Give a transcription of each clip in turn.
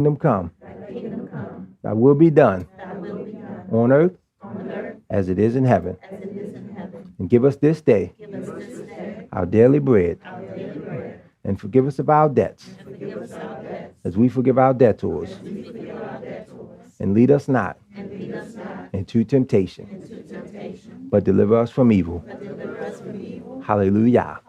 Kingdom come. Thy will be done on earth as it is in heaven. And give us this day our daily bread. And forgive us of our debts as we forgive our debtors. And lead us not into temptation, but deliver us from evil. Hallelujah.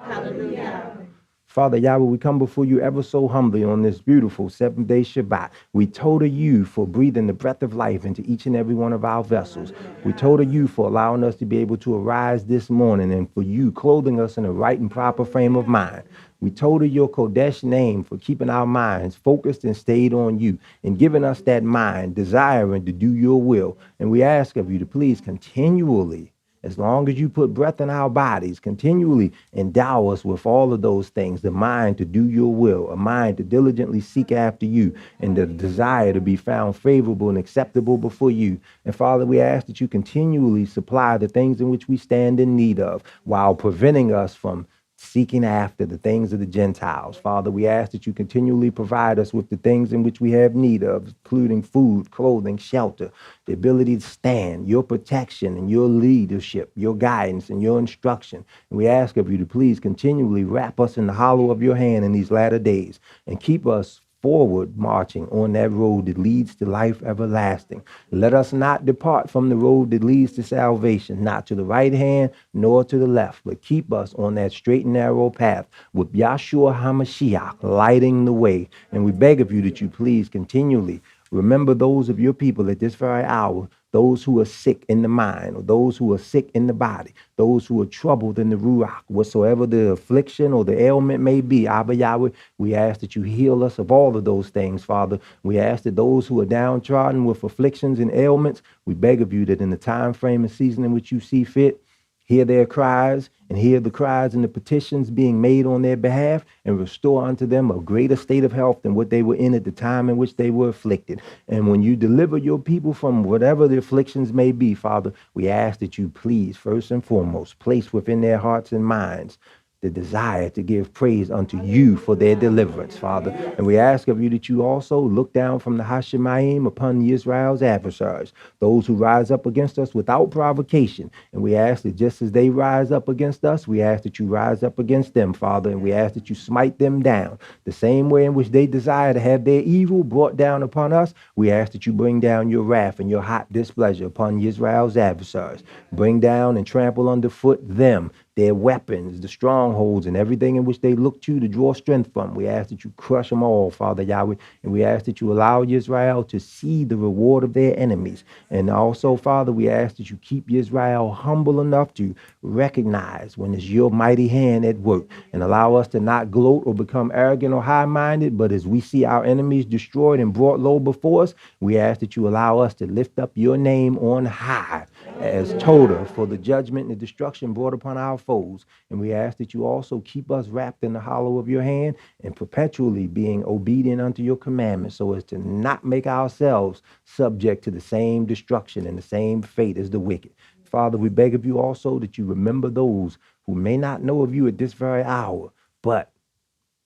Father Yahweh, we come before you ever so humbly on this beautiful seventh-day Shabbat. We total you for breathing the breath of life into each and every one of our vessels. We total you for allowing us to be able to arise this morning and for you clothing us in a right and proper frame of mind. We total your Kodesh name for keeping our minds focused and stayed on you and giving us that mind, desiring to do your will. And we ask of you to please continually, as long as you put breath in our bodies, continually endow us with all of those things, the mind to do your will, a mind to diligently seek after you, and the desire to be found favorable and acceptable before you. And Father, we ask that you continually supply the things in which we stand in need of while preventing us from seeking after the things of the Gentiles. Father, we ask that you continually provide us with the things in which we have need of, including food, clothing, shelter, the ability to stand, your protection and your leadership, your guidance and your instruction. And we ask of you to please continually wrap us in the hollow of your hand in these latter days and keep us forward marching on that road that leads to life everlasting. Let us not depart from the road that leads to salvation, not to the right hand nor to the left, but keep us on that straight and narrow path with Yahshua HaMashiach lighting the way. And we beg of you that you please continually remember those of your people at this very hour, those who are sick in the mind, or those who are sick in the body, those who are troubled in the Ruach, whatsoever the affliction or the ailment may be. Abba Yahweh, we ask that you heal us of all of those things, Father. We ask that those who are downtrodden with afflictions and ailments, we beg of you that in the time frame and season in which you see fit, hear their cries and hear the cries and the petitions being made on their behalf and restore unto them a greater state of health than what they were in at the time in which they were afflicted. And when you deliver your people from whatever the afflictions may be, Father, we ask that you please, first and foremost, place within their hearts and minds the desire to give praise unto you for their deliverance, Father. And we ask of you that you also look down from the Hashemayim upon Yisrael's adversaries, those who rise up against us without provocation. And we ask that just as they rise up against us, we ask that you rise up against them, Father. And we ask that you smite them down. The same way in which they desire to have their evil brought down upon us, we ask that you bring down your wrath and your hot displeasure upon Yisrael's adversaries. Bring down and trample underfoot them, their weapons, the strongholds, and everything in which they look to draw strength from. We ask that you crush them all, Father Yahweh, and we ask that you allow Israel to see the reward of their enemies. And also, Father, we ask that you keep Israel humble enough to recognize when it's your mighty hand at work, and allow us to not gloat or become arrogant or high-minded, but as we see our enemies destroyed and brought low before us, we ask that you allow us to lift up your name on high as total for the judgment and the destruction brought upon our foes. And we ask that you also keep us wrapped in the hollow of your hand and perpetually being obedient unto your commandments, so as to not make ourselves subject to the same destruction and the same fate as the wicked. Father, we beg of you also that you remember those who may not know of you at this very hour, but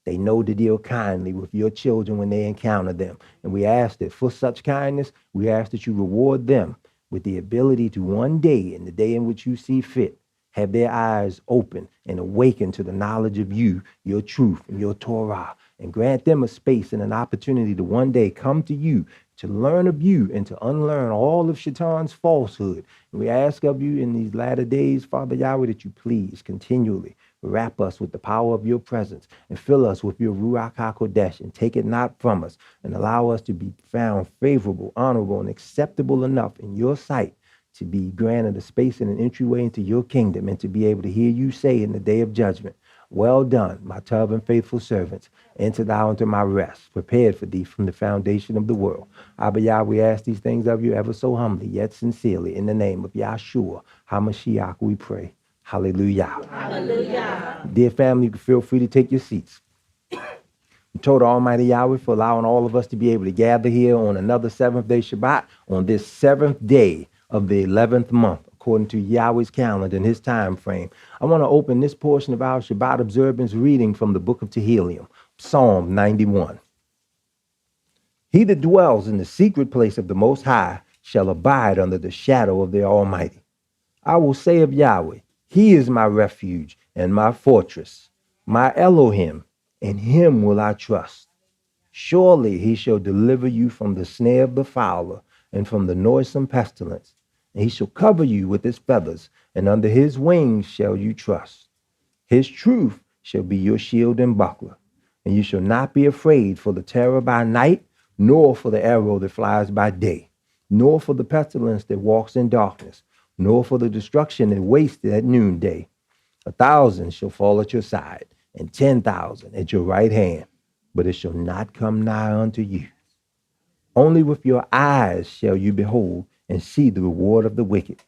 they know to deal kindly with your children when they encounter them. And we ask that for such kindness, we ask that you reward them with the ability to one day, in the day in which you see fit, have their eyes open and awaken to the knowledge of you, your truth, and your Torah, and grant them a space and an opportunity to one day come to you, to learn of you, and to unlearn all of Shaitan's falsehood. And we ask of you in these latter days, Father Yahweh, that you please continually wrap us with the power of your presence and fill us with your Ruach HaKodesh, and take it not from us, and allow us to be found favorable, honorable, and acceptable enough in your sight to be granted a space and an entryway into your kingdom, and to be able to hear you say in the day of judgment, well done, my tub and faithful servants. Enter thou into my rest, prepared for thee from the foundation of the world. Abba Yah, we ask these things of you ever so humbly, yet sincerely, in the name of Yahshua HaMashiach, we pray. Hallelujah. Hallelujah. Dear family, you can feel free to take your seats. We told Almighty Yahweh for allowing all of us to be able to gather here on another seventh-day Shabbat, on this seventh day of the 11th month, according to Yahweh's calendar and his time frame. I want to open this portion of our Shabbat observance reading from the book of Tehillim, Psalm 91. He that dwells in the secret place of the Most High shall abide under the shadow of the Almighty. I will say of Yahweh, He is my refuge and my fortress, my Elohim, in Him will I trust. Surely He shall deliver you from the snare of the fowler and from the noisome pestilence. And He shall cover you with His feathers, and under His wings shall you trust. His truth shall be your shield and buckler. And you shall not be afraid for the terror by night, nor for the arrow that flies by day, nor for the pestilence that walks in darkness, nor for the destruction that wastes at noonday. 1,000 shall fall at your side, and 10,000 at your right hand, but it shall not come nigh unto you. Only with your eyes shall you behold and see the reward of the wicked,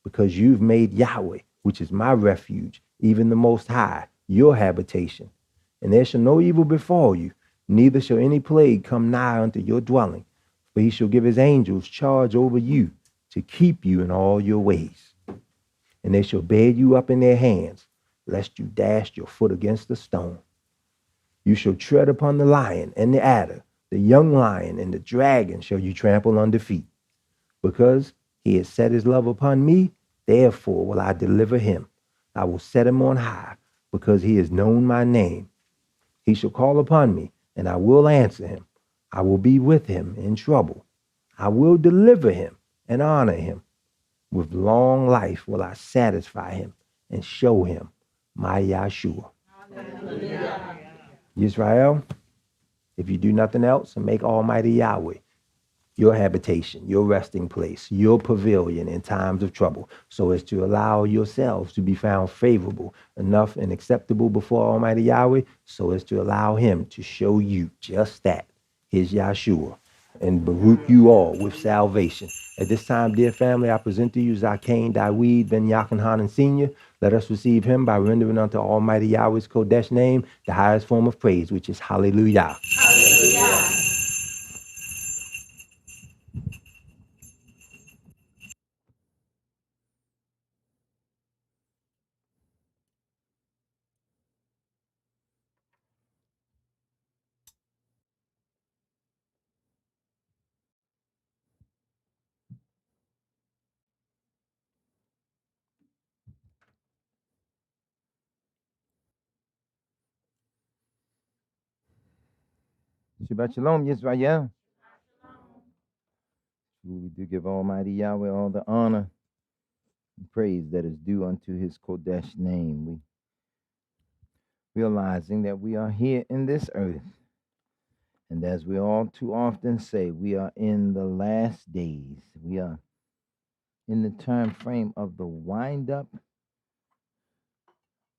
because you've made Yahweh, which is my refuge, even the Most High, your habitation. And there shall no evil befall you, neither shall any plague come nigh unto your dwelling. For He shall give His angels charge over you to keep you in all your ways. And they shall bear you up in their hands, lest you dash your foot against a stone. You shall tread upon the lion and the adder, the young lion and the dragon shall you trample under feet. Because He has set His love upon me, therefore will I deliver him. I will set him on high, because he has known my name. He shall call upon me, and I will answer him. I will be with him in trouble. I will deliver him and honor him. With long life will I satisfy him and show him my Yahshua. Hallelujah. Yisrael, if you do nothing else, make Almighty Yahweh your habitation, your resting place, your pavilion in times of trouble, so as to allow yourselves to be found favorable enough and acceptable before Almighty Yahweh, so as to allow Him to show you just that, His Yahshua, and Baruch you all with salvation. At this time, dear family, I present to you Zakane Dawid Ben Yachanan Sr. Let us receive him by rendering unto Almighty Yahweh's Kodesh name the highest form of praise, which is Hallelujah. Hallelujah. Shabbat Shalom, Yisrael. We do give Almighty Yahweh all the honor and praise that is due unto His Kodesh name. We realizing that we are here in this earth, and as we all too often say, we are in the last days. We are in the time frame of the wind up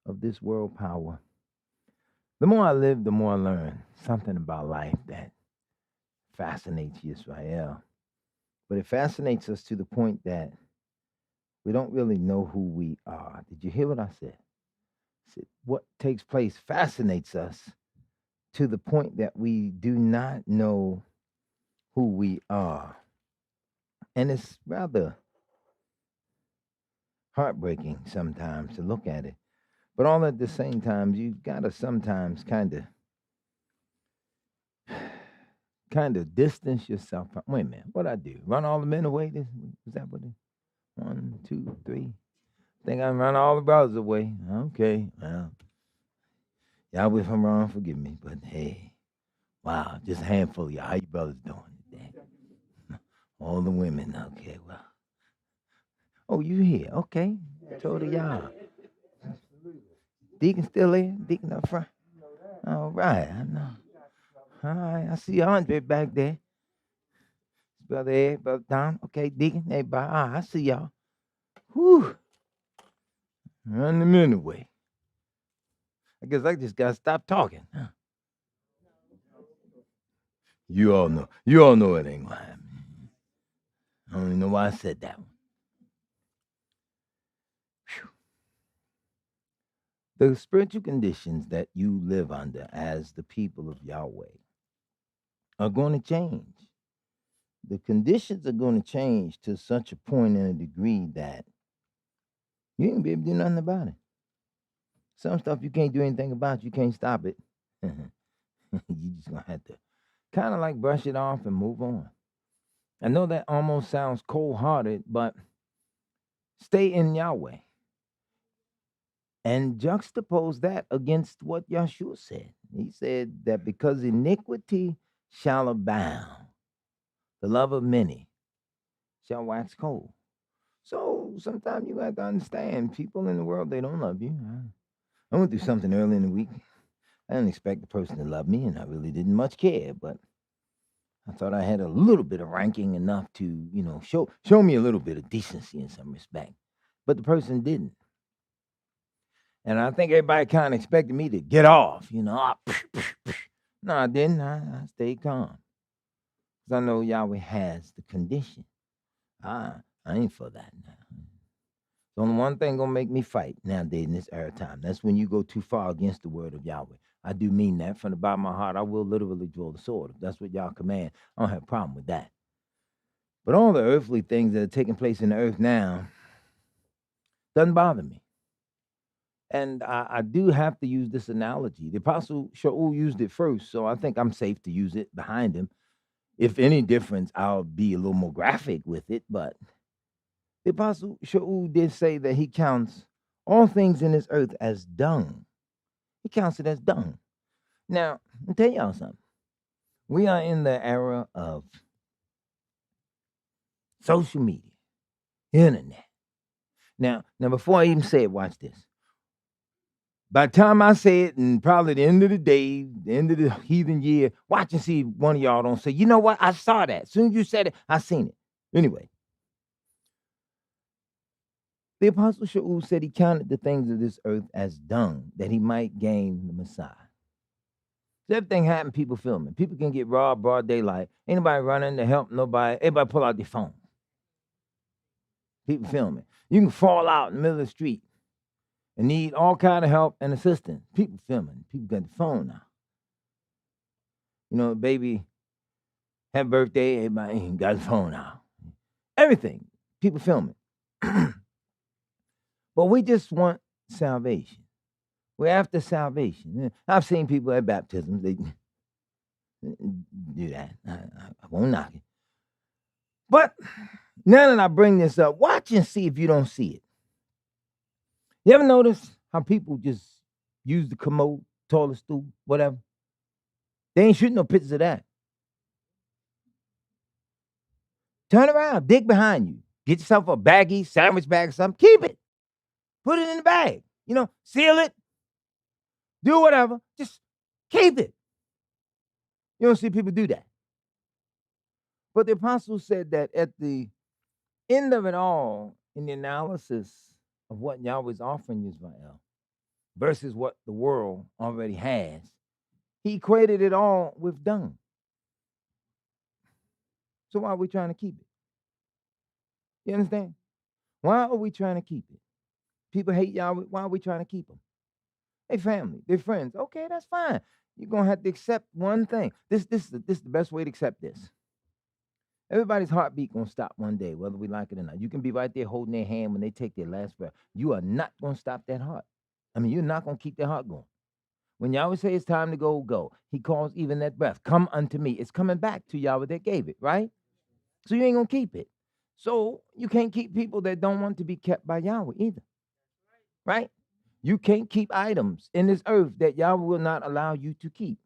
of this world power. The more I live, the more I learn something about life that fascinates Yisrael. But it fascinates us to the point that we don't really know who we are. Did you hear what I said? I said what takes place fascinates us to the point that we do not know who we are. And it's rather heartbreaking sometimes to look at it. But all at the same time, you gotta sometimes kind of distance yourself from. Wait a minute, what I do? Run all the men away? Is that what it is? 1, 2, 3. Think I run all the brothers away. Okay, well, y'all, if I'm wrong, forgive me. But hey, wow, just a handful of y'all. How you brothers doing today? All the women, okay, well. Oh, you here? Okay, told y'all. Deacon still there? Deacon up front? All right, I know. All right, I see Andre back there. Brother Ed, Brother Tom. Okay, Deacon, everybody. All right, I see y'all. Whew. Run the men away. I guess I just gotta stop talking. Huh? You all know. You all know it ain't gonna happen. I don't even know why I said that one. Whew. The spiritual conditions that you live under as the people of Yahweh are going to change. The conditions are going to change to such a point and a degree that you ain't gonna be able to do nothing about it. Some stuff you can't do anything about. You can't stop it. You just gonna have to kind of like brush it off and move on. I know that almost sounds cold-hearted, but stay in Yahweh and juxtapose that against what Yahshua said. He said that because iniquity shall abound, the love of many shall wax cold. So sometimes you have to understand people in the world, they don't love you. I went through something early in the week. I didn't expect the person to love me, and I really didn't much care, but I thought I had a little bit of ranking enough to, show me a little bit of decency in some respect. But the person didn't. And I think everybody kind of expected me to get off, No, I didn't. I stayed calm. Because I know Yahweh has the condition. I ain't for that now. The only one thing gonna make me fight nowadays in this era time. That's when you go too far against the word of Yahweh. I do mean that from the bottom of my heart. I will literally draw the sword. If that's what y'all command, I don't have a problem with that. But all the earthly things that are taking place in the earth now doesn't bother me. And I do have to use this analogy. The Apostle Shaul used it first, so I think I'm safe to use it behind him. If any difference, I'll be a little more graphic with it. But the Apostle Shaul did say that he counts all things in this earth as dung. He counts it as dung. Now, I'll tell y'all something. We are in the era of social media, internet. Now, before I even say it, watch this. By the time I say it, and probably the end of the day, the end of the heathen year, watch and see if one of y'all don't say, you know what? I saw that. As soon as you said it, I seen it. Anyway, the Apostle Shaul said he counted the things of this earth as dung, that he might gain the Messiah. So everything happened, people filming. People can get robbed broad daylight. Ain't nobody running to help nobody. Everybody pull out their phone. People filming. You can fall out in the middle of the street and need all kind of help and assistance. People filming. People got the phone now. Baby had birthday, everybody got the phone out. Everything. People filming. But we just want salvation. We're after salvation. I've seen people at baptisms, they do that. I won't knock it. But now that I bring this up, watch and see if you don't see it. You ever notice how people just use the commode, toilet stool, whatever? They ain't shooting no pictures of that. Turn around, dig behind you. Get yourself a baggie, sandwich bag or something. Keep it. Put it in the bag. Seal it. Do whatever. Just keep it. You don't see people do that. But the apostle said that at the end of it all, in the analysis of what Yahweh's offering Israel versus what the world already has, he equated it all with dung. So why are we trying to keep it? You understand? Why are we trying to keep it? People hate Yahweh. Why are we trying to keep them? They family, they friends. Okay, that's fine. You're gonna have to accept one thing. This is the best way to accept this. Everybody's heartbeat gonna stop one day, whether we like it or not. You can be right there holding their hand when they take their last breath. You are not gonna stop that heart. You're not gonna keep that heart going. When Yahweh say it's time to go, go. He calls even that breath, come unto me. It's coming back to Yahweh that gave it, right? So you ain't gonna keep it. So you can't keep people that don't want to be kept by Yahweh either, right? You can't keep items in this earth that Yahweh will not allow you to keep.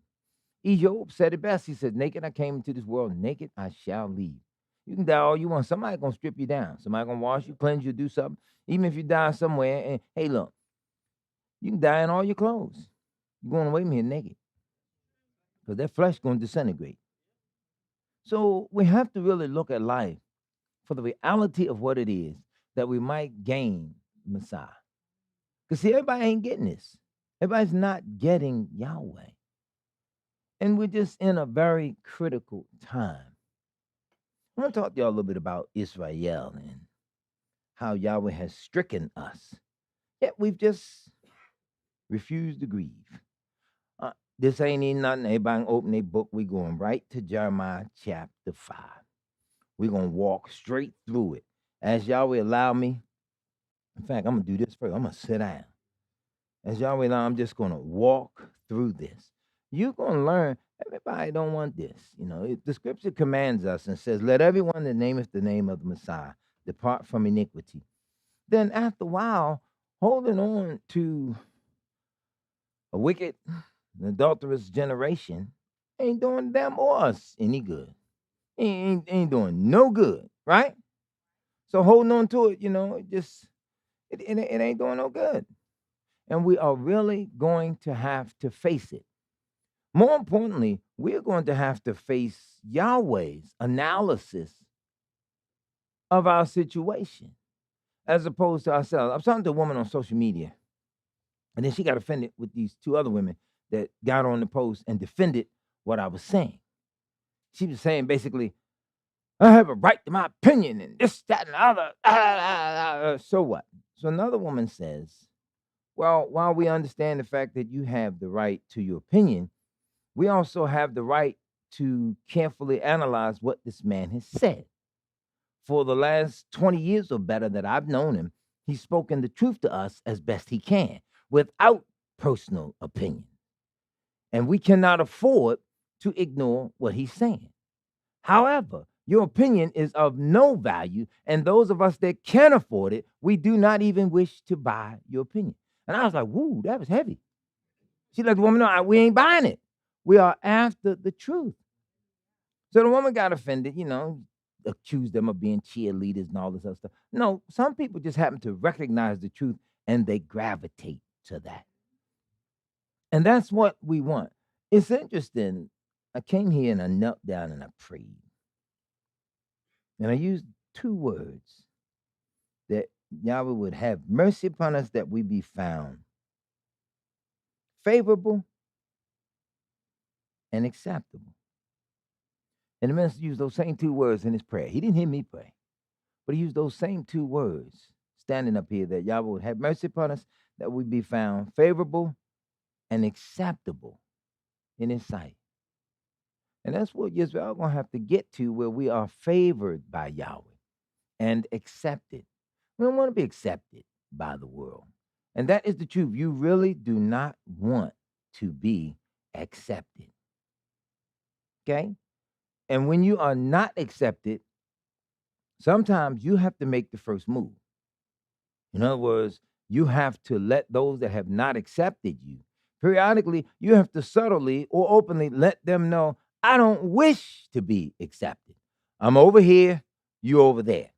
Job said it best. He said, naked I came into this world, naked I shall leave. You can die all you want. Somebody gonna strip you down. Somebody gonna wash you, cleanse you, do something. Even if you die somewhere, and hey, look, you can die in all your clothes. You're going away from here naked. Because that flesh gonna disintegrate. So we have to really look at life for the reality of what it is that we might gain Messiah. Because see, everybody ain't getting this. Everybody's not getting Yahweh. And we're just in a very critical time. I want to talk to y'all a little bit about Israel and how Yahweh has stricken us. Yet we've just refused to grieve. This ain't even nothing. Everybody can open their book. We're going right to Jeremiah chapter 5. We're going to walk straight through it. As Yahweh allow me, in fact, I'm going to do this first. I'm going to sit down. As Yahweh allow, I'm just going to walk through this. You're going to learn. Everybody don't want this. The scripture commands us and says, let everyone that nameth the name of the Messiah depart from iniquity. Then after a while, holding on to a wicked and adulterous generation ain't doing them or us any good. Ain't doing no good, right? So holding on to it, it ain't doing no good. And we are really going to have to face it. More importantly, we're going to have to face Yahweh's analysis of our situation as opposed to ourselves. I was talking to a woman on social media, and then she got offended with these two other women that got on the post and defended what I was saying. She was saying basically, I have a right to my opinion and this, that, and the other. So what? So another woman says, well, while we understand the fact that you have the right to your opinion, we also have the right to carefully analyze what this man has said. For the last 20 years or better that I've known him, he's spoken the truth to us as best he can without personal opinion. And we cannot afford to ignore what he's saying. However, your opinion is of no value, and those of us that can afford it, we do not even wish to buy your opinion. And I was like, woo, that was heavy. She let the woman know, we ain't buying it. We are after the truth. So the woman got offended, accused them of being cheerleaders and all this other stuff. No, some people just happen to recognize the truth and they gravitate to that. And that's what we want. It's interesting. I came here and I knelt down and I prayed. And I used two words that Yahweh would have mercy upon us that we be found favorable and acceptable. And the minister used those same two words in his prayer. He didn't hear me pray, but he used those same two words standing up here that Yahweh would have mercy upon us that we be found favorable and acceptable in his sight. And that's what Yisrael going to have to get to, where we are favored by Yahweh and accepted. We don't want to be accepted by the world. And that is the truth. You really do not want to be accepted. Okay? And when you are not accepted, sometimes you have to make the first move. In other words, you have to let those that have not accepted you, periodically, you have to subtly or openly let them know, I don't wish to be accepted. I'm over here, you over there.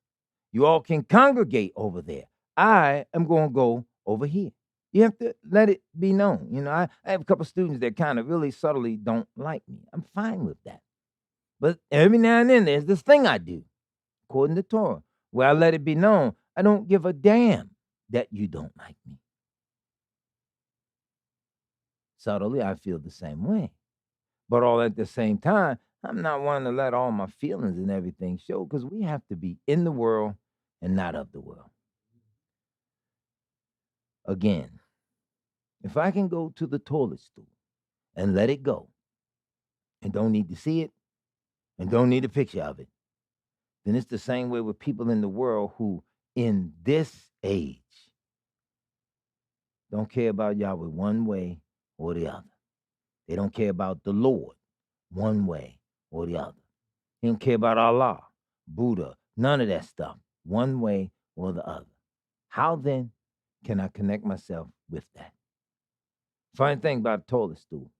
You all can congregate over there. I am going to go over here. You have to let it be known. I have a couple of students that kind of really subtly don't like me. I'm fine with that. But every now and then there's this thing I do, according to Torah, where I let it be known, I don't give a damn that you don't like me. Subtly, I feel the same way. But all at the same time, I'm not wanting to let all my feelings and everything show, because we have to be in the world and not of the world. Again, if I can go to the toilet stool and let it go and don't need to see it and don't need a picture of it, then it's the same way with people in the world who, in this age, don't care about Yahweh one way or the other. They don't care about the Lord one way or the other. They don't care about Allah, Buddha, none of that stuff, one way or the other. How then can I connect myself with that? Funny thing about a toilet stool,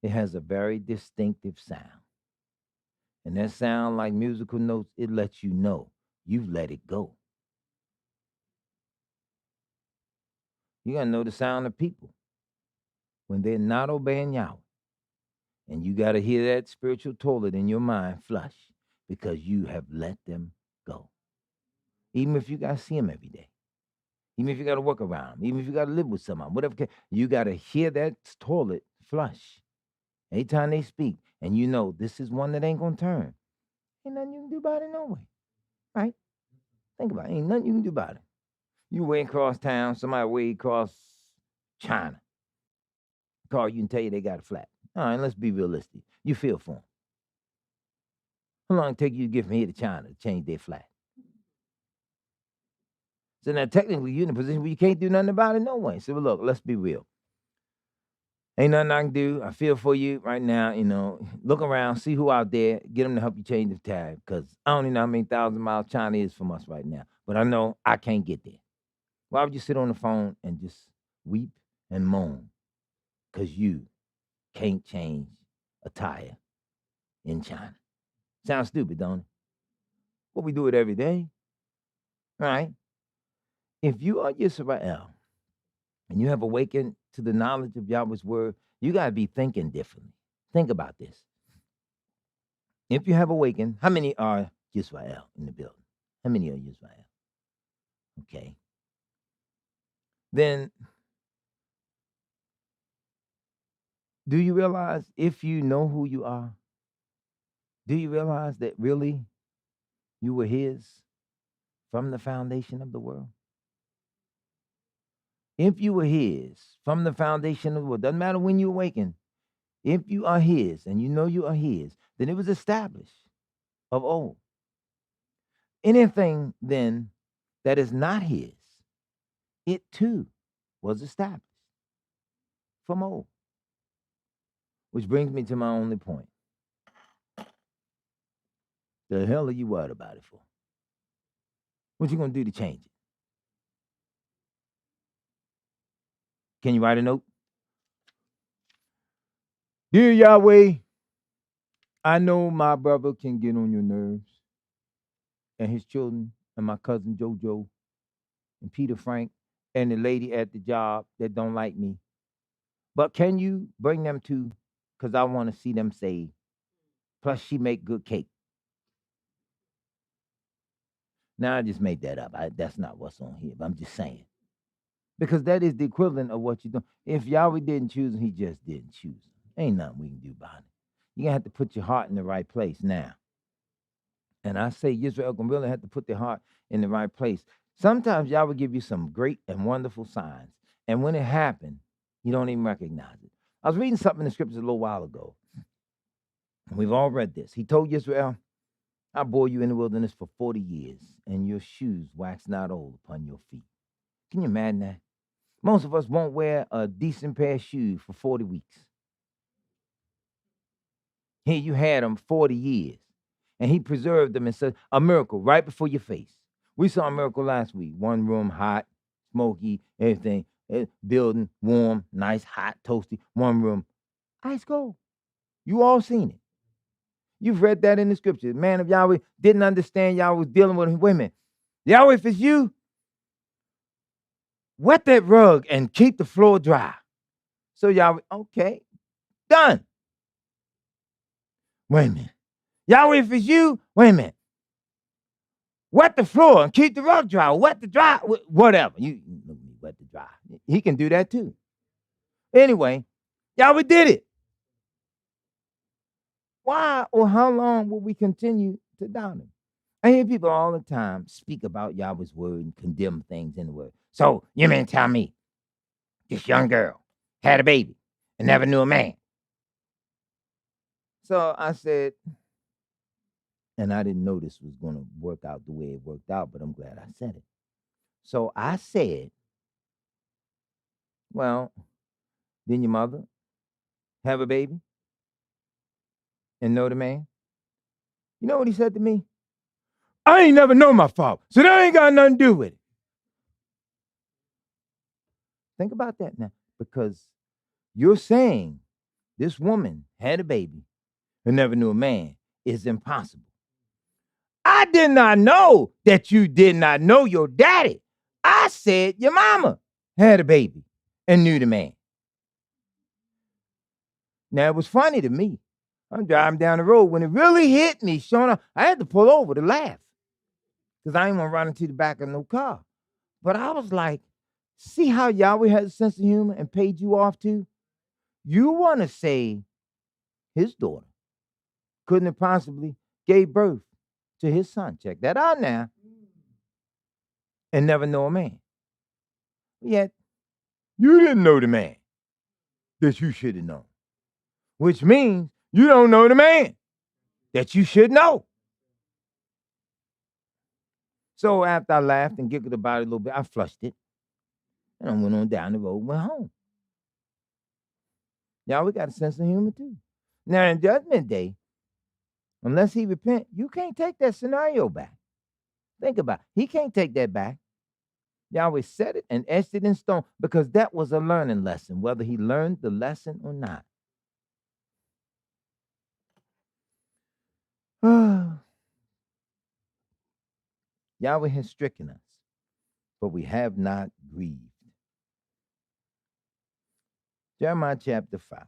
it has a very distinctive sound. And that sound, like musical notes, it lets you know you've let it go. You got to know the sound of people when they're not obeying Yahweh. And you got to hear that spiritual toilet in your mind flush, because you have let them go. Even if you got to see them every day. Even if you got to work around them. Even if you got to live with someone. Whatever. You got to hear that toilet flush. Anytime they speak. And you know this is one that ain't going to turn. Ain't nothing you can do about it no way. Right? Think about it. Ain't nothing you can do about it. You way across town. Somebody way across China. Car, you can tell you they got a flat. All right, let's be realistic. You feel for them. How long it take you to get from here to China to change their flat? So now technically you're in a position where you can't do nothing about it no way. So look, let's be real. Ain't nothing I can do. I feel for you right now. Look around, see who out there, get them to help you change the tag. Because I don't even know how many thousand miles China is from us right now. But I know I can't get there. Why would you sit on the phone and just weep and moan? Because you can't change a tire in China. Sounds stupid, don't it? But we do it every day, right? If you are Yisrael and you have awakened to the knowledge of Yahweh's word, you got to be thinking differently. Think about this. If you have awakened, how many are Yisrael in the building? How many are Yisrael? Okay. Then, do you realize if you know who you are, do you realize that really you were his from the foundation of the world? If you were his from the foundation of the world, doesn't matter when you awaken, if you are his and you know you are his, then it was established of old. Anything then that is not his, it too was established from old. Which brings me to my only point. The hell are you worried about it for? What you gonna do to change it? Can you write a note? Dear Yahweh, I know my brother can get on your nerves, and his children, and my cousin JoJo, and Peter Frank, and the lady at the job that don't like me. But can you bring them to? Because I want to see them saved. Plus, she make good cake. Now, I just made that up. That's not what's on here, but I'm just saying. Because that is the equivalent of what you're doing. If Yahweh didn't choose him, he just didn't choose him. Ain't nothing we can do about it. You're going to have to put your heart in the right place now. And I say Israel going to really have to put their heart in the right place. Sometimes Yahweh give you some great and wonderful signs. And when it happens, you don't even recognize it. I was reading something in the scriptures a little while ago. And we've all read this. He told Yisrael, I bore you in the wilderness for 40 years, and your shoes wax not old upon your feet. Can you imagine that? Most of us won't wear a decent pair of shoes for 40 weeks. Here you had them 40 years, and he preserved them and said, a miracle right before your face. We saw a miracle last week. One room, hot, smoky, everything. Building, warm, nice, hot, toasty. One room, ice cold. You all seen it. You've read that in the scriptures. The man of Yahweh didn't understand Yahweh was dealing with women. Yahweh, if it's you, wet that rug and keep the floor dry. So Yahweh, okay, done. Wait a minute. Yahweh, if it's you, wait a minute. Wet the floor and keep the rug dry. Wet the dry, whatever. You wet the dry. He can do that too. Anyway, Yahweh did it. Why or how long will we continue to doubt him? I hear people all the time speak about Yahweh's word and condemn things in the word. So you mean tell me this young girl had a baby and never knew a man? So I said, and I didn't know this was going to work out the way it worked out, but I'm glad I said it. So I said, well, didn't your mother have a baby and know the man? You know what he said to me? I ain't never known my father, so that ain't got nothing to do with it. Think about that now, because you're saying this woman had a baby and never knew a man is impossible. I did not know that you did not know your daddy. I said your mama had a baby and knew the man. Now, it was funny to me. I'm driving down the road. When it really hit me, Shona, I had to pull over to laugh because I didn't want to run into the back of no car. But I was like, see how Yahweh has a sense of humor and paid you off too? You want to say his daughter couldn't have possibly gave birth to his son. Check that out now. And never know a man. Yet, you didn't know the man that you should have known. Which means you don't know the man that you should know. So after I laughed and giggled about it a little bit, I flushed it. And I went on down the road and went home. Yahweh got a sense of humor too. Now, in Judgment Day, unless he repent, you can't take that scenario back. Think about it. He can't take that back. Yahweh said it and etched it in stone because that was a learning lesson, whether he learned the lesson or not. Yahweh has stricken us, but we have not grieved. Jeremiah chapter 5.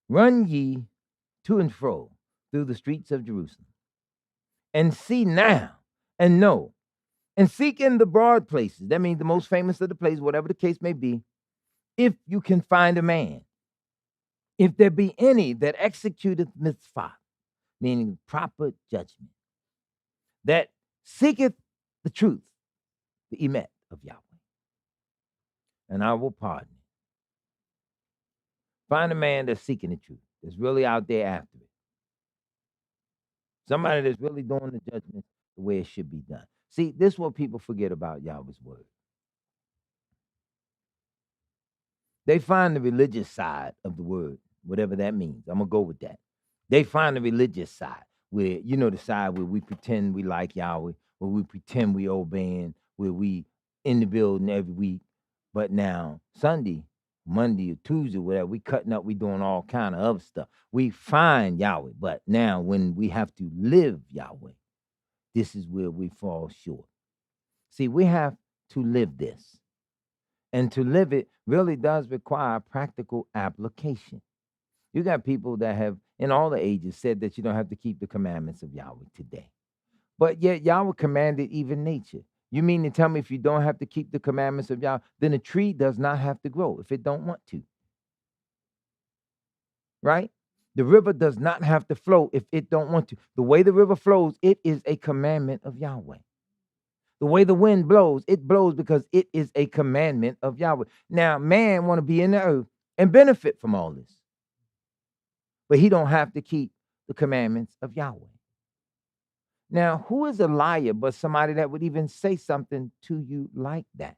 Run ye to and fro through the streets of Jerusalem, and see now, and know, and seek in the broad places. That means the most famous of the places, whatever the case may be, if you can find a man, if there be any that executeth mitzvah, meaning proper judgment, that seeketh the truth, the emet of Yahweh, and I will pardon it. Find a man that's seeking the truth, that's really out there after it. Somebody that's really doing the judgment the way it should be done. See, this is what people forget about Yahweh's word. They find the religious side of the word, whatever that means. I'm going to go with that. They find the religious side, where, you know, the side where we pretend we like Yahweh, where we pretend we obeying, where we in the building every week. But now, Sunday, Monday or Tuesday, whatever, we cutting up, we doing all kind of other stuff. We find Yahweh, but now when we have to live Yahweh, this is where we fall short. See, we have to live this. And to live it really does require practical application. You got people that have, in all the ages, said that you don't have to keep the commandments of Yahweh today. But yet Yahweh commanded even nature. You mean to tell me if you don't have to keep the commandments of Yahweh, then a tree does not have to grow if it don't want to. Right? The river does not have to flow if it don't want to. The way the river flows, it is a commandment of Yahweh. The way the wind blows, it blows because it is a commandment of Yahweh. Now, man want to be in the earth and benefit from all this. But he don't have to keep the commandments of Yahweh. Now, who is a liar but somebody that would even say something to you like that?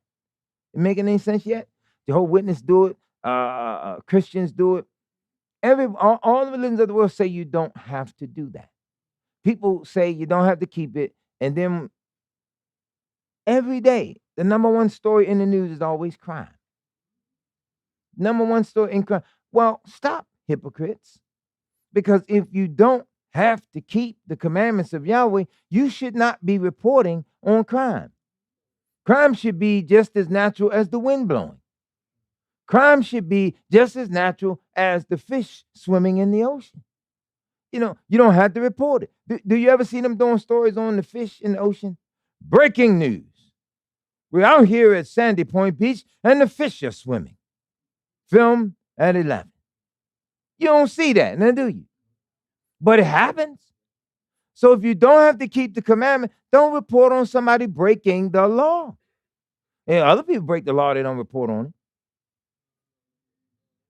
It making any sense yet? Jehovah's Witnesses do it. Christians do it. All the religions of the world say you don't have to do that. People say you don't have to keep it, and then every day, the number one story in the news is always crime. Number one story in crime. Well, stop, hypocrites. Because if you don't have to keep the commandments of Yahweh, you should not be reporting on crime. Crime should be just as natural as the wind blowing. Crime should be just as natural as the fish swimming in the ocean. You know, you don't have to report it. Do you ever see them doing stories on the fish in the ocean? Breaking news. We're out here at Sandy Point Beach and the fish are swimming. Film at 11. You don't see that, now do you? But it happens. So if you don't have to keep the commandment, don't report on somebody breaking the law. And other people break the law, they don't report on it.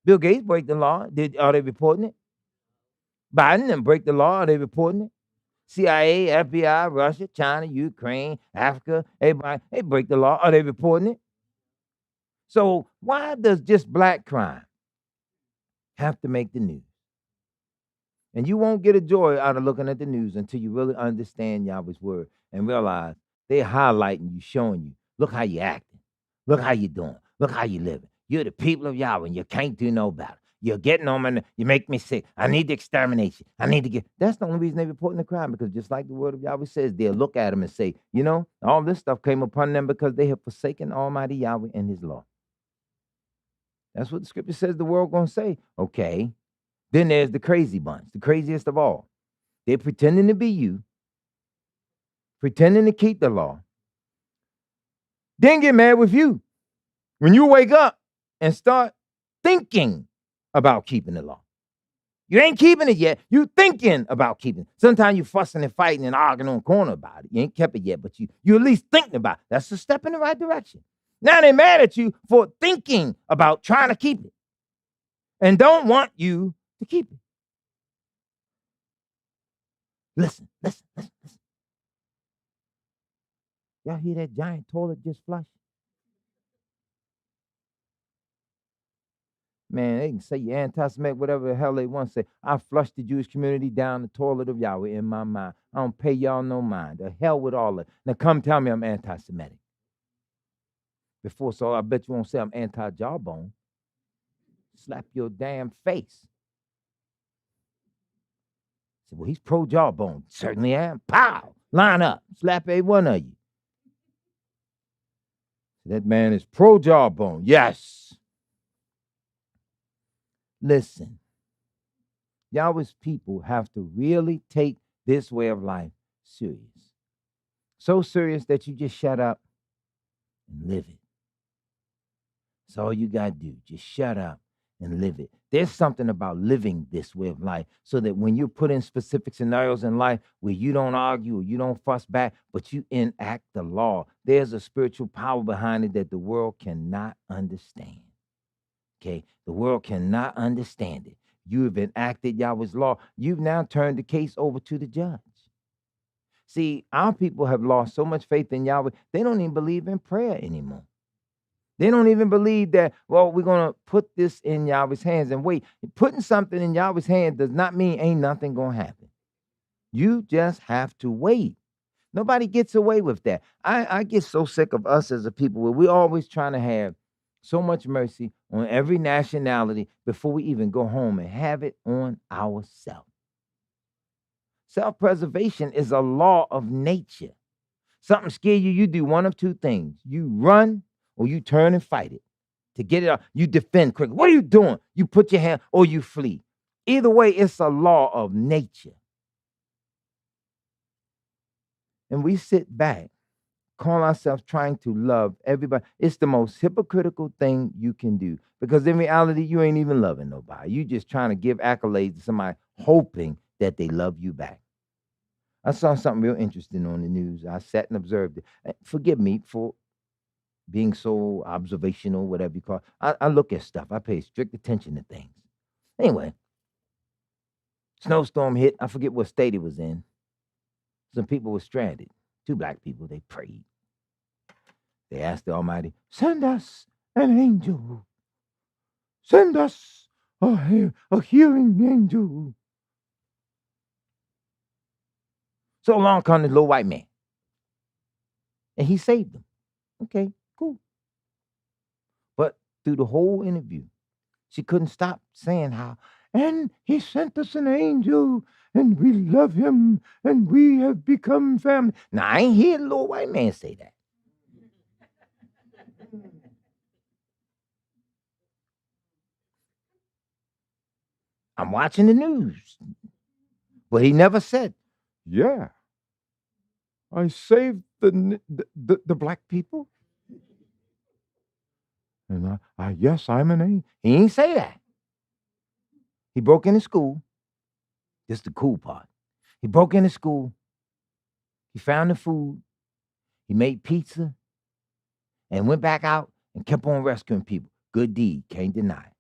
Bill Gates break the law. Are they reporting it? Biden didn't break the law. Are they reporting it? CIA, FBI, Russia, China, Ukraine, Africa, everybody, they break the law. Are they reporting it? So why does just black crime have to make the news? And you won't get a joy out of looking at the news until you really understand Yahweh's word and realize they're highlighting you, showing you, look how you acting. Look how you doing. Look how you living. You're the people of Yahweh and you can't do no better. You're getting on my, you make me sick. I need the extermination. I need to get, that's the only reason they're reporting the crime, because just like the word of Yahweh says, they'll look at them and say, you know, all this stuff came upon them because they have forsaken Almighty Yahweh and his law. That's what the scripture says the world gonna say. Okay. Then there's the crazy bunch, the craziest of all. They're pretending to be you, pretending to keep the law, then get mad with you when you wake up and start thinking about keeping the law. You ain't keeping it yet. You thinking about keeping it. Sometimes you fussing and fighting and arguing on the corner about it. You ain't kept it yet, but you at least thinking about it. That's a step in the right direction. Now they're mad at you for thinking about trying to keep it and don't want you to keep it. Listen. Y'all hear that giant toilet just flush? Man, they can say you're anti-Semitic, whatever the hell they want to say. I flushed the Jewish community down the toilet of Yahweh in my mind. I don't pay y'all no mind. The hell with all of it. Now come tell me I'm anti-Semitic. Before, so I bet you won't say I'm anti-jawbone. Slap your damn face. Say, well, he's pro-jawbone. Certainly am. Pow! Line up. Slap every one of you. That man is pro-jawbone. Yes. Listen. Yahweh's people have to really take this way of life serious. So serious that you just shut up and live it. That's all you got to do. Just shut up and live it. There's something about living this way of life so that when you're put in specific scenarios in life where you don't argue or you don't fuss back, but you enact the law, there's a spiritual power behind it that the world cannot understand. Okay? The world cannot understand it. You have enacted Yahweh's law. You've now turned the case over to the judge. See, our people have lost so much faith in Yahweh, they don't even believe in prayer anymore. They don't even believe that, well, we're going to put this in Yahweh's hands and wait. Putting something in Yahweh's hands does not mean ain't nothing going to happen. You just have to wait. Nobody gets away with that. I get so sick of us as a people where we're always trying to have so much mercy on every nationality before we even go home and have it on ourselves. Self-preservation is a law of nature. Something scare you, you do one of two things. You run or you turn and fight it. To get it out, you defend quickly. What are you doing? You put your hand or you flee. Either way, it's a law of nature. And we sit back, call ourselves trying to love everybody. It's the most hypocritical thing you can do because in reality, you ain't even loving nobody. You just trying to give accolades to somebody, hoping that they love you back. I saw something real interesting on the news. I sat and observed it. Forgive me for being so observational, whatever you call it. I look at stuff. I pay strict attention to things. Anyway, snowstorm hit. I forget what state it was in. Some people were stranded. 2 black people, they prayed. They asked the Almighty, send us an angel. Send us a healing angel. So along comes the little white man. And he saved them. Okay, cool. But through the whole interview, she couldn't stop saying how, and he sent us an angel, and we love him, and we have become family. Now, I ain't hear the little white man say that. I'm watching the news. But he never said, yeah, I saved the black people. And yes, I'm an angel. He ain't say that. He broke into school. This is the cool part. He broke into school. He found the food. He made pizza and went back out and kept on rescuing people. Good deed, can't deny it.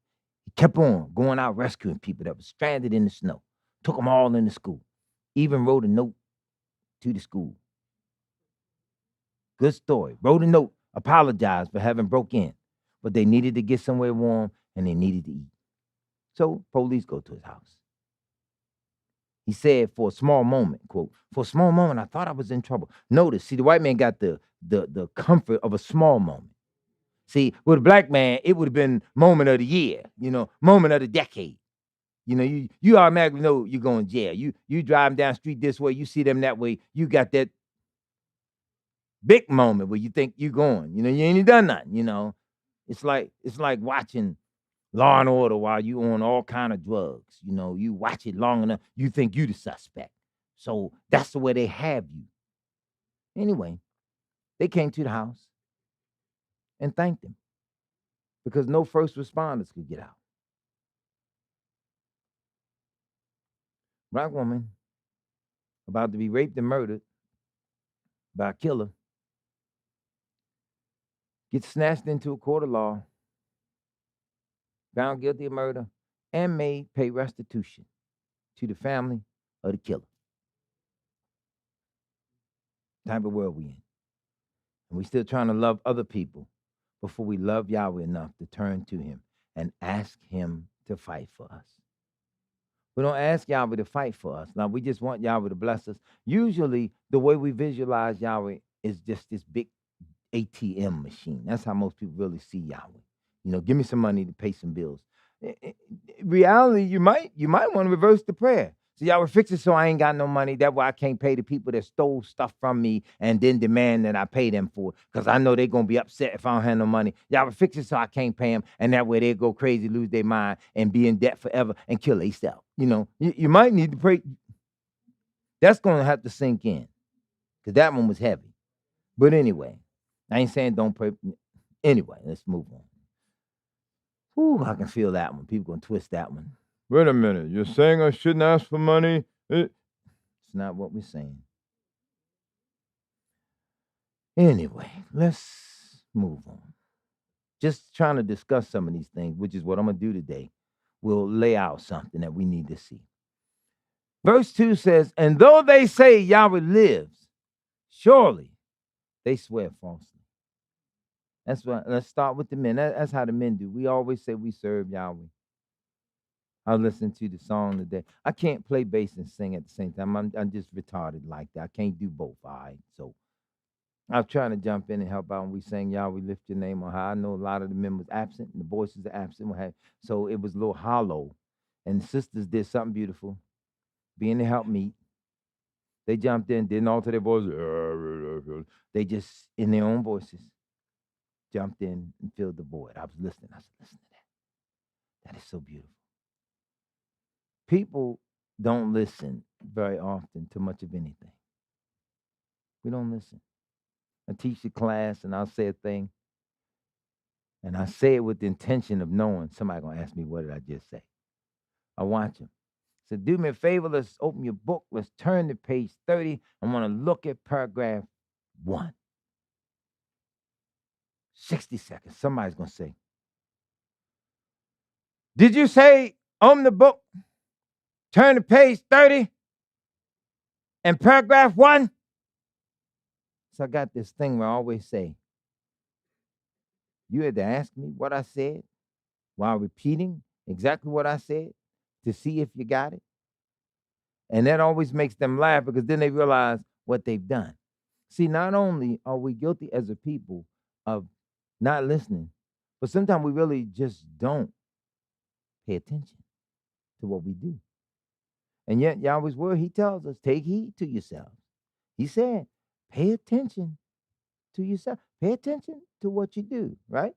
He kept on going out rescuing people that were stranded in the snow. Took them all into school. Even wrote a note to the school. Good story. Wrote a note, apologized for having broke in. But they needed to get somewhere warm and they needed to eat. So police go to his house. He said, for a small moment, quote, for a small moment, I thought I was in trouble. Notice, see, the white man got the comfort of a small moment. See, with a black man, it would have been moment of the year, moment of the decade. You automatically know you're going to jail. You driving down the street this way, you see them that way, you got that big moment where you think you're going. You ain't even done nothing, It's like watching Law and Order while you on all kind of drugs. You watch it long enough, you think you the suspect. So that's the way they have you. Anyway, they came to the house and thanked him because no first responders could get out. Black woman about to be raped and murdered by a killer gets snatched into a court of law, found guilty of murder, and made pay restitution to the family of the killer. Type of world we in. And we still trying to love other people before we love Yahweh enough to turn to him. and ask him to fight for us. We don't ask Yahweh to fight for us. Now, we just want Yahweh to bless us. Usually, the way we visualize Yahweh is just this big ATM machine. That's how most people really see Yahweh. You know, give me some money to pay some bills. In reality, you might want to reverse the prayer. So Yahweh, fix it so I ain't got no money. That's why I can't pay the people that stole stuff from me and then demand that I pay them for it, because I know they're going to be upset if I don't have no money. Yahweh, fix it so I can't pay them, and that way they go crazy, lose their mind, and be in debt forever and kill themselves. You know, you might need to pray. That's going to have to sink in, because that one was heavy. But anyway, I ain't saying don't pray. Anyway, let's move on. Whew, I can feel that one. People going to twist that one. Wait a minute. You're saying I shouldn't ask for money? It's not what we're saying. Anyway, let's move on. Just trying to discuss some of these things, which is what I'm going to do today. We'll lay out something that we need to see. Verse 2 says, and though they say Yahweh lives, surely they swear falsely. That's what. Let's start with the men. That's how the men do. We always say we serve Yahweh. I listened to the song today. I can't play bass and sing at the same time. I'm just retarded like that. I can't do both. All right. So I'm trying to jump in and help out when we sing Yahweh lift your name on high. I know a lot of the men was absent and the voices are absent. So it was a little hollow. And the sisters did something beautiful. Being to help me. They jumped in, didn't alter their voices. They just, in their own voices, jumped in and filled the void. I was listening. I said, listen to that. That is so beautiful. People don't listen very often to much of anything. We don't listen. I teach the class and I'll say a thing. And I say it with the intention of knowing somebody going to ask me, what did I just say? I watch them. So do me a favor. Let's open your book. Let's turn to page 30. I want to look at paragraph 1. 60 seconds. Somebody's going to say, did you say open the book, turn to page 30 and paragraph 1? So I got this thing where I always say, you had to ask me what I said while repeating exactly what I said to see if you got it. And that always makes them laugh, because then they realize what they've done. See, not only are we guilty as a people of not listening, but sometimes we really just don't pay attention to what we do. And yet Yahweh's word, he tells us, take heed to yourselves. He said, pay attention to yourself. Pay attention to what you do, right?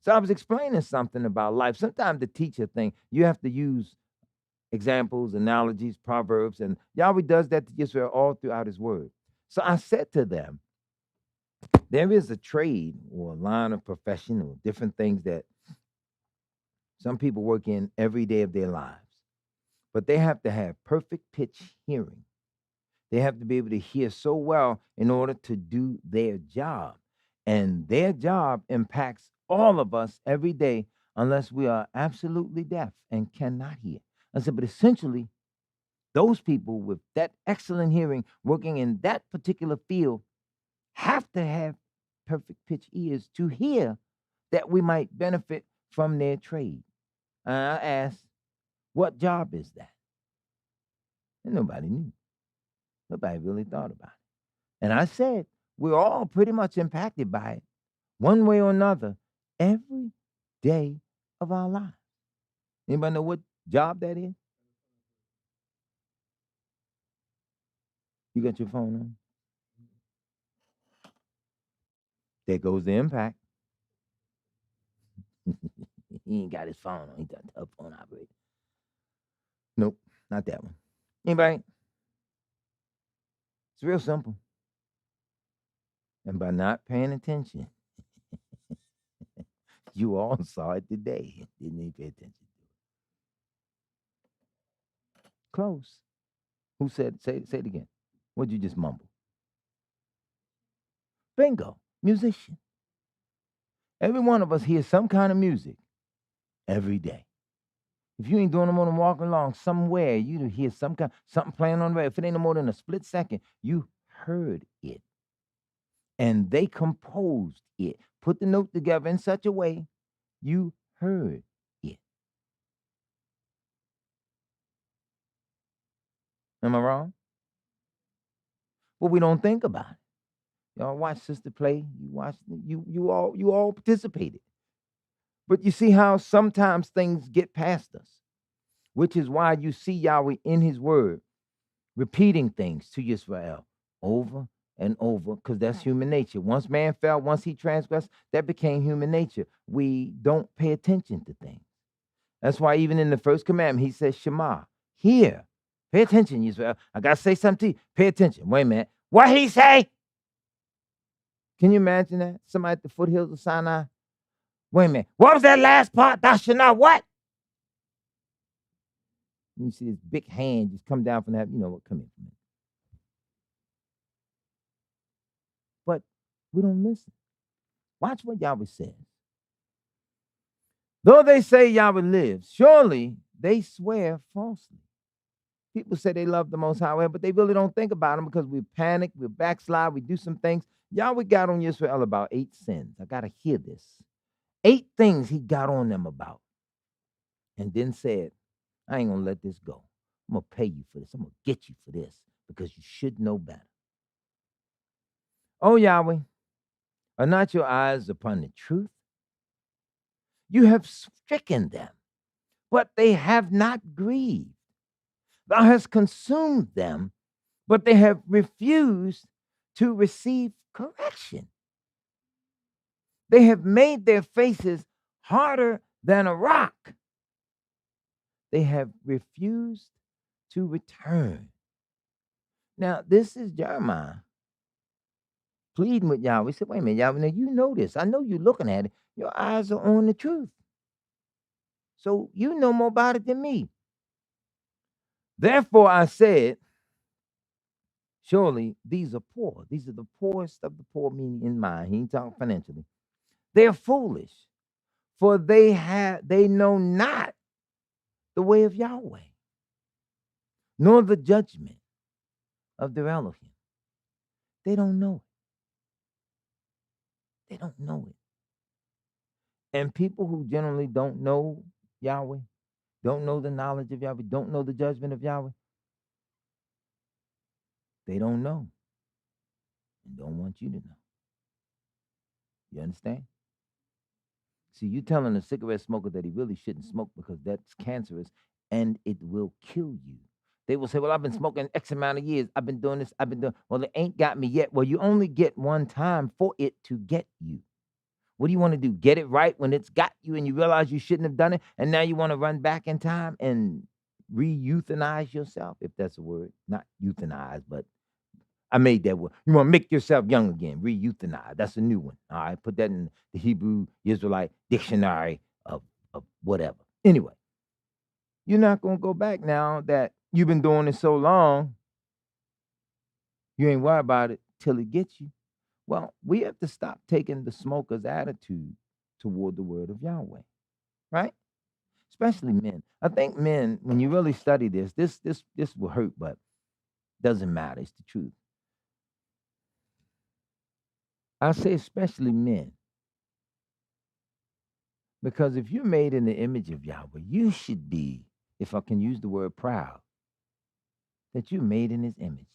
So I was explaining something about life. Sometimes to teach a thing, you have to use examples, analogies, proverbs, and Yahweh does that to Yisrael all throughout his word. So I said to them, there is a trade or a line of profession or different things that some people work in every day of their lives, but they have to have perfect pitch hearing. They have to be able to hear so well in order to do their job. And their job impacts all of us every day unless we are absolutely deaf and cannot hear. I said, but essentially, those people with that excellent hearing working in that particular field have to have perfect pitch ears to hear that we might benefit from their trade. And I asked, what job is that? And nobody knew. Nobody really thought about it. And I said, we're all pretty much impacted by it, one way or another, every day of our lives. Anybody know what job that is? You got your phone on? There goes the impact. He ain't got his phone on. He got the telephone operator. Nope, not that one. Anybody? It's real simple. And by not paying attention, you all saw it today. Didn't even pay attention to it. Close. Who said, say it again. What'd you just mumble? Bingo. Musician. Every one of us hears some kind of music every day. If you ain't doing no more than walking along somewhere, you hear something playing on the radio. If it ain't no more than a split second, you heard it. And they composed it, put the note together in such a way you heard it. Am I wrong? But we don't think about it. Y'all watch Sister play. You all participated. But you see how sometimes things get past us, which is why you see Yahweh in his word repeating things to Yisrael over and over, because that's human nature. Once man fell, once he transgressed, that became human nature. We don't pay attention to things. That's why even in the first commandment, he says, Shema, hear. Pay attention, Yisrael. I got to say something to you. Pay attention. Wait a minute. What he say? Can you imagine that? Somebody at the foothills of Sinai? Wait a minute. What was that last part? Thou shalt not what? And you see this big hand just come down from that. You know what? Come here. But we don't listen. Watch what Yahweh says. Though they say Yahweh lives, surely they swear falsely. People say they love the Most High, but they really don't think about him because we panic, we backslide, we do some things. Yahweh got on Yisrael about 8 sins. I got to hear this. 8 things he got on them about. And then said, I ain't going to let this go. I'm going to pay you for this. I'm going to get you for this because you should know better. Oh, Yahweh, are not your eyes upon the truth? You have stricken them, but they have not grieved. Thou hast consumed them, but they have refused to receive correction. They have made their faces harder than a rock. They have refused to return. Now, this is Jeremiah pleading with Yahweh. He said, wait a minute, Yahweh, now you know this. I know you're looking at it. Your eyes are on the truth. So you know more about it than me. Therefore, I said, surely these are poor. These are the poorest of the poor, meaning in mind. He ain't talking financially. They're foolish, for they know not the way of Yahweh, nor the judgment of their Elohim. They don't know it. They don't know it. And people who generally don't know Yahweh, don't know the knowledge of Yahweh, don't know the judgment of Yahweh, they don't know and don't want you to know. You understand? See, you telling a cigarette smoker that he really shouldn't smoke because that's cancerous and it will kill you. They will say, well, I've been smoking X amount of years. I've been doing this. I've been doing, well, it ain't got me yet. Well, you only get one time for it to get you. What do you want to do? Get it right when it's got you and you realize you shouldn't have done it. And now you want to run back in time and re-euthanize yourself, if that's a word. Not euthanize, but I made that word. You want to make yourself young again, re-euthanize. That's a new one. All right, put that in the Hebrew Israelite dictionary of whatever. Anyway, you're not going to go back now that you've been doing it so long. You ain't worried about it till it gets you. Well, we have to stop taking the smoker's attitude toward the word of Yahweh, right? Especially men. I think men, when you really study this will hurt, but doesn't matter. It's the truth. I say especially men. Because if you're made in the image of Yahweh, you should be, if I can use the word proud, that you're made in his image.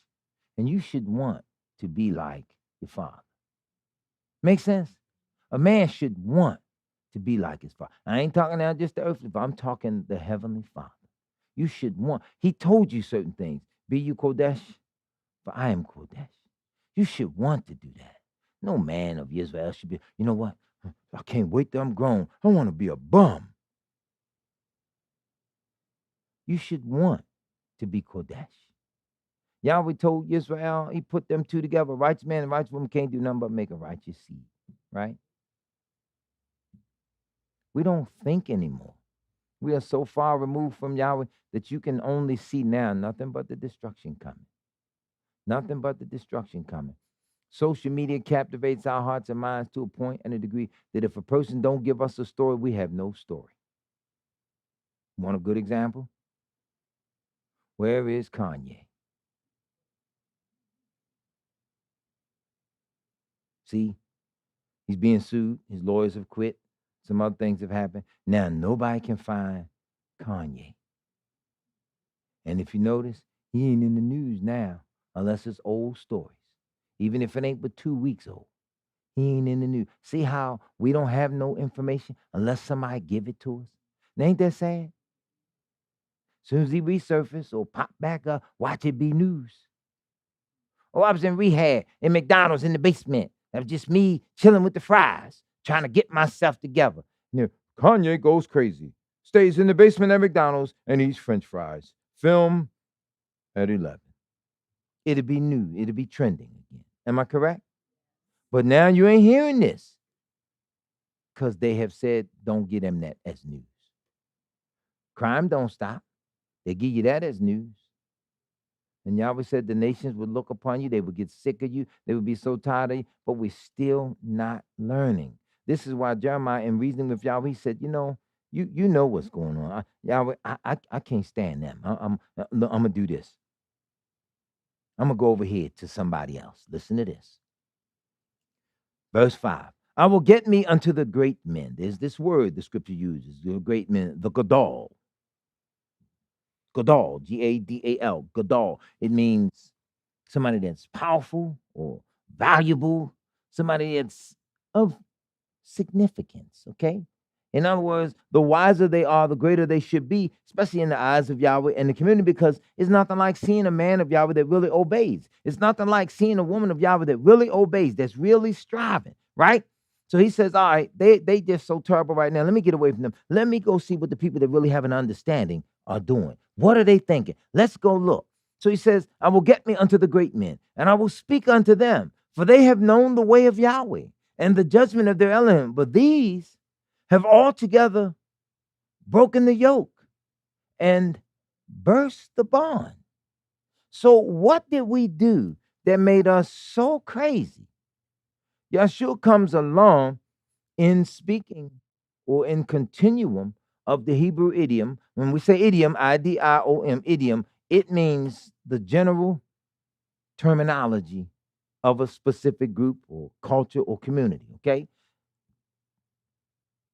And you should want to be like your father. Make sense? A man should want to be like his father. I ain't talking now just the earthly father. I'm talking the heavenly father. You should want. He told you certain things. Be you Kodesh, for I am Kodesh. You should want to do that. No man of Israel should be, you know what? I can't wait till I'm grown. I want to be a bum. You should want to be Kodesh. Yahweh told Yisrael, he put them two together. A righteous man and a righteous woman can't do nothing but make a righteous seed, right? We don't think anymore. We are so far removed from Yahweh that you can only see now nothing but the destruction coming. Nothing but the destruction coming. Social media captivates our hearts and minds to a point and a degree that if a person don't give us a story, we have no story. Want a good example? Where is Kanye? See, he's being sued. His lawyers have quit. Some other things have happened. Now nobody can find Kanye. And if you notice, he ain't in the news now unless it's old stories. Even if it ain't but 2 weeks old. He ain't in the news. See how we don't have no information unless somebody give it to us? Now, ain't that sad? Soon as he resurface or pop back up, watch it be news. Oh, I was in rehab in McDonald's in the basement. That was just me chilling with the fries, trying to get myself together. You know, Kanye goes crazy, stays in the basement at McDonald's and eats French fries. Film at 11. It'll be new. It'll be trending again. Am I correct? But now you ain't hearing this because they have said don't get them that as news. Crime don't stop. They give you that as news. And Yahweh said the nations would look upon you. They would get sick of you. They would be so tired of you. But we're still not learning. This is why Jeremiah, in reasoning with Yahweh, he said, you know what's going on. Yahweh, I can't stand them. I'm going to do this. I'm going to go over here to somebody else. Listen to this. Verse 5. I will get me unto the great men. There's this word the scripture uses, the great men, the Gadol. Gadol, Gadal, Gadol. It means somebody that's powerful or valuable, somebody that's of significance, okay? In other words, the wiser they are, the greater they should be, especially in the eyes of Yahweh and the community, because it's nothing like seeing a man of Yahweh that really obeys. It's nothing like seeing a woman of Yahweh that really obeys, that's really striving, right? So he says, all right, they just so terrible right now. Let me get away from them. Let me go see what the people that really have an understanding are doing. What are they thinking? Let's go look. So he says, I will get me unto the great men, and I will speak unto them, for they have known the way of Yahweh and the judgment of their Elohim. But these have altogether broken the yoke and burst the bond. So what did we do that made us so crazy? Yeshua comes along in speaking or in continuum of the Hebrew idiom. When we say idiom, idiom, idiom, it means the general terminology of a specific group or culture or community, okay?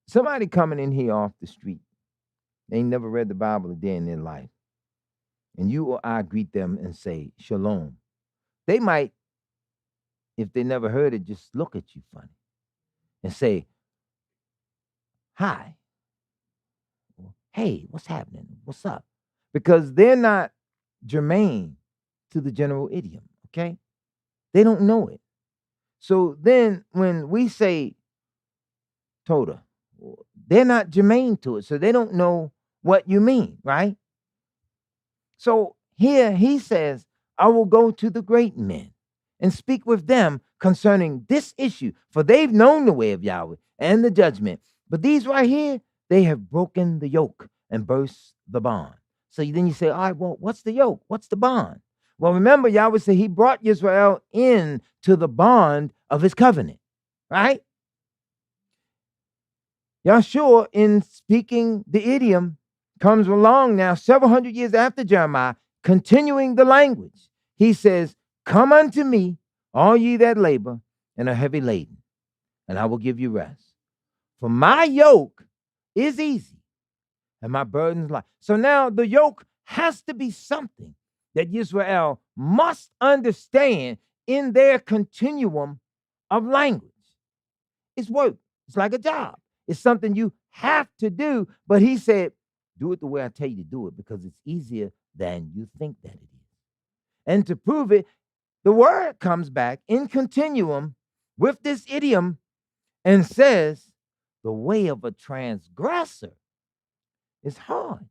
Somebody coming in here off the street, they ain't never read the Bible a day in their life, and you or I greet them and say, shalom. They might, if they never heard it, just look at you funny and say, hi, or, hey, what's happening? What's up? Because they're not germane to the general idiom, okay? They don't know it. So then when we say Toda, they're not germane to it, so they don't know what you mean, right? So here he says, I will go to the great men and speak with them concerning this issue, for they've known the way of Yahweh and the judgment. But these right here, they have broken the yoke and burst the bond. So then you say, all right, well, what's the yoke? What's the bond? Well, remember, Yahweh said he brought Yisrael in to the bond of his covenant, right? Yahshua, in speaking the idiom, comes along now several hundred years after Jeremiah, continuing the language. He says, come unto me, all ye that labor and are heavy laden, and I will give you rest. For my yoke is easy and my burden is light. So now the yoke has to be something that Yisrael must understand in their continuum of language. It's work. It's like a job. It's something you have to do. But he said, do it the way I tell you to do it because it's easier than you think that it is. And to prove it, the word comes back in continuum with this idiom and says, the way of a transgressor is hard.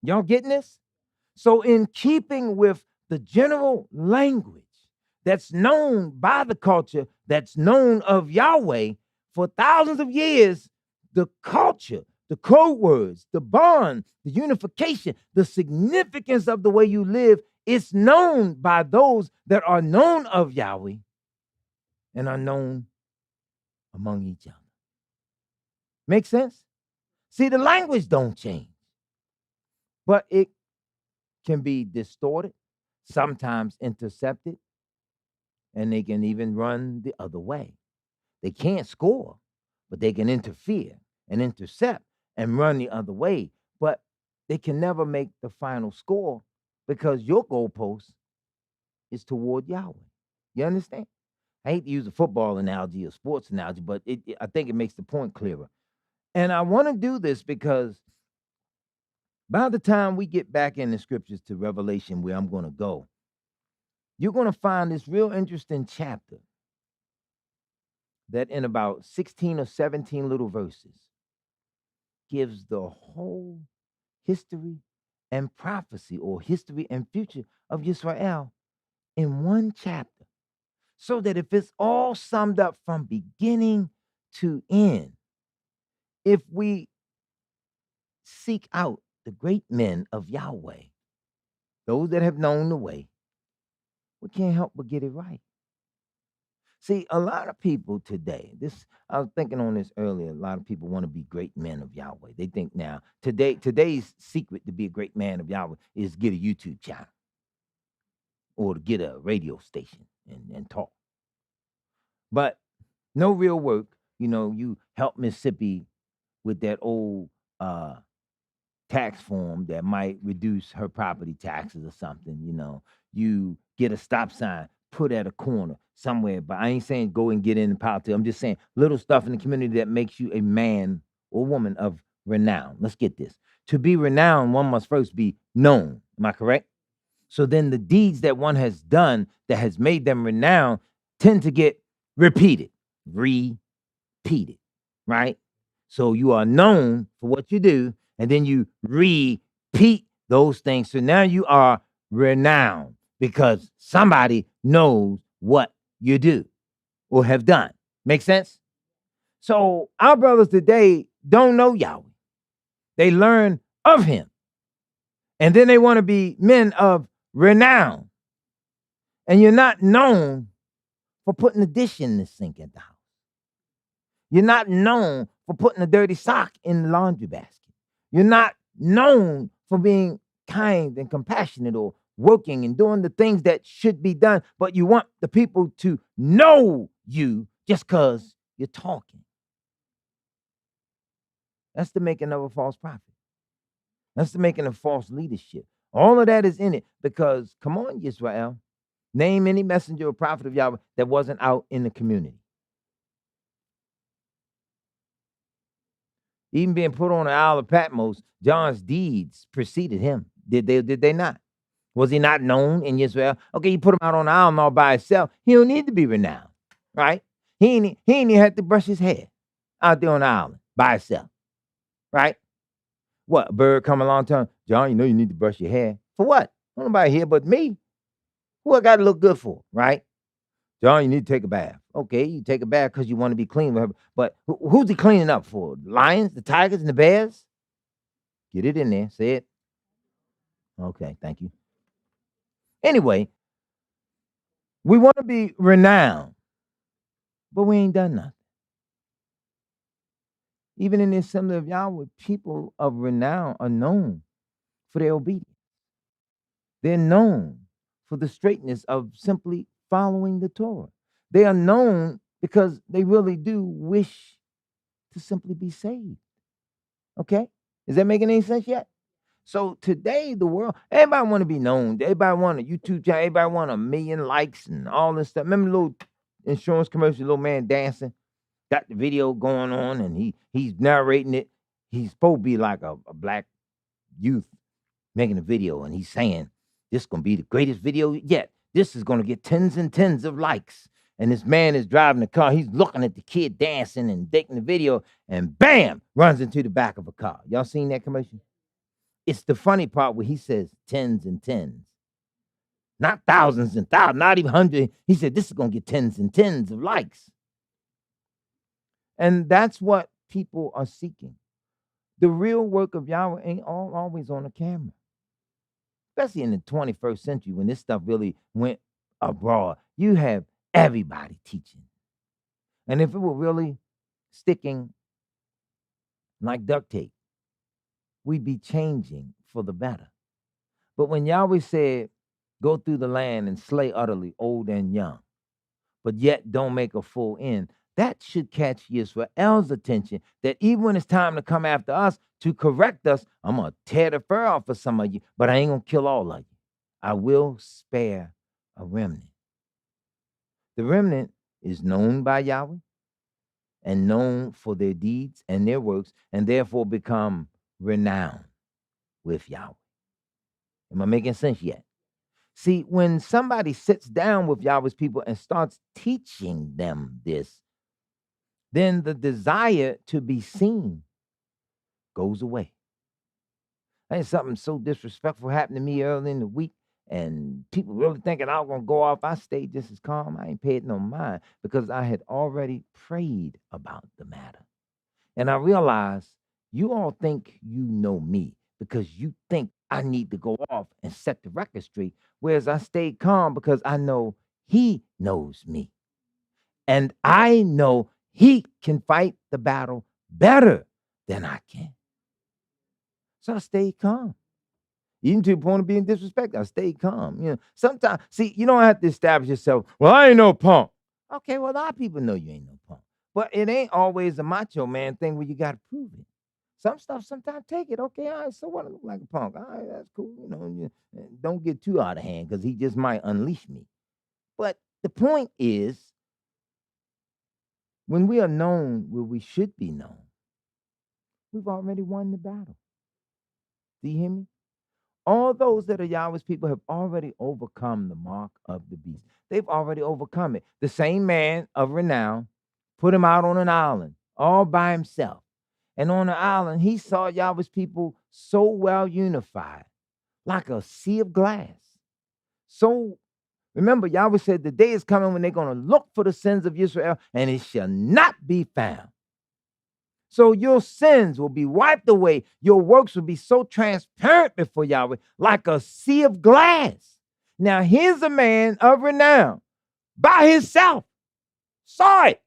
Y'all getting this? So in keeping with the general language that's known by the culture, that's known of Yahweh for thousands of years, the culture, the code words, the bond, the unification, the significance of the way you live is known by those that are known of Yahweh and are known among each other. Make sense? See, the language don't change, but it can be distorted, sometimes intercepted, and they can even run the other way. They can't score, but they can interfere and intercept and run the other way. But they can never make the final score because your goalpost is toward Yahweh. You understand? I hate to use a football analogy or sports analogy, but I think it makes the point clearer. And I want to do this because by the time we get back in the scriptures to Revelation, where I'm going to go, you're going to find this real interesting chapter that in about 16 or 17 little verses gives the whole history and prophecy, or history and future of Yisrael in one chapter. So that if it's all summed up from beginning to end, if we seek out the great men of Yahweh, those that have known the way, we can't help but get it right. See, a lot of people today, I was thinking on this earlier, a lot of people want to be great men of Yahweh. They think now, today's secret to be a great man of Yahweh is get a YouTube channel or to get a radio station and talk. But no real work. You help Mississippi with that old tax form that might reduce her property taxes or something. You get a stop sign put at a corner somewhere. But I ain't saying go and get in politics. I'm just saying little stuff in the community that makes you a man or woman of renown. Let's get this. To be renowned, one must first be known. Am I correct? So then the deeds that one has done that has made them renowned tend to get repeated, right? So you are known for what you do, and then you repeat those things. So now you are renowned because somebody knows what you do or have done. Make sense? So our brothers today don't know Yahweh. They learn of him. And then they want to be men of renown. And you're not known for putting the dish in the sink at the house. You're not known for putting a dirty sock in the laundry basket. You're not known for being kind and compassionate or working and doing the things that should be done, but you want the people to know you just because you're talking. That's the making of a false prophet. That's the making of false leadership. All of that is in it because, come on, Yisrael, name any messenger or prophet of Yahweh that wasn't out in the community. Even being put on the Isle of Patmos, John's deeds preceded him. Did they not? Was he not known in Yisrael? Okay, you put him out on the island all by himself. He don't need to be renowned, right? He ain't even had to brush his hair out there on the island by himself, right? What, a bird come along telling John, you need to brush your hair. For what? Nobody here but me. Who I got to look good for, right? John, you need to take a bath. Okay, you take a bath because you want to be clean with her. But who's he cleaning up for? The lions, the tigers, and the bears? Get it in there. Say it. Okay, thank you. Anyway, we want to be renowned, but we ain't done nothing. Even in the assembly of Yahweh, people of renown are known for their obedience. They're known for the straightness of simply following the Torah. They are known because they really do wish to simply be saved. Okay? Is that making any sense yet? So today, the world, everybody want to be known. Everybody want a YouTube channel. Everybody want 1 million likes and all this stuff. Remember the little insurance commercial, little man dancing? Got the video going on and he's narrating it. He's supposed to be like a black youth making a video, and he's saying, this is going to be the greatest video yet. This is going to get tens and tens of likes. And this man is driving the car. He's looking at the kid dancing and taking the video, and bam, runs into the back of a car. Y'all seen that commercial? It's the funny part where he says tens and tens. Not thousands and thousands, not even hundreds. He said, this is going to get tens and tens of likes. And that's what people are seeking. The real work of Yahweh ain't always on the camera. Especially in the 21st century when this stuff really went abroad. You have everybody teaching. And if it were really sticking like duct tape, we'd be changing for the better. But when Yahweh said, go through the land and slay utterly old and young, but yet don't make a full end, That should catch Yisrael's attention, that even when it's time to come after us to correct us, I'm going to tear the fur off of some of you, but I ain't going to kill all of you. I will spare a remnant. The remnant is known by Yahweh and known for their deeds and their works, and therefore become renowned with Yahweh. Am I making sense yet? See, when somebody sits down with Yahweh's people and starts teaching them this, then the desire to be seen goes away. I had something so disrespectful happened to me early in the week, and people really thinking I was going to go off. I stayed just as calm. I ain't paid no mind because I had already prayed about the matter. And I realized you all think you know me because you think I need to go off and set the record straight, whereas I stayed calm because I know he knows me. And I know he can fight the battle better than I can. So I stayed calm. Even to the point of being disrespected, I stayed calm. You know, sometimes, see, you don't have to establish yourself. Well, I ain't no punk. Okay, well, a lot of people know you ain't no punk. But it ain't always a macho man thing where you got to prove it. Some stuff, sometimes take it. Okay, all right, so what? I look like a punk. All right, that's cool. You know, don't get too out of hand because he just might unleash me. But the point is, when we are known where we should be known, we've already won the battle. Do you hear me? All those that are Yahweh's people have already overcome the mark of the beast. They've already overcome it. The same man of renown put him out on an island all by himself. And on the island, he saw Yahweh's people so well unified, like a sea of glass. So remember, Yahweh said the day is coming when they're going to look for the sins of Yisrael, and it shall not be found. So your sins will be wiped away. Your works will be so transparent before Yahweh, like a sea of glass. Now, here's a man of renown by himself, saw it,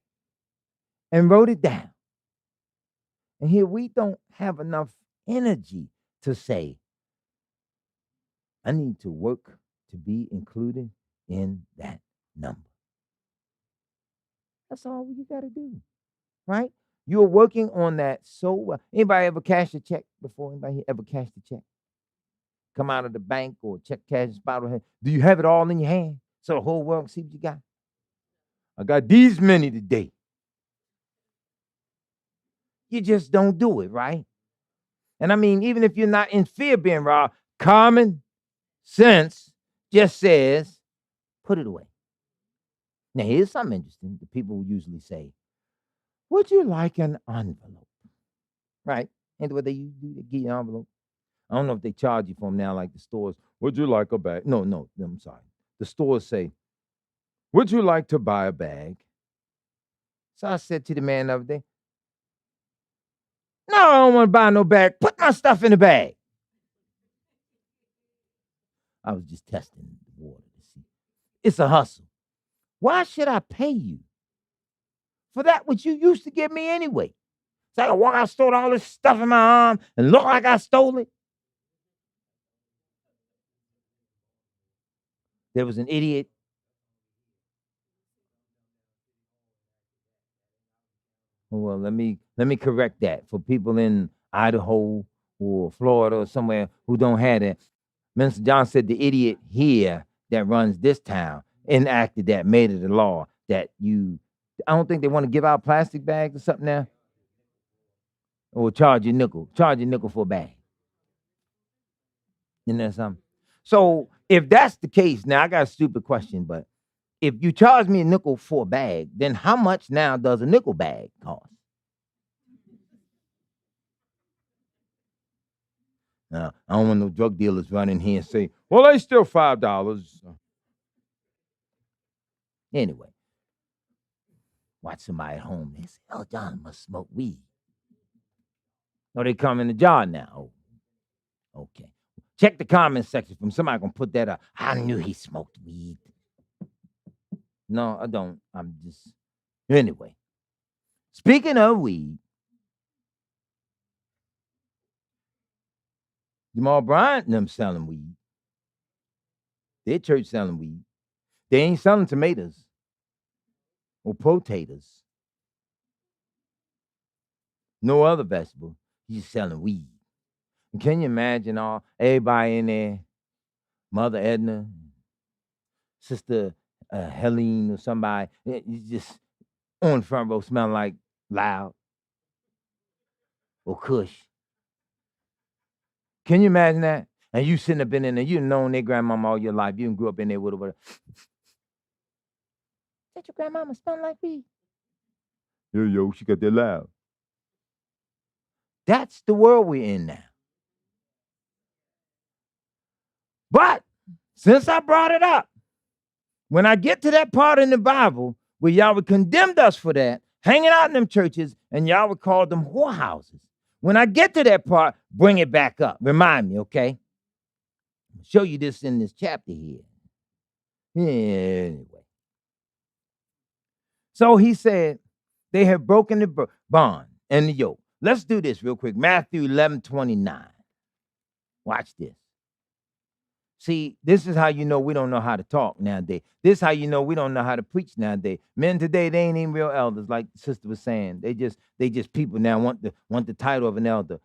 and wrote it down. And here we don't have enough energy to say, I need to work to be included in that number. That's all you got to do, right? You're working on that so well. Anybody ever cashed a check before? Anybody ever cashed a check? Come out of the bank or check cash spot? Do you have it all in your hand so the whole world can see what you got? I got these many today. You just don't do it, right? And I mean, even if you're not in fear of being robbed, common sense just says, put it away. Now, here's something interesting. The people usually say, would you like an envelope? Right? Ain't what they usually do? They give you an envelope. I don't know if they charge you for them now, like the stores. Would you like a bag? No, I'm sorry. The stores say, would you like to buy a bag? So I said to the man the other day, no, I don't want to buy no bag. Put my stuff in the bag. I was just testing the water to see. It's a hustle. Why should I pay you for that which you used to give me anyway? So I can walk out, stole all this stuff in my arm and look like I stole it. There was an idiot. Well, let me correct that for people in Idaho or Florida or somewhere who don't have that. Minister John said the idiot here that runs this town enacted that, made it a law that I don't think they want to give out plastic bags or something now. Or charge you nickel for a bag. You know something? So if that's the case, now I got a stupid question, but if you charge me a nickel for a bag, then how much now does a nickel bag cost? Now, I don't want no drug dealers running here and say, well, they still $5. Anyway, watch somebody at home. They say, oh, John must smoke weed. No, they come in the jar now. Oh, okay. Check the comment section from somebody gonna put that up. I knew he smoked weed. No, I don't. I'm just anyway. Speaking of weed, Jamal Bryant and them selling weed. Their church selling weed. They ain't selling tomatoes or potatoes. No other vegetable. He's selling weed. And can you imagine everybody in there? Mother Edna, Sister Helene, or somebody, you just on the front row smelling like loud or Kush. Can you imagine that? And you sitting up in there, you've known their grandmama all your life. You grew up in there with her. That your grandmama smell like weed? Yo, she got that loud. That's the world we're in now. But since I brought it up, when I get to that part in the Bible where Yahweh condemned us for that, hanging out in them churches, and Yahweh called them whorehouses. When I get to that part, bring it back up. Remind me, okay? I'll show you this in this chapter here. Anyway. So he said, they have broken the bond and the yoke. Let's do this real quick. Matthew 11:29. Watch this. See, this is how you know we don't know how to talk nowadays. This is how you know we don't know how to preach nowadays. Men today, they ain't even real elders, like the sister was saying. They just people now want the title of an elder.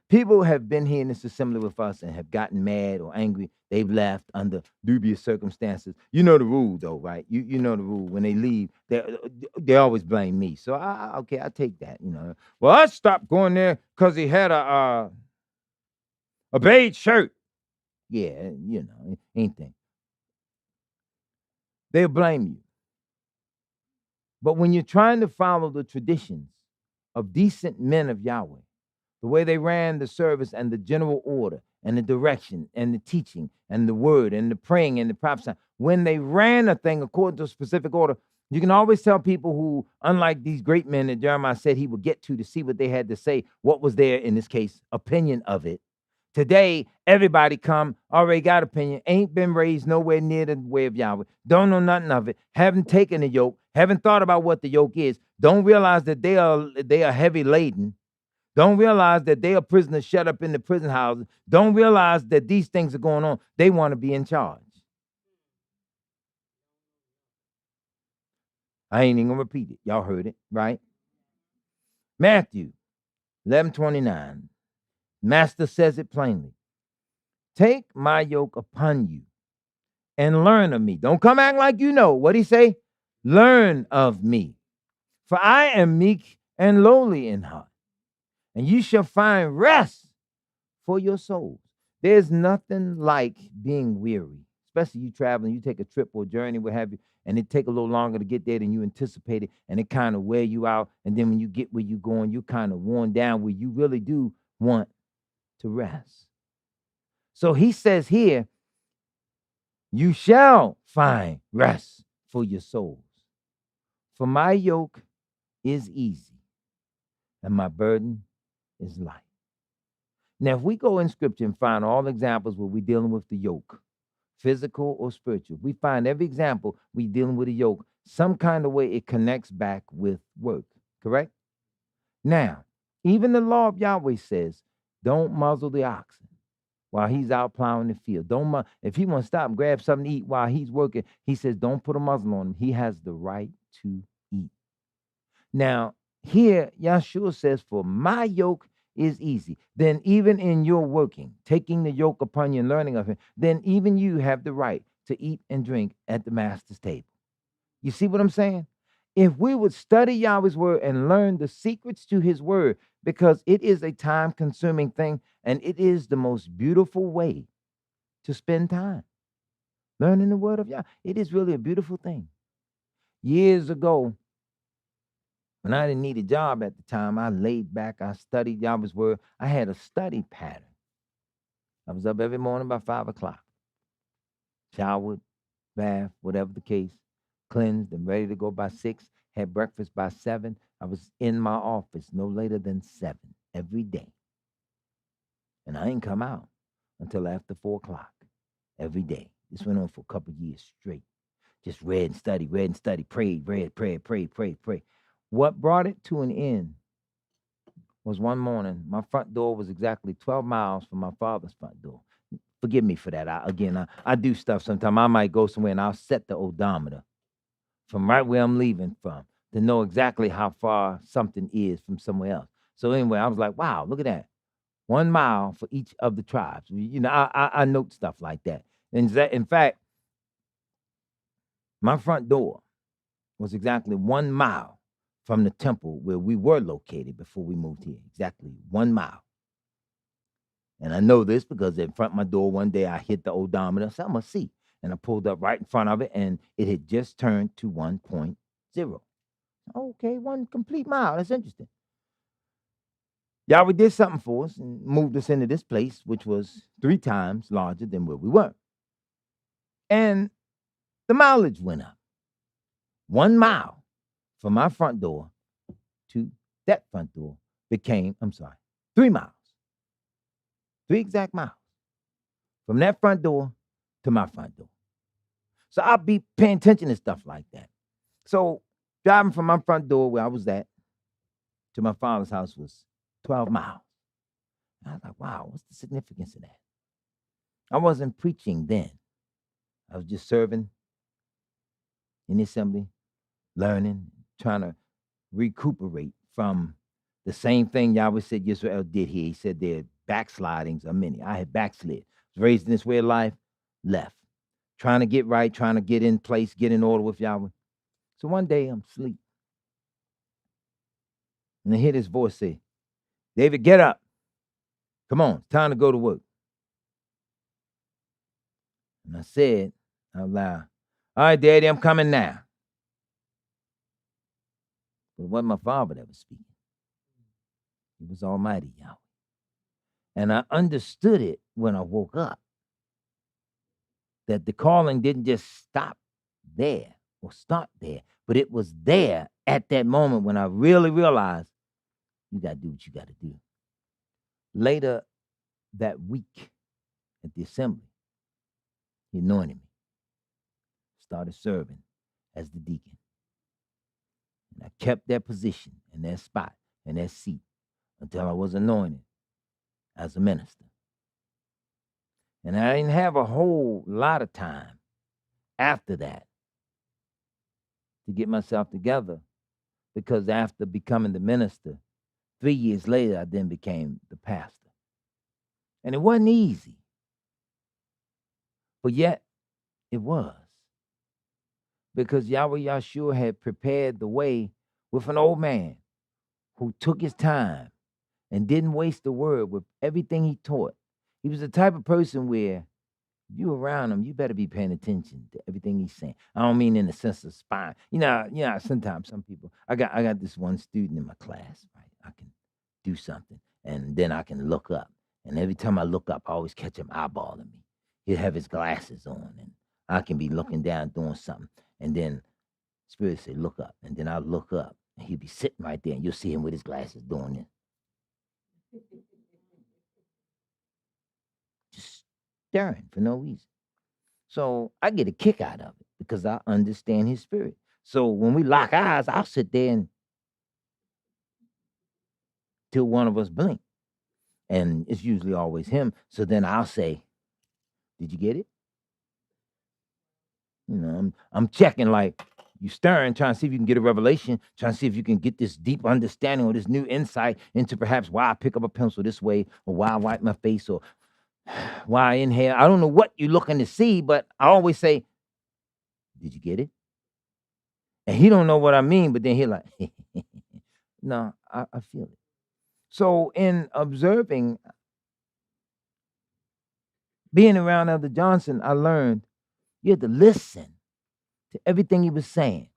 People have been here in this assembly with us and have gotten mad or angry. They've left under dubious circumstances. You know the rule, though, right? You know the rule. When they leave, they always blame me. So okay, I take that. You know. Well, I stopped going there because he had a beige shirt. Yeah, you know, anything. They'll blame you. But when you're trying to follow the traditions of decent men of Yahweh, the way they ran the service and the general order and the direction and the teaching and the word and the praying and the prophesying, when they ran a thing according to a specific order, you can always tell people who, unlike these great men that Jeremiah said he would get to see what they had to say, what was their, in this case, opinion of it. Today, everybody come, already got opinion, ain't been raised nowhere near the way of Yahweh, don't know nothing of it, haven't taken the yoke, haven't thought about what the yoke is, don't realize that they are heavy laden, don't realize that they are prisoners shut up in the prison houses, don't realize that these things are going on. They want to be in charge. I ain't even gonna repeat it. Y'all heard it, right? Matthew 11:29. Master says it plainly. Take my yoke upon you and learn of me. Don't come act like you know. What'd he say? Learn of me. For I am meek and lowly in heart, and you shall find rest for your souls. There's nothing like being weary, especially you traveling, you take a trip or a journey, what have you, and it take a little longer to get there than you anticipated, and it kind of wear you out. And then when you get where you're going, you're kind of worn down where you really do want to rest. So he says here, you shall find rest for your souls. For my yoke is easy and my burden is light. Now, if we go in scripture and find all examples where we're dealing with the yoke, physical or spiritual, we find every example we dealing with a yoke, some kind of way it connects back with work, correct? Now, even the law of Yahweh says, don't muzzle the oxen while he's out plowing the field. If he wants to stop and grab something to eat while he's working, he says, don't put a muzzle on him. He has the right to eat. Now, here, Yahshua says, for my yoke is easy. Then even in your working, taking the yoke upon you and learning of him, then even you have the right to eat and drink at the master's table. You see what I'm saying? If we would study Yahweh's word and learn the secrets to his word, because it is a time-consuming thing, and it is the most beautiful way to spend time. Learning the word of Yahweh. It is really a beautiful thing. Years ago, when I didn't need a job at the time, I laid back, I studied Yahweh's word. I had a study pattern. I was up every morning by 5 o'clock. Showered, bath, whatever the case, cleansed and ready to go by 6, had breakfast by 7. I was in my office no later than 7 every day. And I didn't come out until after 4 o'clock every day. This went on for a couple of years straight. Just read and studied, prayed, prayed. What brought it to an end was one morning, my front door was exactly 12 miles from my father's front door. Forgive me for that. I do stuff sometimes. I might go somewhere and I'll set the odometer from right where I'm leaving from to know exactly how far something is from somewhere else. So anyway, I was like, wow, look at that. 1 mile for each of the tribes. You know, I note stuff like that. And in fact, my front door was exactly 1 mile from the temple where we were located before we moved here. Exactly 1 mile. And I know this because in front of my door one day I hit the odometer. So I'm gonna see. And I pulled up right in front of it, and it had just turned to 1.0. Okay, 1 complete mile. That's interesting. Yahweh did something for us and moved us into this place, which was 3 times larger than where we were. And the mileage went up. 1 mile from my front door to that front door became, 3 miles. 3 exact miles. From that front door to my front door. So I'll be paying attention to stuff like that. So driving from my front door where I was at to my father's house was 12 miles. And I was like, wow, what's the significance of that? I wasn't preaching then. I was just serving in the assembly, learning, trying to recuperate from the same thing Yahweh said Yisrael did here. He said their backslidings are many. I had backslid. Was raised in this way of life, left. Trying to get right, trying to get in place, get in order with Yahweh. So one day I'm asleep. And I hear this voice say, David, get up. Come on, it's time to go to work. And I said out loud, all right, Daddy, I'm coming now. But it wasn't my father that was speaking. It was Almighty Yahweh. And I understood it when I woke up, that the calling didn't just stop there or start there, but it was there at that moment when I really realized you got to do what you got to do. Later that week at the assembly, he anointed me, started serving as the deacon. And I kept that position and that spot and that seat until I was anointed as a minister. And I didn't have a whole lot of time after that to get myself together, because after becoming the minister, 3 years later, I then became the pastor. And it wasn't easy, but yet it was, because Yahweh Yahshua had prepared the way with an old man who took his time and didn't waste a word with everything he taught. He was the type of person where if you around him, you better be paying attention to everything he's saying. I don't mean in the sense of spying. Sometimes some people, I got this one student in my class, right? I can do something and then I can look up. And every time I look up, I always catch him eyeballing me. He'll have his glasses on and I can be looking down doing something. And then Spirit say, look up. And then I'll look up and he'll be sitting right there and you'll see him with his glasses doing it. Just staring for no reason. So I get a kick out of it because I understand his spirit. So when we lock eyes, I'll sit there and till one of us blink. And it's usually always him. So then I'll say, did you get it? You know, I'm checking, like you staring, trying to see if you can get a revelation, trying to see if you can get this deep understanding or this new insight into perhaps why I pick up a pencil this way, or why I wipe my face, or why I inhale. I don't know what you're looking to see, but I always say, did you get it? And he don't know what I mean, but then he like, no, I feel it. So in observing, being around Elder Johnson, I learned you had to listen to everything he was saying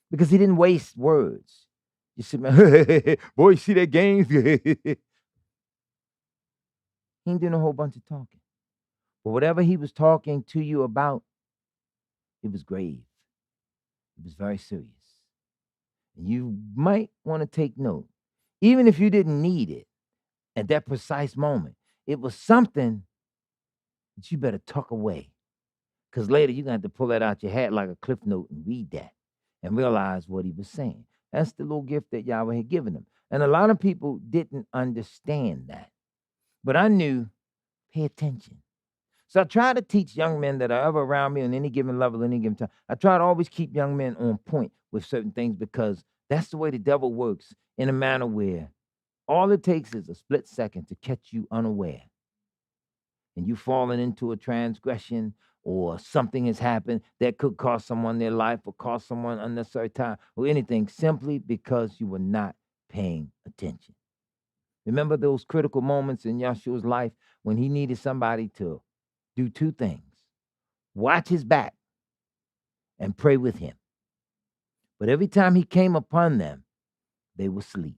because he didn't waste words. You see, man, boy, you see that game? He ain't doing a whole bunch of talking. But whatever he was talking to you about, it was grave. It was very serious. And you might want to take note, even if you didn't need it at that precise moment. It was something that you better tuck away, because later you're going to have to pull that out your hat like a cliff note and read that and realize what he was saying. That's the little gift that Yahweh had given him. And a lot of people didn't understand that. But I knew, pay attention. So I try to teach young men that are ever around me on any given level, any given time. I try to always keep young men on point with certain things, because that's the way the devil works, in a manner where All it takes is a split second to catch you unaware, and you falling into a transgression, or something has happened that could cost someone their life or cost someone unnecessary time or anything, simply because you were not paying attention. Remember those critical moments in Yahshua's life when he needed somebody to do two things: watch his back and pray with him. But every time he came upon them, they were asleep.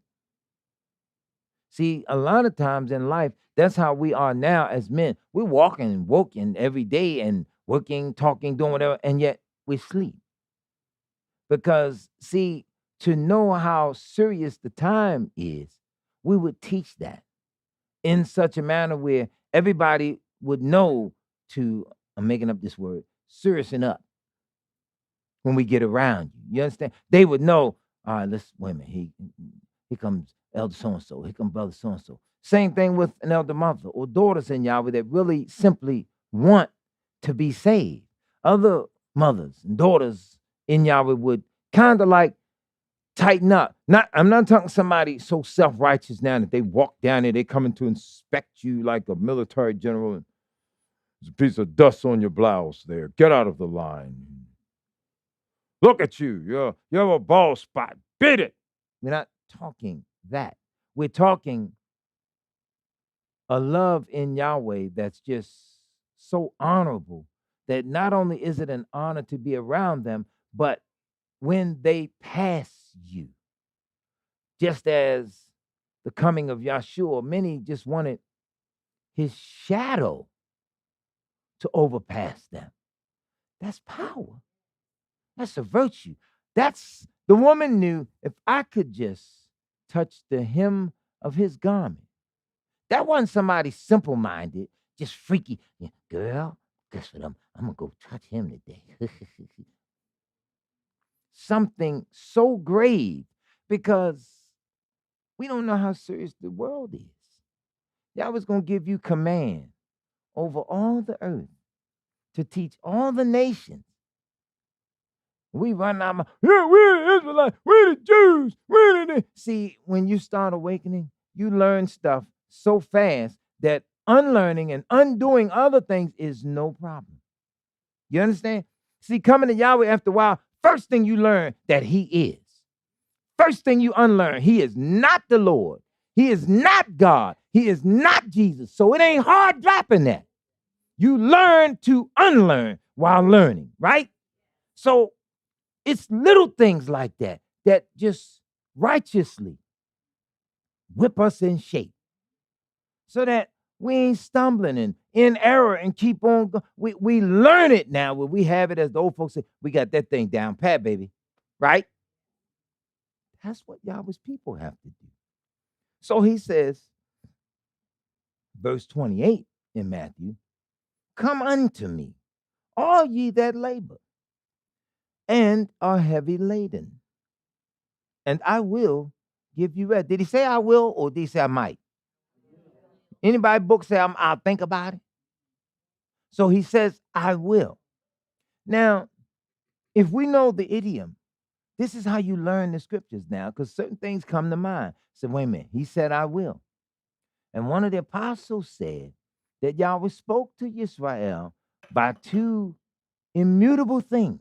See, a lot of times in life, that's how we are now as men. We're walking and working every day and working, talking, doing whatever, and yet we sleep. Because, see, to know how serious the time is, we would teach that in such a manner where everybody would know to, I'm making up this word, seriousing up when we get around you. You understand? They would know, all right, let's, wait a minute, here comes elder so-and-so, here comes brother so-and-so. Same thing with an elder mother or daughters in Yahweh that really simply want to be saved. Other mothers and daughters in Yahweh would kind of like tighten up. I'm not talking somebody so self-righteous now that they walk down there, they coming to inspect you like a military general. And there's a piece of dust on your blouse there. Get out of the line. Look at you. You have a bald spot. Beat it. We're not talking that. We're talking a love in Yahweh that's just so honorable that not only is it an honor to be around them, but when they pass you, just as the coming of Yahshua, many just wanted his shadow to overpass them. That's power. That's a virtue. That's, the woman knew, if I could just touch the hem of his garment. That wasn't somebody simple-minded, just freaky. Yeah, girl, guess what? I'm going to go touch him today. Something so grave, because we don't know how serious the world is. Yahweh's going to give you command over all the earth to teach all the nations. We run out, yeah, we're the Israelites, we're the Jews, we're the... See, when you start awakening, you learn stuff so fast that unlearning and undoing other things is no problem. You understand? See, coming to Yahweh after a while, first thing you learn that he is. First thing you unlearn, he is not the Lord. He is not God. He is not Jesus. So it ain't hard dropping that. You learn to unlearn while learning, right? So it's little things like that that just righteously whip us in shape so that we ain't stumbling and in error and keep on. We learn it now where we have it, as the old folks say, we got that thing down pat, baby, right? That's what Yahweh's people have to do. So he says, verse 28 in Matthew, come unto me, all ye that labor and are heavy laden, and I will give you rest. Did he say I will, or did he say I might? Anybody book say I'll think about it? So he says, I will. Now, if we know the idiom, this is how you learn the scriptures now, because certain things come to mind. So wait a minute, he said, I will. And one of the apostles said that Yahweh spoke to Yisrael by two immutable things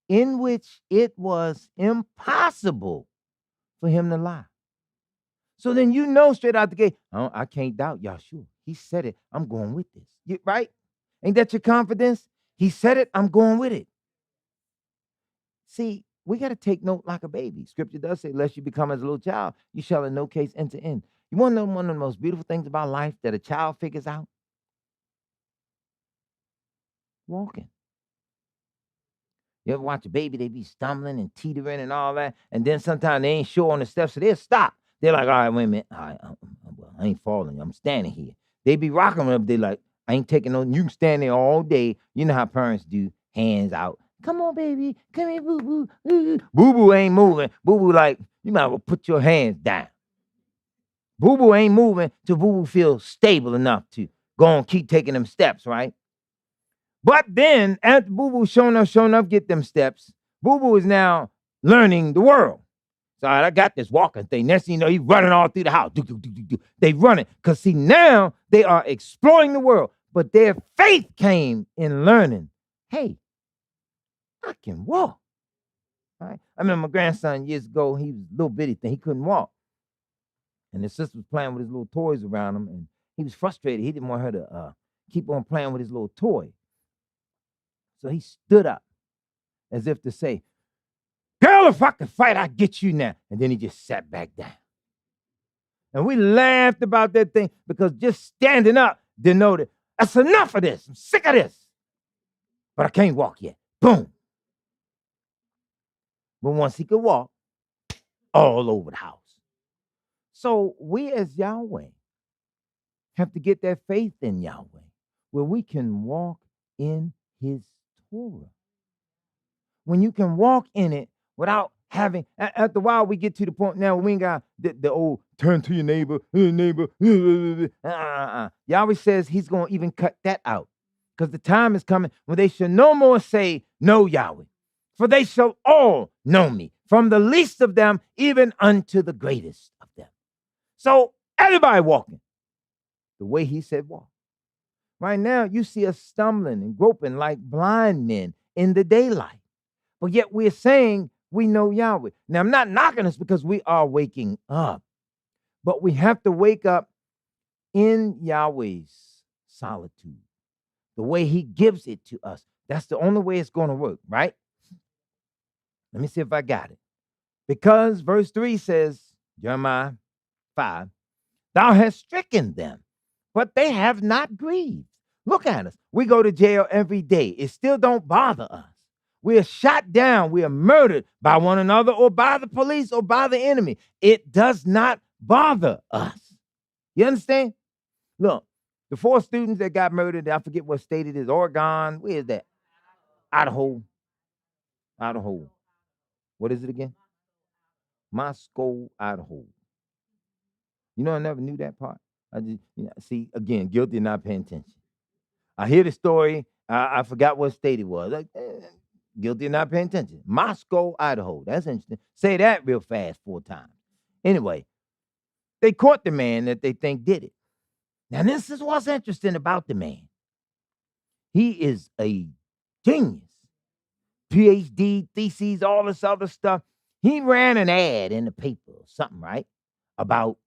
in which it was impossible for him to lie. So then you know straight out the gate, I can't doubt Yahshua. He said it. I'm going with this. Right? Ain't that your confidence? He said it. I'm going with it. See, we got to take note like a baby. Scripture does say, lest you become as a little child, you shall in no case enter in. You want to know one of the most beautiful things about life that a child figures out? Walking. You ever watch a baby, they be stumbling and teetering and all that, and then sometimes they ain't sure on the steps, so they'll stop. They're like, all right, wait a minute. All right, well, I ain't falling. I'm standing here. They be rocking them. They like, I ain't taking no, you can stand there all day. You know how parents do, hands out. Come on, baby. Come here, boo-boo. Boo-boo ain't moving. Boo-boo like, you might as well put your hands down. Boo-boo ain't moving till boo-boo feels stable enough to go and keep taking them steps, right? But then, after boo-boo showing up, get them steps, boo-boo is now learning the world. So I got this walking thing. Next thing you know, he's running all through the house. Do, do, do, do, do. They running. Because see, now they are exploring the world. But their faith came in learning, hey, I can walk. Right? I remember my grandson years ago, he was a little bitty thing. He couldn't walk. And his sister was playing with his little toys around him. And he was frustrated. He didn't want her to keep on playing with his little toy. So he stood up as if to say, girl, if I can fight, I'll get you now. And then he just sat back down. And we laughed about that thing because just standing up denoted, that's enough of this. I'm sick of this. But I can't walk yet. Boom. But once he could walk, all over the house. So we as Yahweh have to get that faith in Yahweh where we can walk in his Torah. When you can walk in it without having, after a while, we get to the point now we ain't got the old turn to your neighbor. Yahweh says he's going to even cut that out because the time is coming when they shall no more say, no, Yahweh, for they shall all know me, from the least of them even unto the greatest of them. So everybody walking the way he said walk. Right now, you see us stumbling and groping like blind men in the daylight. But yet we're saying we know Yahweh. Now, I'm not knocking us because we are waking up. But we have to wake up in Yahweh's solitude, the way he gives it to us. That's the only way it's going to work, right? Let me see if I got it. Because verse 3 says, Jeremiah 5, thou hast stricken them, but they have not grieved. Look at us. We go to jail every day. It still don't bother us. We are shot down. We are murdered by one another or by the police or by the enemy. It does not bother us. You understand? Look, the 4 students that got murdered, I forget what state it is, Oregon. Where is that? Idaho. Idaho. What is it again? Moscow, Idaho. You know, I never knew that part. I just, see, again, guilty of not paying attention. I hear the story. I forgot what state it was. Like, guilty of not paying attention. Moscow, Idaho. That's interesting. Say that real fast 4 times. Anyway, they caught the man that they think did it. Now, this is what's interesting about the man. He is a genius. PhD, theses, all this other stuff. He ran an ad in the paper or something, right? About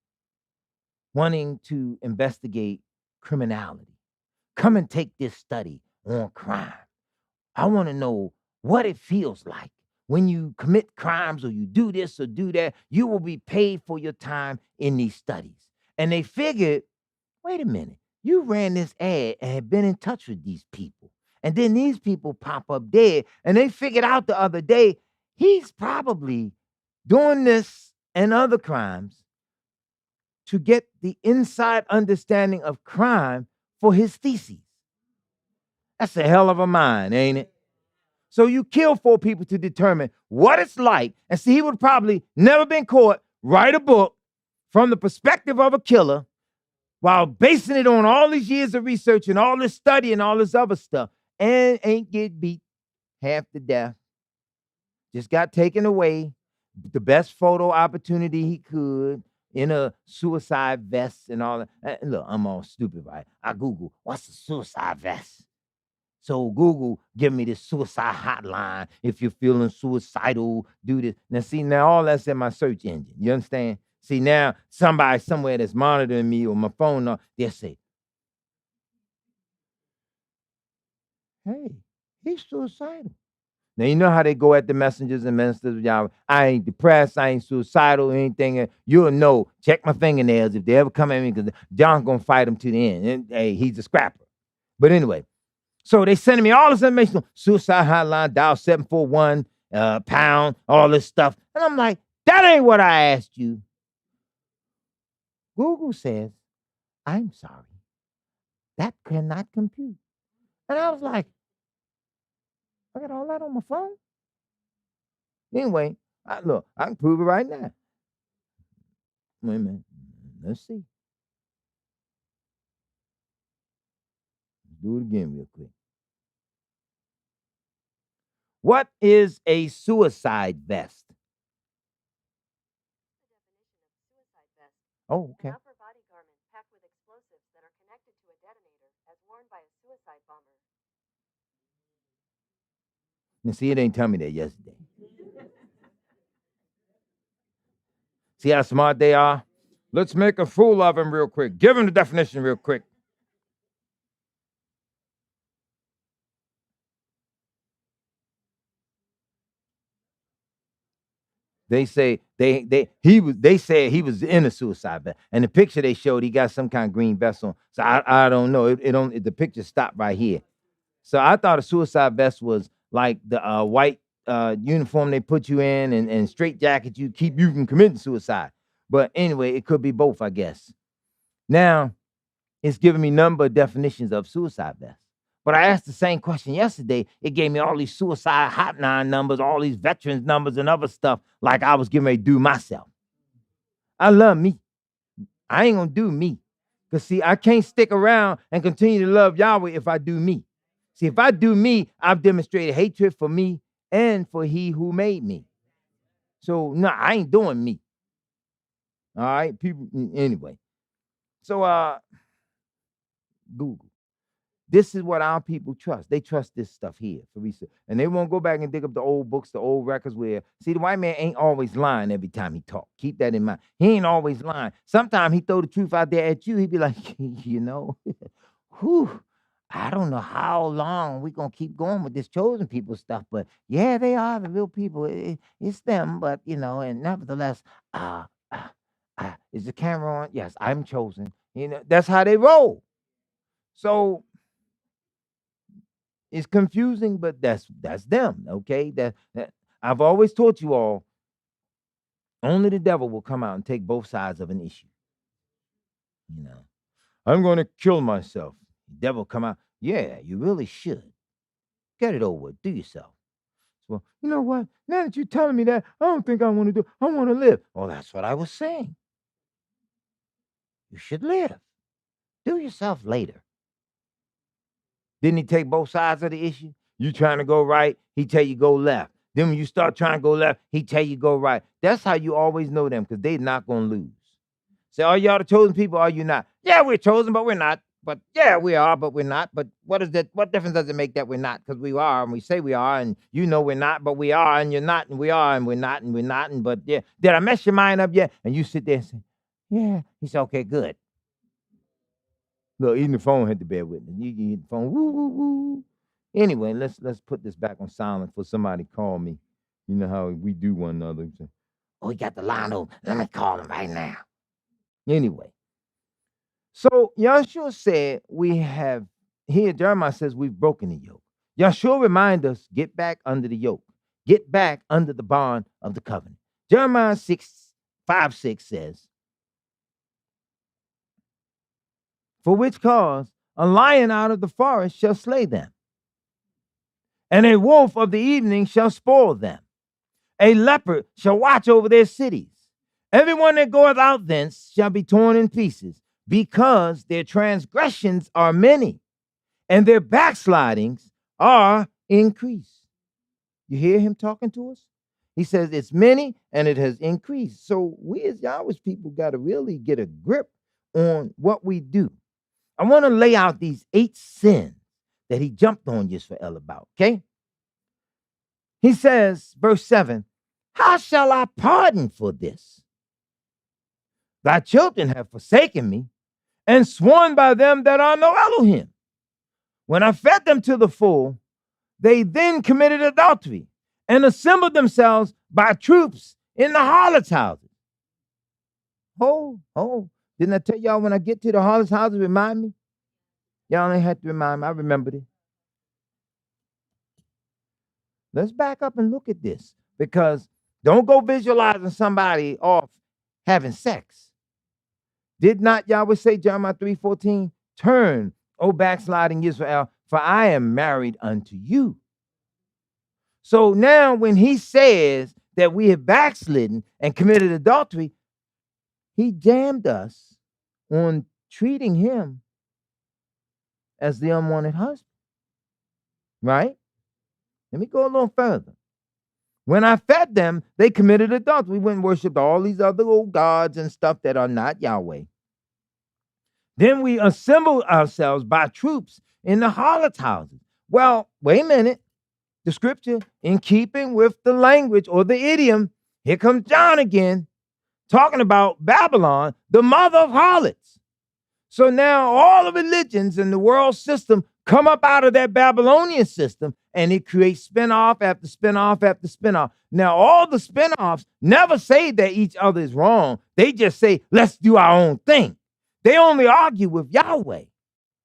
wanting to investigate criminality. Come and take this study on crime. I want to know what it feels like when you commit crimes or you do this or do that. You will be paid for your time in these studies. And they figured, wait a minute, you ran this ad and had been in touch with these people. And then these people pop up dead. And they figured out the other day, he's probably doing this and other crimes to get the inside understanding of crime for his theses. That's a hell of a mind, ain't it? So you kill 4 people to determine what it's like. And see, he would probably never been caught, write a book from the perspective of a killer while basing it on all these years of research and all this study and all this other stuff and ain't get beat half to death. Just got taken away the best photo opportunity he could in a suicide vest and all that. And look, I'm all stupid, right? I Google, what's a suicide vest? So Google give me this suicide hotline. If you're feeling suicidal, do this. Now, see, now all that's in my search engine. You understand? See, now somebody somewhere that's monitoring me or my phone, they'll say, hey, he's suicidal. Now, you know how they go at the messengers and ministers of Yahweh. I ain't depressed. I ain't suicidal or anything. You'll know. Check my fingernails if they ever come at me because John's going to fight them to the end. And, hey, he's a scrapper. But anyway, so they sending me all this information. Suicide hotline, dial 741, pound, all this stuff. And I'm like, that ain't what I asked you. Google says, I'm sorry. That cannot compute. And I was like, I got all that on my phone. Anyway, look, I can prove it right now. Wait a minute. Let's see. Let's do it again real quick. What is a suicide vest? Oh, okay. An upper body garment packed with explosives that are connected to a detonator, as worn by a suicide bomber. Now, see, it ain't tell me that yesterday. See how smart they are? Let's make a fool of him real quick. Give him the definition real quick. They say they said he was in a suicide vest, and the picture they showed, he got some kind of green vest on. So I don't know. The picture stopped right here. So I thought a suicide vest was like the white uniform they put you in and straight jacket you keep you from committing suicide. But anyway, it could be both, I guess. Now it's giving me number of definitions of suicide vest. But I asked the same question yesterday. It gave me all these suicide hotline numbers, all these veterans numbers, and other stuff like I was getting ready to do myself. I love me. I ain't gonna do me. Because see, I can't stick around and continue to love Yahweh if I do me. See, if I do me, I've demonstrated hatred for me and for he who made me. So no, I ain't doing me. All right, people. Anyway. So Google. This is what our people trust. They trust this stuff here for research. And they won't go back and dig up the old books, the old records where, see, the white man ain't always lying every time he talk. Keep that in mind. He ain't always lying. Sometimes he throw the truth out there at you. He be like, you know, whew, I don't know how long we going to keep going with this chosen people stuff. But yeah, they are the real people. It's them. But, you know, and nevertheless, is the camera on? Yes, I'm chosen. You know, that's how they roll. So it's confusing, but that's them, okay? That I've always taught you all, only the devil will come out and take both sides of an issue. You know, I'm going to kill myself. The devil come out, yeah, you really should. Get it over with, do yourself. Well, you know what? Now that you're telling me that, I don't think I want to do. I want to live. Well, that's what I was saying. You should live. Do yourself later. Didn't he take both sides of the issue? You trying to go right, he tell you go left. Then when you start trying to go left, he tell you go right. That's how you always know them, because they're not going to lose. Say, are y'all the chosen people, or are you not? Yeah, we're chosen, but we're not. But yeah, we are, but we're not. But what is that? What difference does it make that we're not? Because we are, and we say we are, and you know we're not, but we are, and you're not, and we are, and we're not, and we're not. And but yeah, did I mess your mind up yet? And you sit there and say, yeah. He said, okay, good. Look, even the phone had to bear witness. You can hit the phone, woo, woo, woo. Anyway, let's put this back on silent for somebody call me. You know how we do one another. Oh, he got the line open. Let me call him right now. Anyway, so Yahshua said we have, here Jeremiah says we've broken the yoke. Yahshua remind us, get back under the yoke. Get back under the bond of the covenant. Jeremiah 5:6 says, for which cause a lion out of the forest shall slay them, and a wolf of the evening shall spoil them. A leopard shall watch over their cities. Everyone that goeth out thence shall be torn in pieces, because their transgressions are many, and their backslidings are increased. You hear him talking to us? He says it's many and it has increased. So we as Yahweh's people got to really get a grip on what we do. I want to lay out these 8 sins that he jumped on Yisrael about, okay? He says, verse 7, how shall I pardon for this? Thy children have forsaken me and sworn by them that are no Elohim. When I fed them to the full, they then committed adultery and assembled themselves by troops in the harlots' houses. Oh, didn't I tell y'all when I get to the harlots' houses, remind me? Y'all ain't had to remind me. I remembered it. Let's back up and look at this, because don't go visualizing somebody off having sex. Did not Yahweh say, Jeremiah 3:14, turn, O backsliding Israel, for I am married unto you. So now when he says that we have backslidden and committed adultery, he damned us on treating him as the unwanted husband, right? Let me go a little further. When I fed them, they committed adultery. We went and worshiped all these other old gods and stuff that are not Yahweh. Then we assembled ourselves by troops in the harlot houses. Well, wait a minute. The scripture, in keeping with the language or the idiom, here comes John again, talking about Babylon, the mother of harlots. So now all the religions in the world system come up out of that Babylonian system, and it creates spinoff after spinoff after spinoff. Now, all the spinoffs never say that each other is wrong. They just say, let's do our own thing. They only argue with Yahweh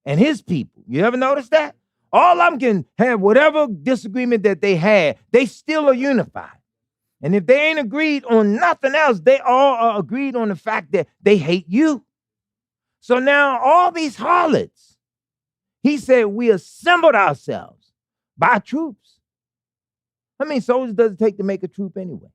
and his people. You ever notice that? All I'm can have whatever disagreement that they had, they still are unified. And if they ain't agreed on nothing else, they all are agreed on the fact that they hate you. So now all these harlots, he said, we assembled ourselves by troops. How many soldiers does it take to make a troop anyway?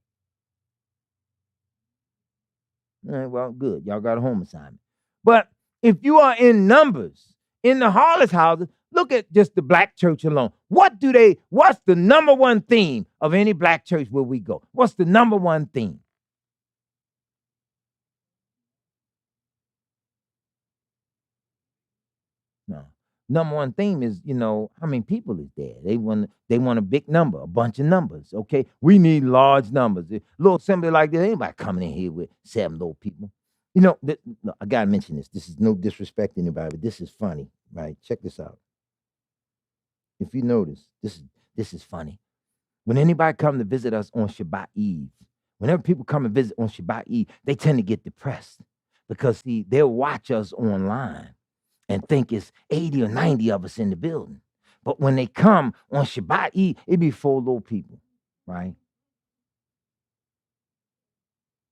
All right, well, good. Y'all got a home assignment. But if you are in numbers in the harlot houses, look at just the black church alone. What's the number one theme of any black church where we go? What's the number one theme? No. Number one theme is, how many people is there? They want a big number, a bunch of numbers. Okay. We need large numbers. A little assembly like this, anybody coming in here with 7 little people. I gotta mention this. This is no disrespect to anybody, but this is funny, right? Check this out. If you notice, this is funny. When anybody come to visit us on Shabbat Eve, whenever people come and visit on Shabbat Eve, they tend to get depressed because they'll watch us online and think it's 80 or 90 of us in the building. But when they come on Shabbat Eve, it be 4 little people, right?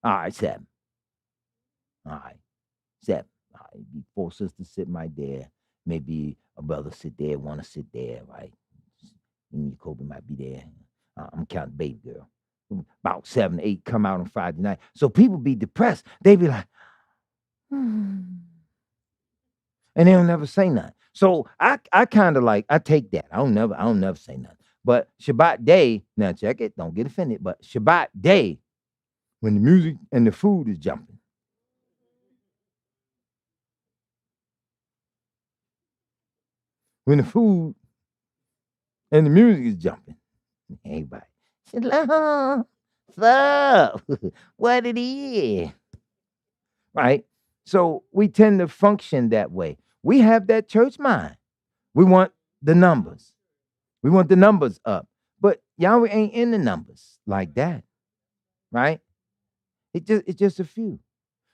All right, 7. All right, 7. All right, be 4 sisters sitting right there. Maybe a brother sit there, one to sit there, right? And Jacoby might be there. I'm counting baby girl. About 7, 8 come out on Friday night. So people be depressed. They be like, and they'll never say nothing. So I kind of I take that. I don't never say nothing. But Shabbat day, now check it, don't get offended. But Shabbat day, when the music and the food is jumping. When the food and the music is jumping, everybody, shalom, what's up? What it is? Right? So we tend to function that way. We have that church mind. We want the numbers. We want the numbers up. But Yahweh ain't in the numbers like that. Right? It's just a few.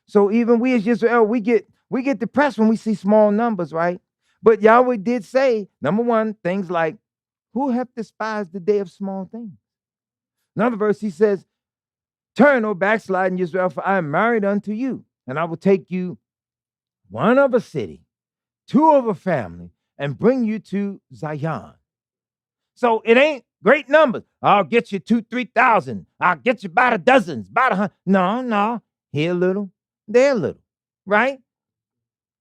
So even we as Yisrael, we get depressed when we see small numbers, right? But Yahweh did say, number one, things like, who hath despised the day of small things? Another verse, he says, turn, O backsliding Yisrael, for I am married unto you, and I will take you 1 of a city, 2 of a family, and bring you to Zion. So it ain't great numbers. I'll get you 2,000, 3,000. I'll get you by the dozens, by the 100. No. Here a little, there a little, right?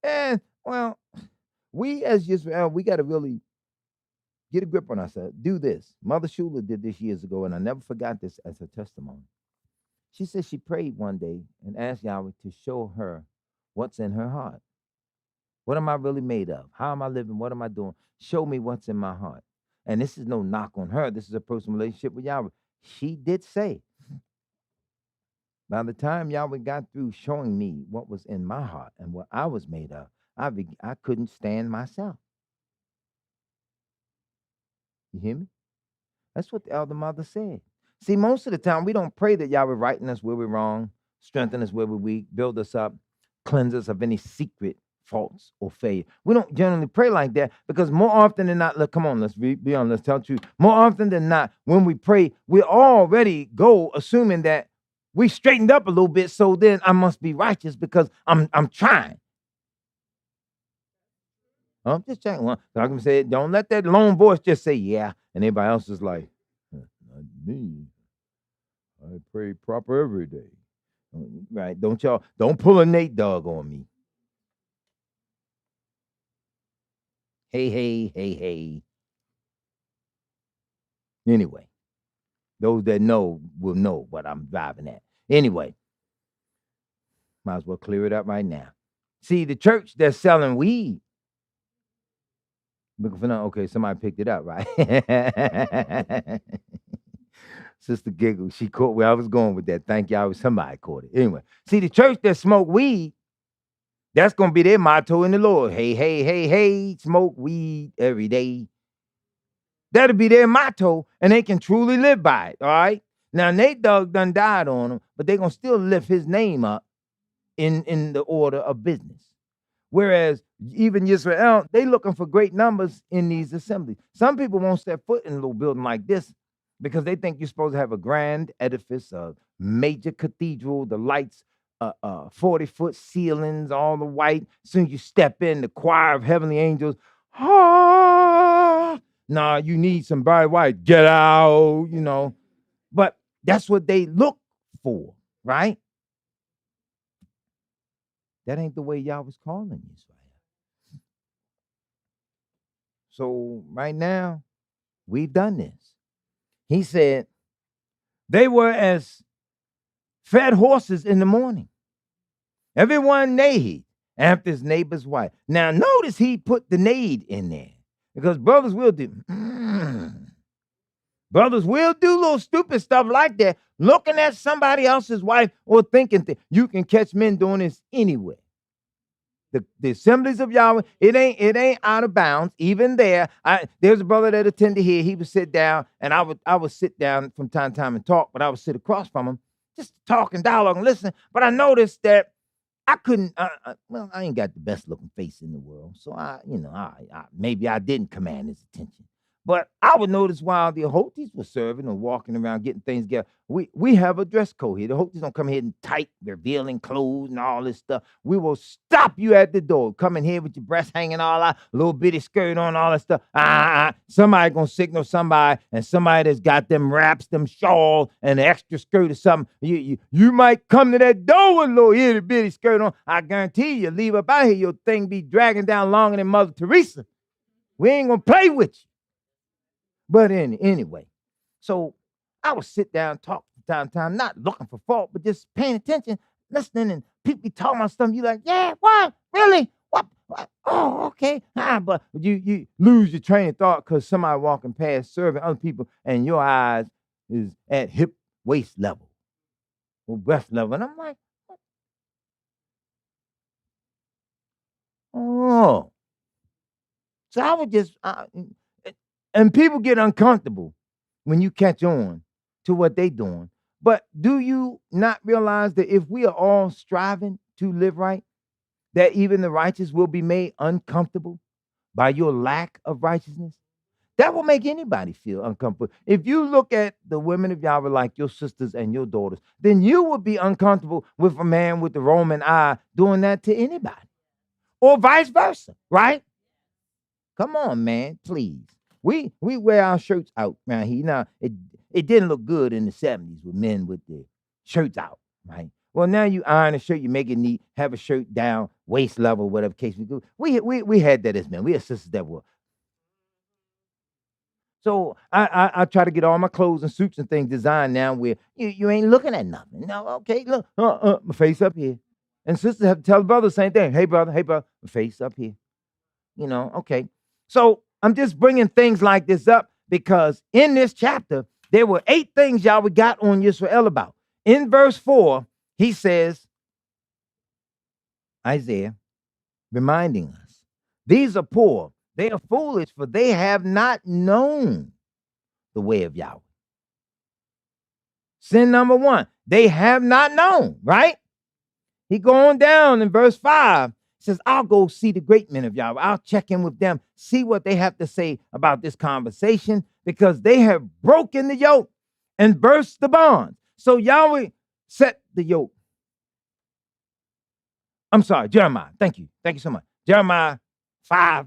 And, well, we as Yisrael, we got to really get a grip on ourselves. Do this. Mother Shula did this years ago, and I never forgot this as a testimony. She said she prayed one day and asked Yahweh to show her what's in her heart. What am I really made of? How am I living? What am I doing? Show me what's in my heart. And this is no knock on her. This is a personal relationship with Yahweh. She did say, by the time Yahweh got through showing me what was in my heart and what I was made of, I couldn't stand myself. You hear me? That's what the elder mother said. See, most of the time, we don't pray that Yahweh righten us where we're wrong, strengthen us where we're weak, build us up, cleanse us of any secret faults or failure. We don't generally pray like that because more often than not, look, come on, let's be honest, let's tell the truth. More often than not, when we pray, we already go assuming that we straightened up a little bit, so then I must be righteous because I'm trying. I'm just checking. Well, like I said, don't let that lone voice just say, yeah, and everybody else is like, not me. I pray proper every day. Right? Don't pull a Nate dog on me. Hey. Anyway, Those that know will know what I'm driving at. Anyway, might as well clear it up right now. See, the church that's selling weed. Looking for no. Okay, somebody picked it up, right? Sister Giggle, she caught where I was going with that. Thank y'all. Somebody caught it. Anyway, see, the church that smoke weed, that's going to be their motto in the Lord. Hey, hey, hey, hey, smoke weed every day. That'll be their motto, and they can truly live by it, all right? Now, Nate Dogg done died on them, but they're going to still lift his name up in the order of business. Whereas even Yisrael, they looking for great numbers in these assemblies. Some people won't step foot in a little building like this because they think you're supposed to have a grand edifice, a major cathedral, the lights, 40-foot ceilings, all the white. As soon as you step in, the choir of heavenly angels, ah, nah, you need some bright white, get out, you know. But that's what they look for, right? That ain't the way y'all was calling Israel. So right now, we've done this. He said, they were as fed horses in the morning. Everyone neighed after his neighbor's wife. Now notice he put the neighed in there because brothers will do. Brothers will do little stupid stuff like that, looking at somebody else's wife or thinking that you can catch men doing this anywhere. The assemblies of Yahweh, it ain't out of bounds. Even there, there's a brother that attended here. He would sit down, and I would sit down from time to time and talk, but I would sit across from him, just talk and dialogue and listen. But I noticed that I couldn't. Well, I ain't got the best looking face in the world, so maybe I didn't command his attention. But I would notice while the Hoties were serving or walking around getting things together, we have a dress code here. The Hoties don't come here in tight, revealing clothes and all this stuff. We will stop you at the door. Come in here with your breasts hanging all out, little bitty skirt on, all that stuff. Somebody gonna signal somebody, and somebody that's got them wraps, them shawl, and an extra skirt or something. You might come to that door with a little itty bitty skirt on. I guarantee you, leave up out here, your thing be dragging down longer than Mother Teresa. We ain't gonna play with you. But anyway, so I would sit down, talk from time to time, not looking for fault, but just paying attention, listening, and people be talking about stuff. You like, yeah, what? Really? What? Oh, okay. But you lose your train of thought because somebody walking past serving other people and your eyes is at hip waist level or breast level. And I'm like, what? Oh. So I would just... and people get uncomfortable when you catch on to what they're doing. But do you not realize that if we are all striving to live right, that even the righteous will be made uncomfortable by your lack of righteousness? That will make anybody feel uncomfortable. If you look at the women of Yahweh like your sisters and your daughters, then you would be uncomfortable with a man with the Roman eye doing that to anybody. Or vice versa, right? Come on, man, please. We wear our shirts out around here. Now, it didn't look good in the 70s with men with their shirts out, right? Well, now you iron a shirt, you make it neat, have a shirt down, waist level, whatever case we do. We had that as men. We had sisters that were. So I try to get all my clothes and suits and things designed now where you ain't looking at nothing. No, okay, look, my face up here. And sisters have to tell the brother the same thing. Hey, brother, my face up here. Okay. So I'm just bringing things like this up because in this chapter, there were 8 things Yahweh got on Yisrael about. In verse 4, he says, Isaiah, reminding us, these are poor, they are foolish, for they have not known the way of Yahweh. Sin number 1, they have not known, right? He going down in verse 5. Says, I'll go see the great men of Yahweh. I'll check in with them, see what they have to say about this conversation, because they have broken the yoke and burst the bonds. So Yahweh set the yoke. I'm sorry, Jeremiah. Thank you. Thank you so much. Jeremiah 5:5.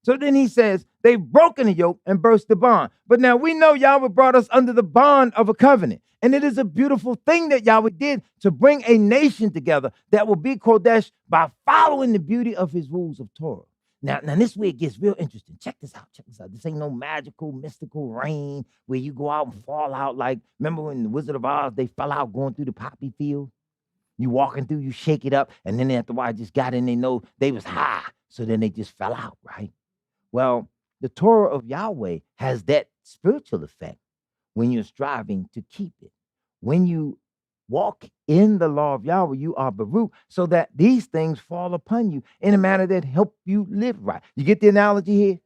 So then he says, they've broken the yoke and burst the bond. But now we know Yahweh brought us under the bond of a covenant. And it is a beautiful thing that Yahweh did to bring a nation together that will be Kodesh by following the beauty of his rules of Torah. Now this way it gets real interesting. Check this out. Check this out. This ain't no magical, mystical rain where you go out and fall out. Like, remember when the Wizard of Oz, they fell out going through the poppy field? You walking through, you shake it up, and then after a while, just got in, they know they was high. So then they just fell out, right? Well, the Torah of Yahweh has that spiritual effect when you're striving to keep it. When you walk in the law of Yahweh, you are Baruch, so that these things fall upon you in a manner that help you live right. You get the analogy here?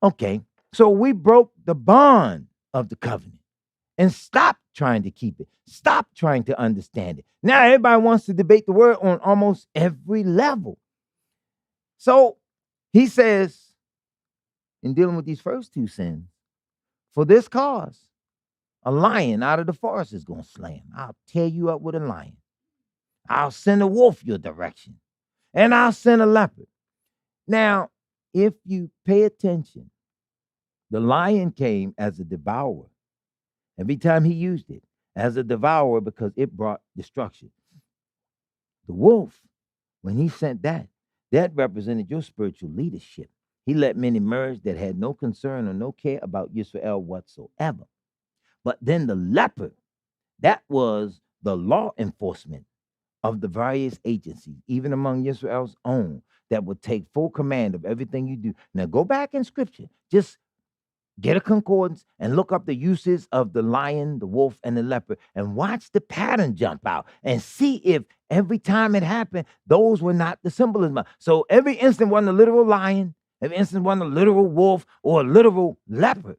Okay, so we broke the bond of the covenant and stop trying to keep it. Stop trying to understand it. Now everybody wants to debate the word on almost every level. So he says, in dealing with these first two sins, for this cause, a lion out of the forest is going to slay him. I'll tear you up with a lion. I'll send a wolf your direction, and I'll send a leopard. Now, if you pay attention, the lion came as a devourer. Every time he used it as a devourer because it brought destruction. The wolf, when he sent that represented your spiritual leadership. He let men emerge that had no concern or no care about Yisrael whatsoever. But then the leopard, that was the law enforcement of the various agencies, even among Yisrael's own, that would take full command of everything you do. Now go back in scripture, just get a concordance and look up the uses of the lion, the wolf, and the leopard, and watch the pattern jump out and see if every time it happened, those were not the symbolism. So every instant wasn't a literal lion, every instant wasn't a literal wolf or a literal leopard.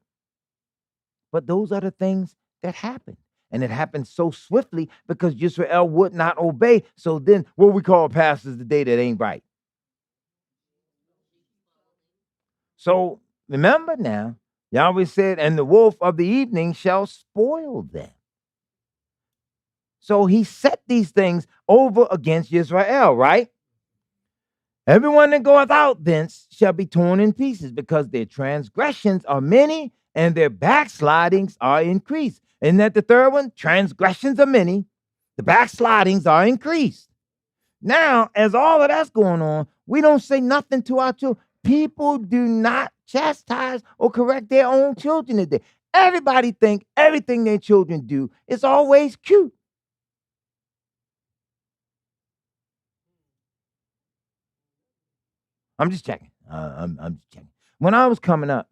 But those are the things that happened. And it happened so swiftly because Yisrael would not obey. So then what we call pastors today that ain't right. So remember now, Yahweh said, and the wolf of the evening shall spoil them. So he set these things over against Yisrael, right? Everyone that goeth out thence shall be torn in pieces, because their transgressions are many and their backslidings are increased. Isn't that the third one? Transgressions are many, the backslidings are increased. Now, as all of that's going on, we don't say nothing to our children. People do not chastise or correct their own children today. Everybody think everything their children do is always cute. I'm just checking. I'm just checking. When I was coming up,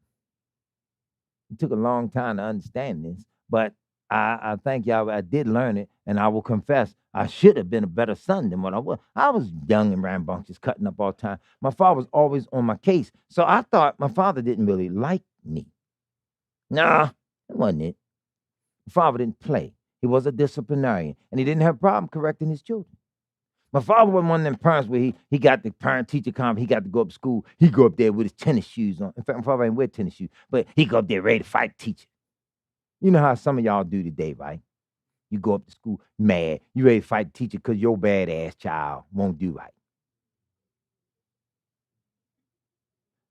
it took a long time to understand this, but I thank y'all. I did learn it, and I will confess, I should have been a better son than what I was. I was young and rambunctious, cutting up all the time. My father was always on my case, so I thought my father didn't really like me. Nah, it wasn't it. My father didn't play. He was a disciplinarian, and he didn't have a problem correcting his children. My father wasn't one of them parents where he got the parent-teacher conference. He got to go up to school. He go up there with his tennis shoes on. In fact, my father ain't wear tennis shoes, but he go up there ready to fight the teacher. You know how some of y'all do today, right? You go up to school mad. You ready to fight the teacher because your bad-ass child won't do right.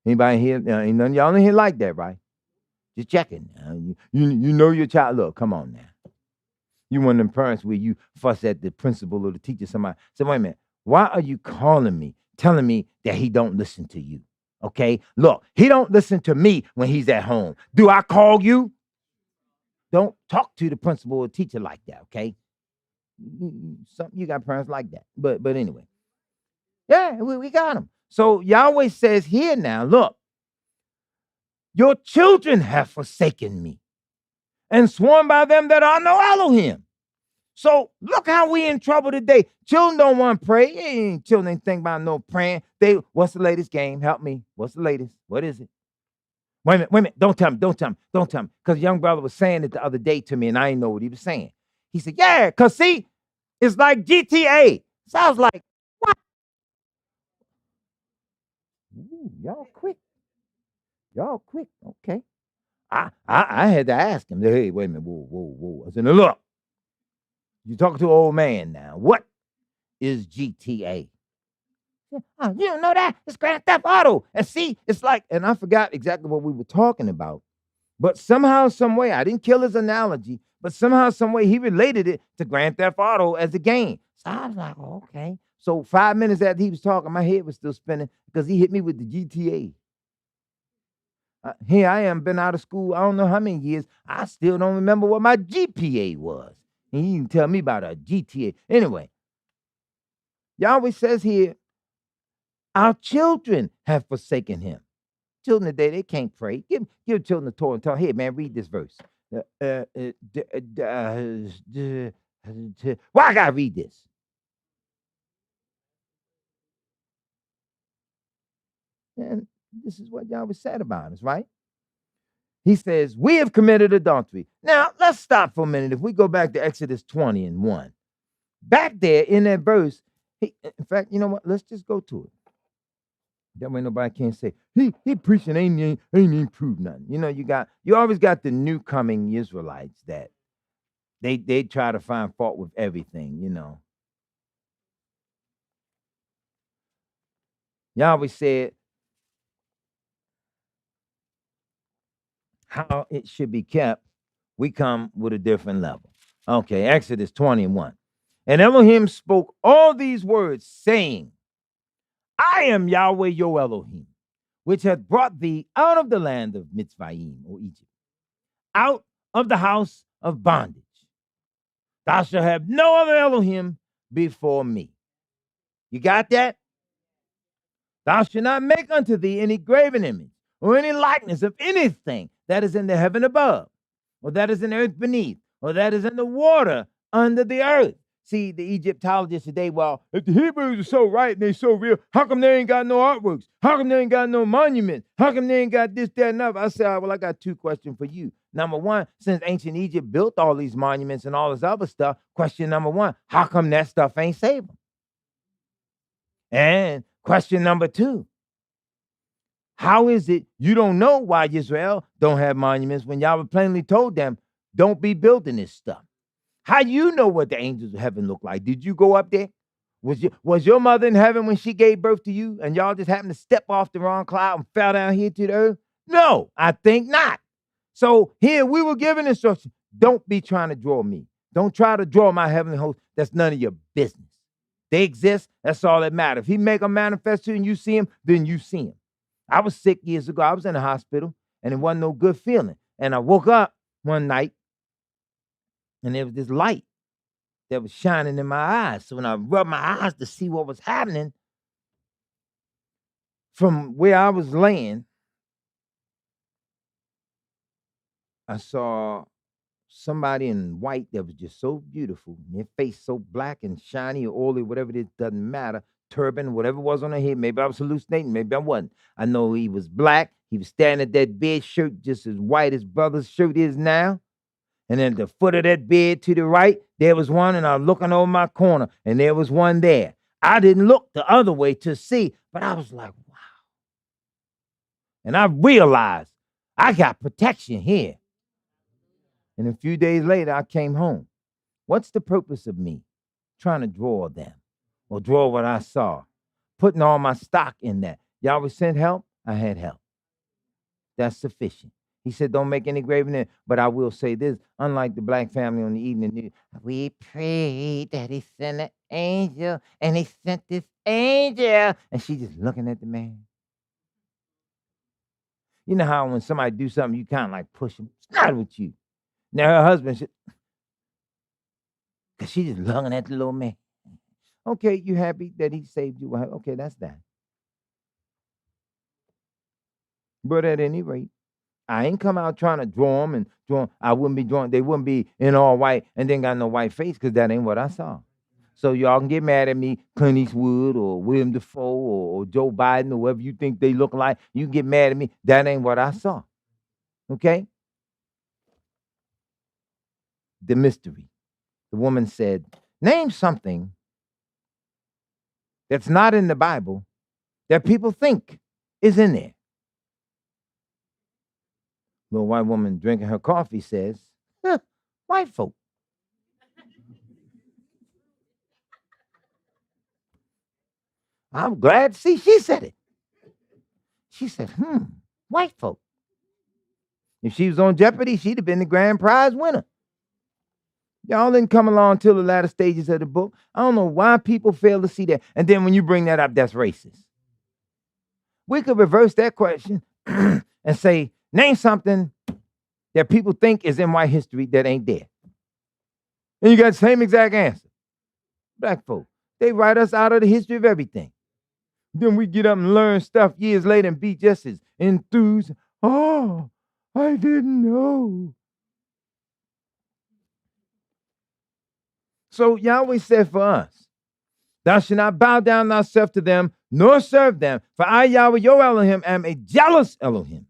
Anybody here? Ain't none of y'all in here like that, right? Just checking. You know your child. Look, come on now. You one of them parents where you fuss at the principal or the teacher. Somebody say, wait a minute, why are you calling me, telling me that he don't listen to you? Okay, look, he don't listen to me when he's at home. Do I call you? Don't talk to the principal or teacher like that, okay? You got parents like that. But anyway. Yeah, we got them. So Yahweh says here now, look, your children have forsaken me and sworn by them that are no Elohim. So look how we in trouble today. Children don't want to pray. Children ain't think about no praying. What's the latest game? Help me. What's the latest? What is it? Wait a minute. Don't tell me. Because a young brother was saying it the other day to me, and I didn't know what he was saying. He said, yeah, because see, it's like GTA. So I was like, what? Ooh, y'all quick. Okay. I had to ask him, hey, wait a minute. Whoa. I said, now look, you're talking to an old man now. What is GTA? Oh, you don't know that? It's Grand Theft Auto. And see, it's like, and I forgot exactly what we were talking about. But somehow, some way, I didn't kill his analogy, but somehow, some way, he related it to Grand Theft Auto as a game. So I was like, okay. So 5 minutes after he was talking, my head was still spinning because he hit me with the GTA. Here I am, been out of school, I don't know how many years. I still don't remember what my GPA was. And he can tell me about a GTA. Anyway, Yahweh says here, our children have forsaken him. Children today, they can't pray. Give children the Torah and tell, hey, man, read this verse. Why I got to read this? And this is what Yahweh said about us, right? He says, we have committed adultery. Now, let's stop for a minute. If we go back to Exodus 20 and 1, back there in that verse, in fact, you know what? Let's just go to it. That way nobody can say, he preaching ain't even proved nothing. You know, you always got the new coming Israelites that they try to find fault with everything, you know. Yahweh said how it should be kept. We come with a different level. Okay, Exodus 21. And Elohim spoke all these words, saying, I am Yahweh your Elohim, which hath brought thee out of the land of Mitzrayim, or Egypt, out of the house of bondage. Thou shalt have no other Elohim before me. You got that? Thou shalt not make unto thee any graven image, or any likeness of anything that is in the heaven above, or that is in the earth beneath, or that is in the water under the earth. See, the Egyptologists today, well, if the Hebrews are so right and they so real, how come they ain't got no artworks? How come they ain't got no monuments? How come they ain't got this, that, and other? I said, well, I got two questions for you. Number one, since ancient Egypt built all these monuments and all this other stuff, question number one, how come that stuff ain't saved them? And question number two, how is it you don't know why Yisrael don't have monuments when Yahweh plainly told them, don't be building this stuff? How you know what the angels of heaven look like? Did you go up there? Was your mother in heaven when she gave birth to you and y'all just happened to step off the wrong cloud and fell down here to the earth? No, I think not. So here we were given instruction. Don't be trying to draw me. Don't try to draw my heavenly host. That's none of your business. They exist. That's all that matters. If he make them manifest to you and you see him, then you see him. I was sick years ago. I was in the hospital and it wasn't no good feeling. And I woke up one night and there was this light that was shining in my eyes. So when I rubbed my eyes to see what was happening, from where I was laying, I saw somebody in white that was just so beautiful. And their face so black and shiny or oily, whatever it is, doesn't matter. Turban, whatever was on their head. Maybe I was hallucinating. Maybe I wasn't. I know he was black. He was standing at that bed, shirt just as white as brother's shirt is now. And then at the foot of that bed to the right, there was one, and I was looking over my corner, and there was one there. I didn't look the other way to see, but I was like, wow. And I realized I got protection here. And a few days later, I came home. What's the purpose of me trying to draw them or draw what I saw? Putting all my stock in that. Yahweh sent help, I had help. That's sufficient. He said, don't make any graven image. But I will say this, unlike the black family on the evening news, we prayed that he sent an angel, and he sent this angel. And she just looking at the man. You know how when somebody do something, you kind of like push them. It's not with you. Now her husband, because she just looking at the little man. Okay, you happy that he saved you? Okay, that's that. But at any rate, I ain't come out trying to draw them and draw them. I wouldn't be drawing. They wouldn't be in all white and then got no white face because that ain't what I saw. So y'all can get mad at me, Clint Eastwood or William Dafoe or Joe Biden or whoever you think they look like. You can get mad at me. That ain't what I saw. Okay? The mystery. The woman said, name something that's not in the Bible that people think is in there. Little white woman drinking her coffee says, white folk. I'm glad to see she said it. She said, white folk. If she was on Jeopardy, she'd have been the grand prize winner. Y'all didn't come along till the latter stages of the book. I don't know why people fail to see that. And then when you bring that up, that's racist. We could reverse that question and say, name something that people think is in white history that ain't there. And you got the same exact answer. Black folk, they write us out of the history of everything. Then we get up and learn stuff years later and be just as enthused. Oh, I didn't know. So Yahweh said for us, thou shalt not bow down thyself to them, nor serve them. For I, Yahweh, your Elohim, am a jealous Elohim,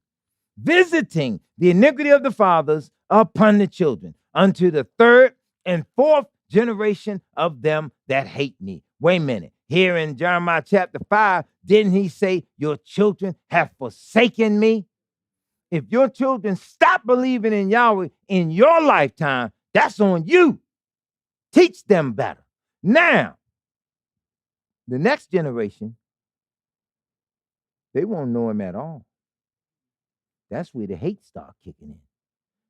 visiting the iniquity of the fathers upon the children, unto the third and fourth generation of them that hate me. Wait a minute. Here in Jeremiah chapter 5, didn't he say, your children have forsaken me? If your children stop believing in Yahweh in your lifetime, that's on you. Teach them better. Now, the next generation, they won't know him at all. That's where the hate starts kicking in.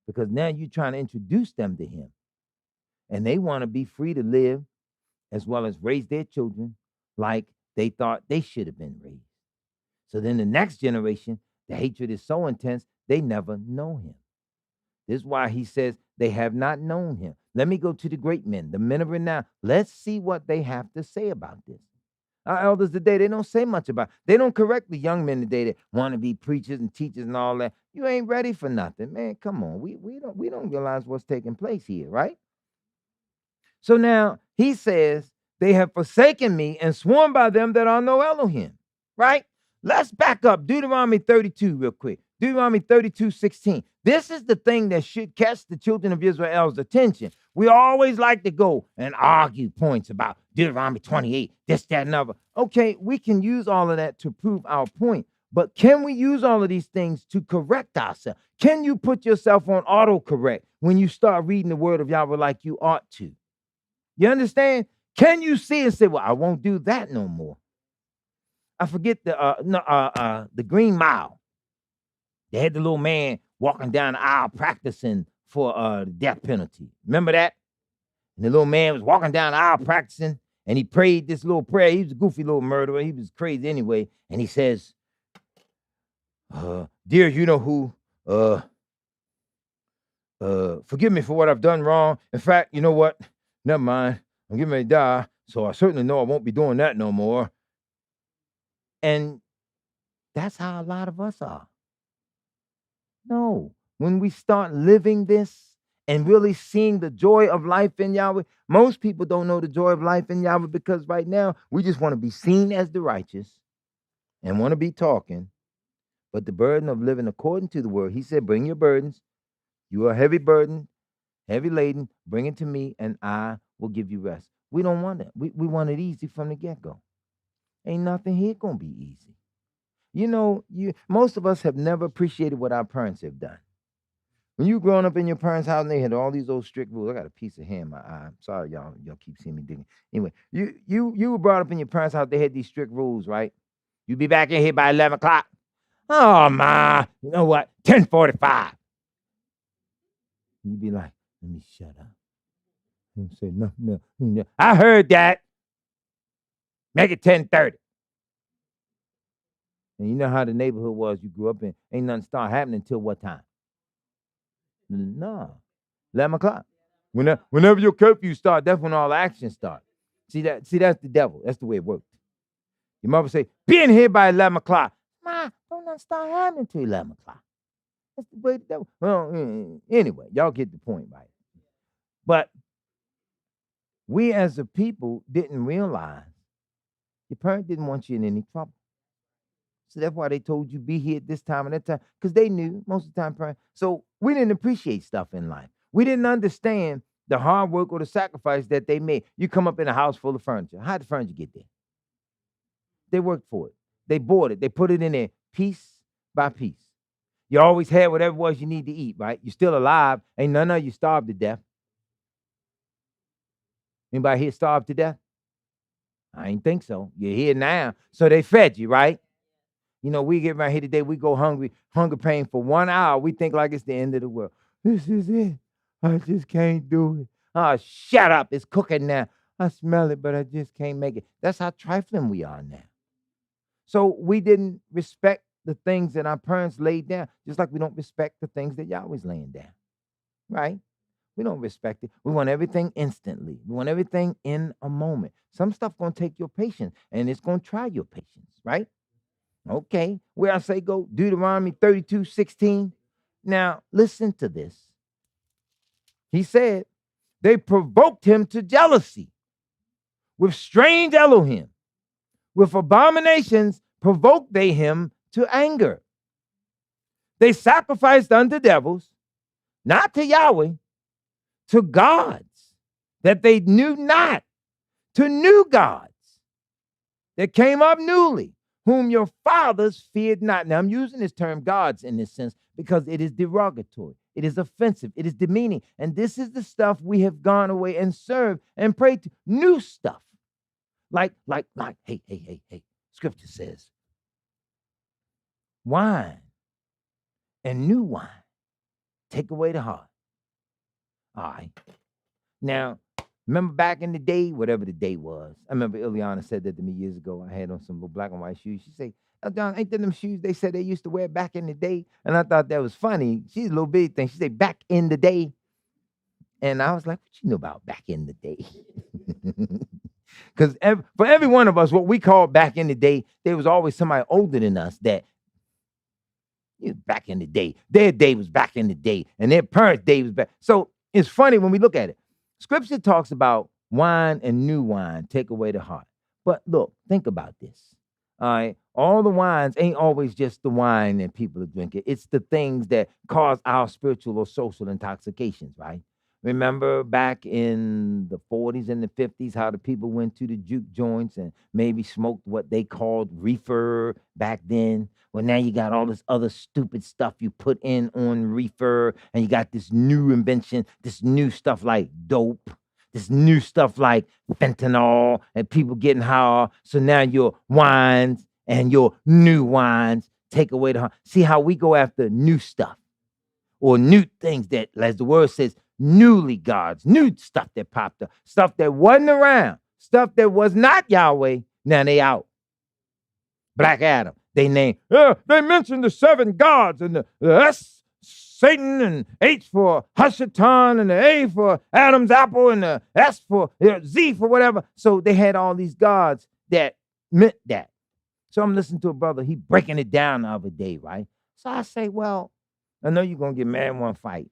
Because now you're trying to introduce them to him. And they want to be free to live as well as raise their children like they thought they should have been raised. So then the next generation, the hatred is so intense, they never know him. This is why he says they have not known him. Let me go to the great men, the men of renown. Let's see what they have to say about this. Our elders today, they don't say much about it. They don't correct the young men today that want to be preachers and teachers and all that. You ain't ready for nothing, man. Come on. We don't realize what's taking place here, right? So now he says, they have forsaken me and sworn by them that are no Elohim, right? Let's back up. Deuteronomy 32 real quick. Deuteronomy 32:16. This is the thing that should catch the children of Israel's attention. We always like to go and argue points about Deuteronomy 28, this, that, and other. Okay, we can use all of that to prove our point. But can we use all of these things to correct ourselves? Can you put yourself on autocorrect when you start reading the word of Yahweh like you ought to? You understand? Can you see and say, well, I won't do that no more? I forget the Green Mile. They had the little man walking down the aisle practicing for the death penalty. Remember that? And the little man was walking down the aisle practicing, and he prayed this little prayer. He was a goofy little murderer. He was crazy anyway. And he says, dear, you know who, forgive me for what I've done wrong. In fact, you know what? Never mind. I'm getting ready to die, so I certainly know I won't be doing that no more. And that's how a lot of us are. No, when we start living this and really seeing the joy of life in Yahweh, most people don't know the joy of life in Yahweh because right now we just want to be seen as the righteous and want to be talking. But the burden of living according to the word, he said, bring your burdens. You are heavy burdened, heavy laden, bring it to me and I will give you rest. We don't want it. We want it easy from the get-go. Ain't nothing here gonna be easy. You know, most of us have never appreciated what our parents have done. When you growing up in your parents' house and they had all these old strict rules, I got a piece of hair in my eye. I'm sorry, y'all keep seeing me digging. Anyway, you were brought up in your parents' house, they had these strict rules, right? You be back in here by 11 o'clock. Oh, ma, you know what? 10:45. You'd be like, let me shut up. And say, no. I heard that. Make it 10:30. And you know how the neighborhood was you grew up in. Ain't nothing start happening until what time? No. 11 o'clock. Whenever your curfew start, that's when all the action starts. See, that's the devil. That's the way it works. Your mother say, be in here by 11 o'clock. Ma, don't nothing start happening until 11 o'clock. That's the way the devil. Well, anyway, y'all get the point, right? But we as a people didn't realize your parent didn't want you in any trouble. So that's why they told you be here at this time and that time, because they knew most of the time parents. So we didn't appreciate stuff in life. We didn't understand the hard work or the sacrifice that they made. You come up in a house full of furniture. How'd the furniture get there? They worked for it. They bought it. They put it in there piece by piece. You always had whatever it was you need to eat, right? You're still alive. Ain't none of you starved to death. Anybody here starved to death? I ain't think so. You're here now. So they fed you, right? You know, we get right here today, we go hungry, hunger pain for 1 hour. We think like it's the end of the world. This is it. I just can't do it. Oh, shut up. It's cooking now. I smell it, but I just can't make it. That's how trifling we are now. So we didn't respect the things that our parents laid down, just like we don't respect the things that Yahweh's laying down, right? We don't respect it. We want everything instantly. We want everything in a moment. Some stuff going to take your patience, and it's going to try your patience, right? Okay. Where I say go, Deuteronomy 32:16. Now, listen to this. He said, they provoked him to jealousy with strange Elohim. With abominations provoked they him to anger. They sacrificed unto devils, not to Yahweh, to gods that they knew not, to new gods that came up newly, whom your fathers feared not. Now, I'm using this term gods in this sense because it is derogatory. It is offensive. It is demeaning. And this is the stuff we have gone away and served and prayed to. New stuff. Like, hey. Scripture says, wine and new wine take away the heart. All right. Now, remember back in the day, whatever the day was. I remember Ileana said that to me years ago. I had on some little black and white shoes. She said, "Oh, John, ain't that them shoes they said they used to wear back in the day?" And I thought that was funny. She's a little big thing. She said, "Back in the day." And I was like, what you know about back in the day? Because for every one of us, what we called back in the day, there was always somebody older than us that, back in the day, their day was back in the day, and their parents' day was back. So it's funny when we look at it. Scripture talks about wine and new wine take away the heart. But look, think about this. All right. All the wines ain't always just the wine that people are drinking. It's the things that cause our spiritual or social intoxications, right? Remember back in the 40s and the 50s, how the people went to the juke joints and maybe smoked what they called reefer back then? Well, now you got all this other stupid stuff you put in on reefer, and you got this new invention, this new stuff like dope, this new stuff like fentanyl, and people getting high. So now your wines and your new wines take away the heart. See how we go after new stuff or new things that, as the word says, newly gods, new stuff that popped up, stuff that wasn't around, stuff that was not Yahweh. Now they out. Black Adam, they named, they mentioned the 7 gods, and the S, Satan, and H for Hashatan, and the A for Adam's apple, and the S for Z for whatever. So they had all these gods that meant that. So I'm listening to a brother, he breaking it down the other day, right? So I say, well, I know you're going to get mad in one fight,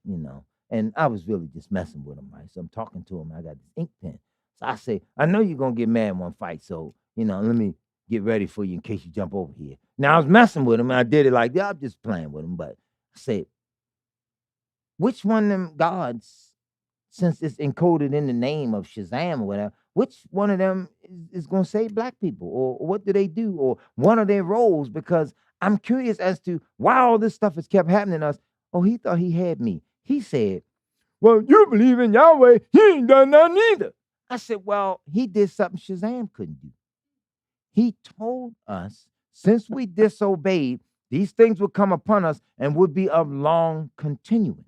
And I was really just messing with him, right? So I'm talking to him. I got this ink pen. So I say, I know you're going to get mad in one fight. So, let me get ready for you in case you jump over here. Now, I was messing with him, and I did it like, I'm just playing with him. But I said, which one of them gods, since it's encoded in the name of Shazam or whatever, which one of them is going to save black people? Or what do they do? Or what are their roles? Because I'm curious as to why all this stuff has kept happening to us. Oh, he thought he had me. He said, well, you believe in Yahweh. He ain't done nothing either. I said, well, he did something Shazam couldn't do. He told us, since we disobeyed, these things would come upon us and would be of long continuance.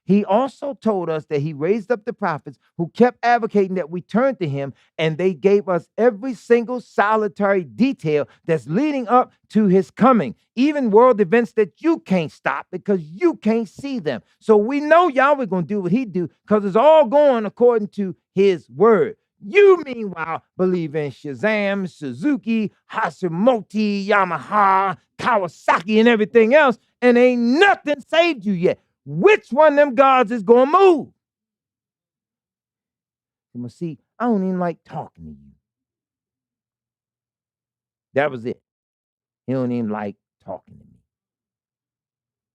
He also told us that he raised up the prophets who kept advocating that we turn to him, and they gave us every single solitary detail that's leading up to his coming, even world events that you can't stop because you can't see them. So we know Yahweh going to do what he do because it's all going according to his word. You, meanwhile, believe in Shazam, Suzuki, Hashimoto, Yamaha, Kawasaki, and everything else, and ain't nothing saved you yet. Which one of them gods is going to move? See, I don't even like talking to you. That was it. He don't even like talking to me.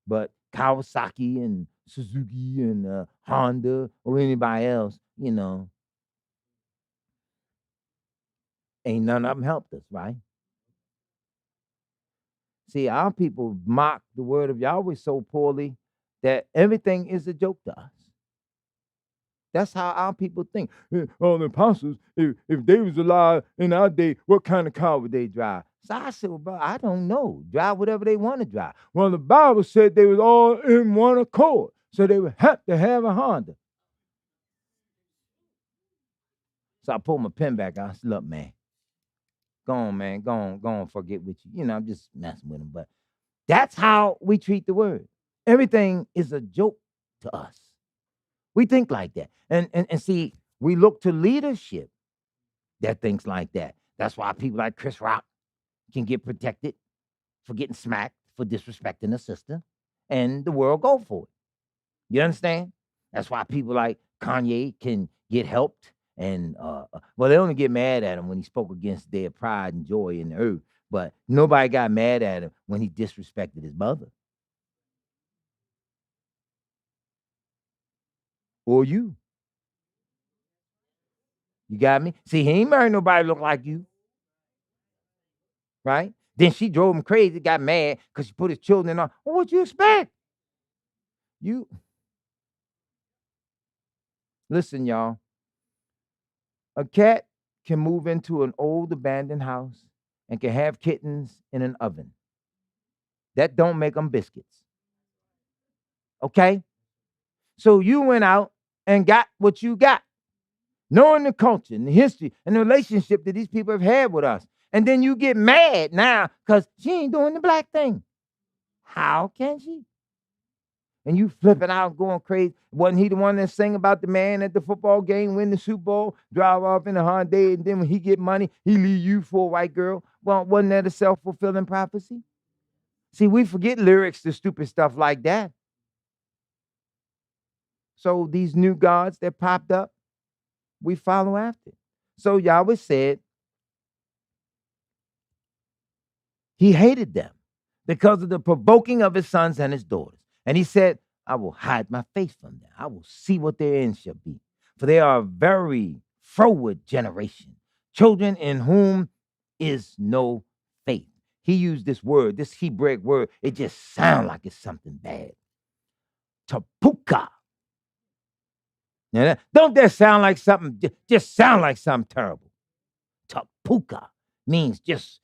But Kawasaki and Suzuki and Honda or anybody else, ain't none of them helped us, right? See, our people mock the word of Yahweh so poorly that everything is a joke to us. That's how our people think. Oh, the apostles, if they was alive in our day, what kind of car would they drive? So I said, well, bro, I don't know. Drive whatever they want to drive. Well, the Bible said they was all in one accord, so they would have to have a Honda. So I pulled my pen back. I said, look, man, go on, man. Go on, forget with you. You know, I'm just messing with him. But that's how we treat the word. Everything is a joke to us. We think like that. And see, we look to leadership that thinks like that. That's why people like Chris Rock can get protected for getting smacked for disrespecting a sister, and the world go for it. You understand? That's why people like Kanye can get helped. And well, they only get mad at him when he spoke against their pride and joy in the earth. But nobody got mad at him when he disrespected his mother. Or you. You got me? See, he ain't married nobody look like you. Right? Then she drove him crazy, got mad because she put his children on. Well, what'd you expect? You listen, y'all. A cat can move into an old abandoned house and can have kittens in an oven. That don't make them biscuits. Okay? So you went out and got what you got, knowing the culture and the history and the relationship that these people have had with us. And then you get mad now because she ain't doing the black thing. How can she? And you flipping out, going crazy. Wasn't he the one that sang about the man at the football game, win the Super Bowl, drive off in a Hyundai, and then when he get money, he leave you for a white girl? Well, wasn't that a self-fulfilling prophecy? See, we forget lyrics to stupid stuff like that. So these new gods that popped up, we follow after. So Yahweh said he hated them because of the provoking of his sons and his daughters. And he said, I will hide my face from them. I will see what their end shall be. For they are a very froward generation, children in whom is no faith. He used this word, this Hebraic word. It just sounds like it's something bad. Tapuka. Now, don't that sound like something, just sound like something terrible. Tapuka means just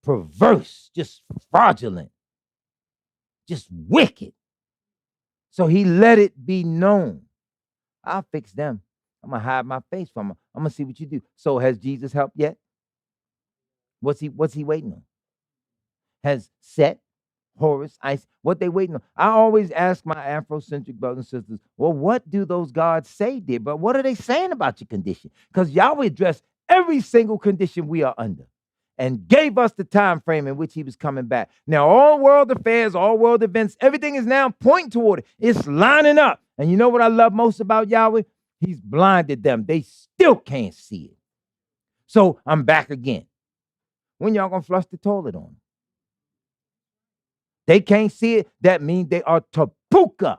perverse, just fraudulent, just wicked. So he let it be known. I'll fix them. I'm going to hide my face from them. I'm going to see what you do. So has Jesus helped yet? What's he waiting on? Has Set, Horus, Ice, what they waiting on? I always ask my Afrocentric brothers and sisters, well, what do those gods say, dear? But what are they saying about your condition? Because Yahweh addressed every single condition we are under and gave us the time frame in which he was coming back. Now, all world affairs, all world events, everything is now pointing toward it. It's lining up. And you know what I love most about Yahweh? He's blinded them. They still can't see it. So I'm back again. When y'all gonna flush the toilet on them? They can't see it. That means they are tapuka.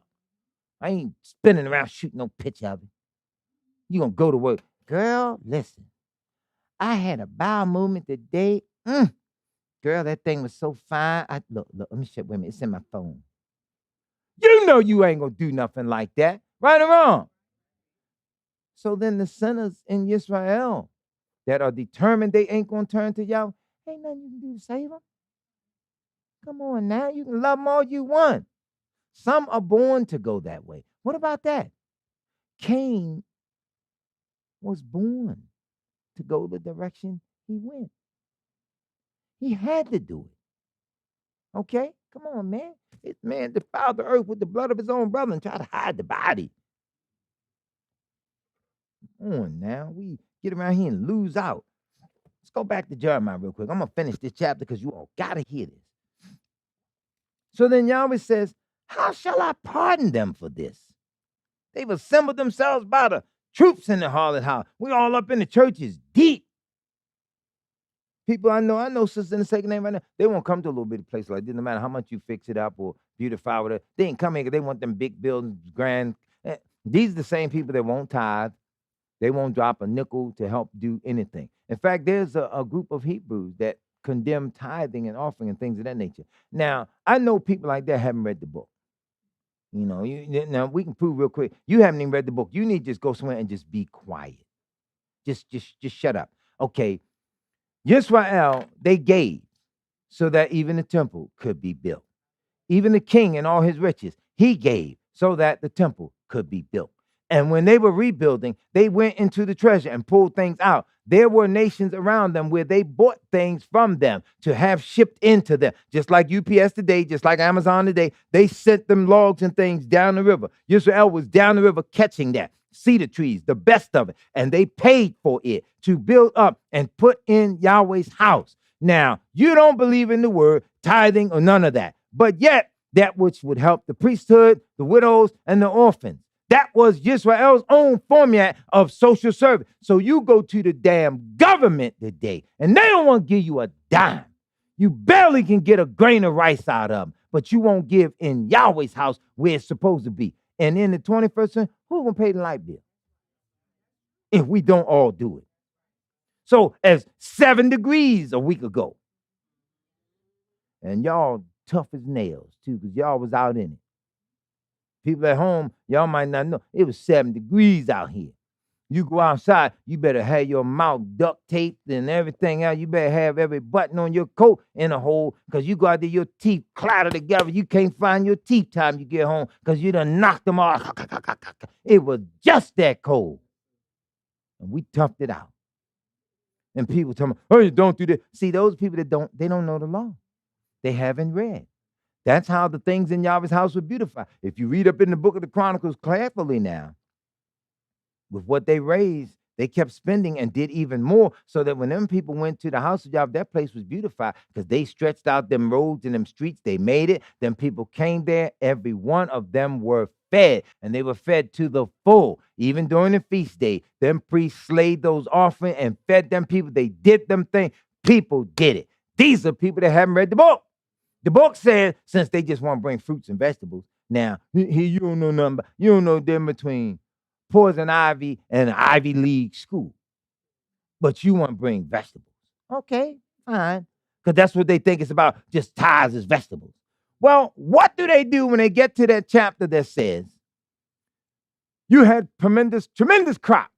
I ain't spinning around shooting no picture of it. You gonna go to work. Girl, listen. I had a bowel movement today. Girl, that thing was so fine. Look, let me check. Wait a minute. It's in my phone. You know you ain't gonna do nothing like that. Right or wrong? So then the sinners in Yisrael that are determined they ain't gonna turn to Yahweh, ain't nothing you can do to save them. Come on now. You can love them all you want. Some are born to go that way. What about that? Cain was born to go the direction he went. He had to do it. Okay? Come on, man. This man defiled the earth with the blood of his own brother and tried to hide the body. Come on now. We get around here and lose out. Let's go back to Jeremiah real quick. I'm going to finish this chapter because you all got to hear this. So then Yahweh says, how shall I pardon them for this? They've assembled themselves by the troops in the harlot house. We all up in the churches deep. People I know sisters in the second name right now, they won't come to a little bitty place like this, no matter how much you fix it up or beautify with it. They ain't coming because they want them big buildings, grand. These are the same people that won't tithe. They won't drop a nickel to help do anything. In fact, there's a group of Hebrews that condemn tithing and offering and things of that nature. Now, I know people like that haven't read the book. You know, now we can prove real quick. You haven't even read the book. You need to just go somewhere and just be quiet. Just shut up. Okay. Yisrael, they gave so that even the temple could be built. Even the king and all his riches, he gave so that the temple could be built. And when they were rebuilding, they went into the treasure and pulled things out. There were nations around them where they bought things from them to have shipped into them. Just like UPS today, just like Amazon today, they sent them logs and things down the river. Yisrael was down the river catching that. Cedar trees, the best of it. And they paid for it to build up and put in Yahweh's house. Now, you don't believe in the word, tithing, or none of that. But yet, that which would help the priesthood, the widows, and the orphans. That was Yisrael's own format of social service. So you go to the damn government today, and they don't want to give you a dime. You barely can get a grain of rice out of them, but you won't give in Yahweh's house where it's supposed to be. And in the 21st century, who's going to pay the light bill if we don't all do it? So as 7 degrees a week ago, and y'all tough as nails too, because y'all was out in it. People at home, y'all might not know, it was 7 degrees out here. You go outside, you better have your mouth duct taped and everything else. You better have every button on your coat in a hole, because you go out there, your teeth clatter together. You can't find your teeth time you get home because you done knocked them off. It was just that cold. And we toughed it out. And people tell me, oh, you don't do that. See, those people that they don't know the law. They haven't read. That's how the things in Yahweh's house were beautified. If you read up in the book of the Chronicles carefully now, with what they raised, they kept spending and did even more, so that when them people went to the house of Yahweh, that place was beautified because they stretched out them roads and them streets. They made it. Them people came there. Every one of them were fed, and they were fed to the full. Even during the feast day, them priests slayed those offerings and fed them people. They did them things. People did it. These are people that haven't read the book. The book says, since they just want to bring fruits and vegetables, now, here you don't know nothing about, you don't know the difference between poison ivy and an Ivy League school, but you want to bring vegetables. Okay, fine, because that's what they think it's about, just tithes as vegetables. Well, what do they do when they get to that chapter that says, you had tremendous crop,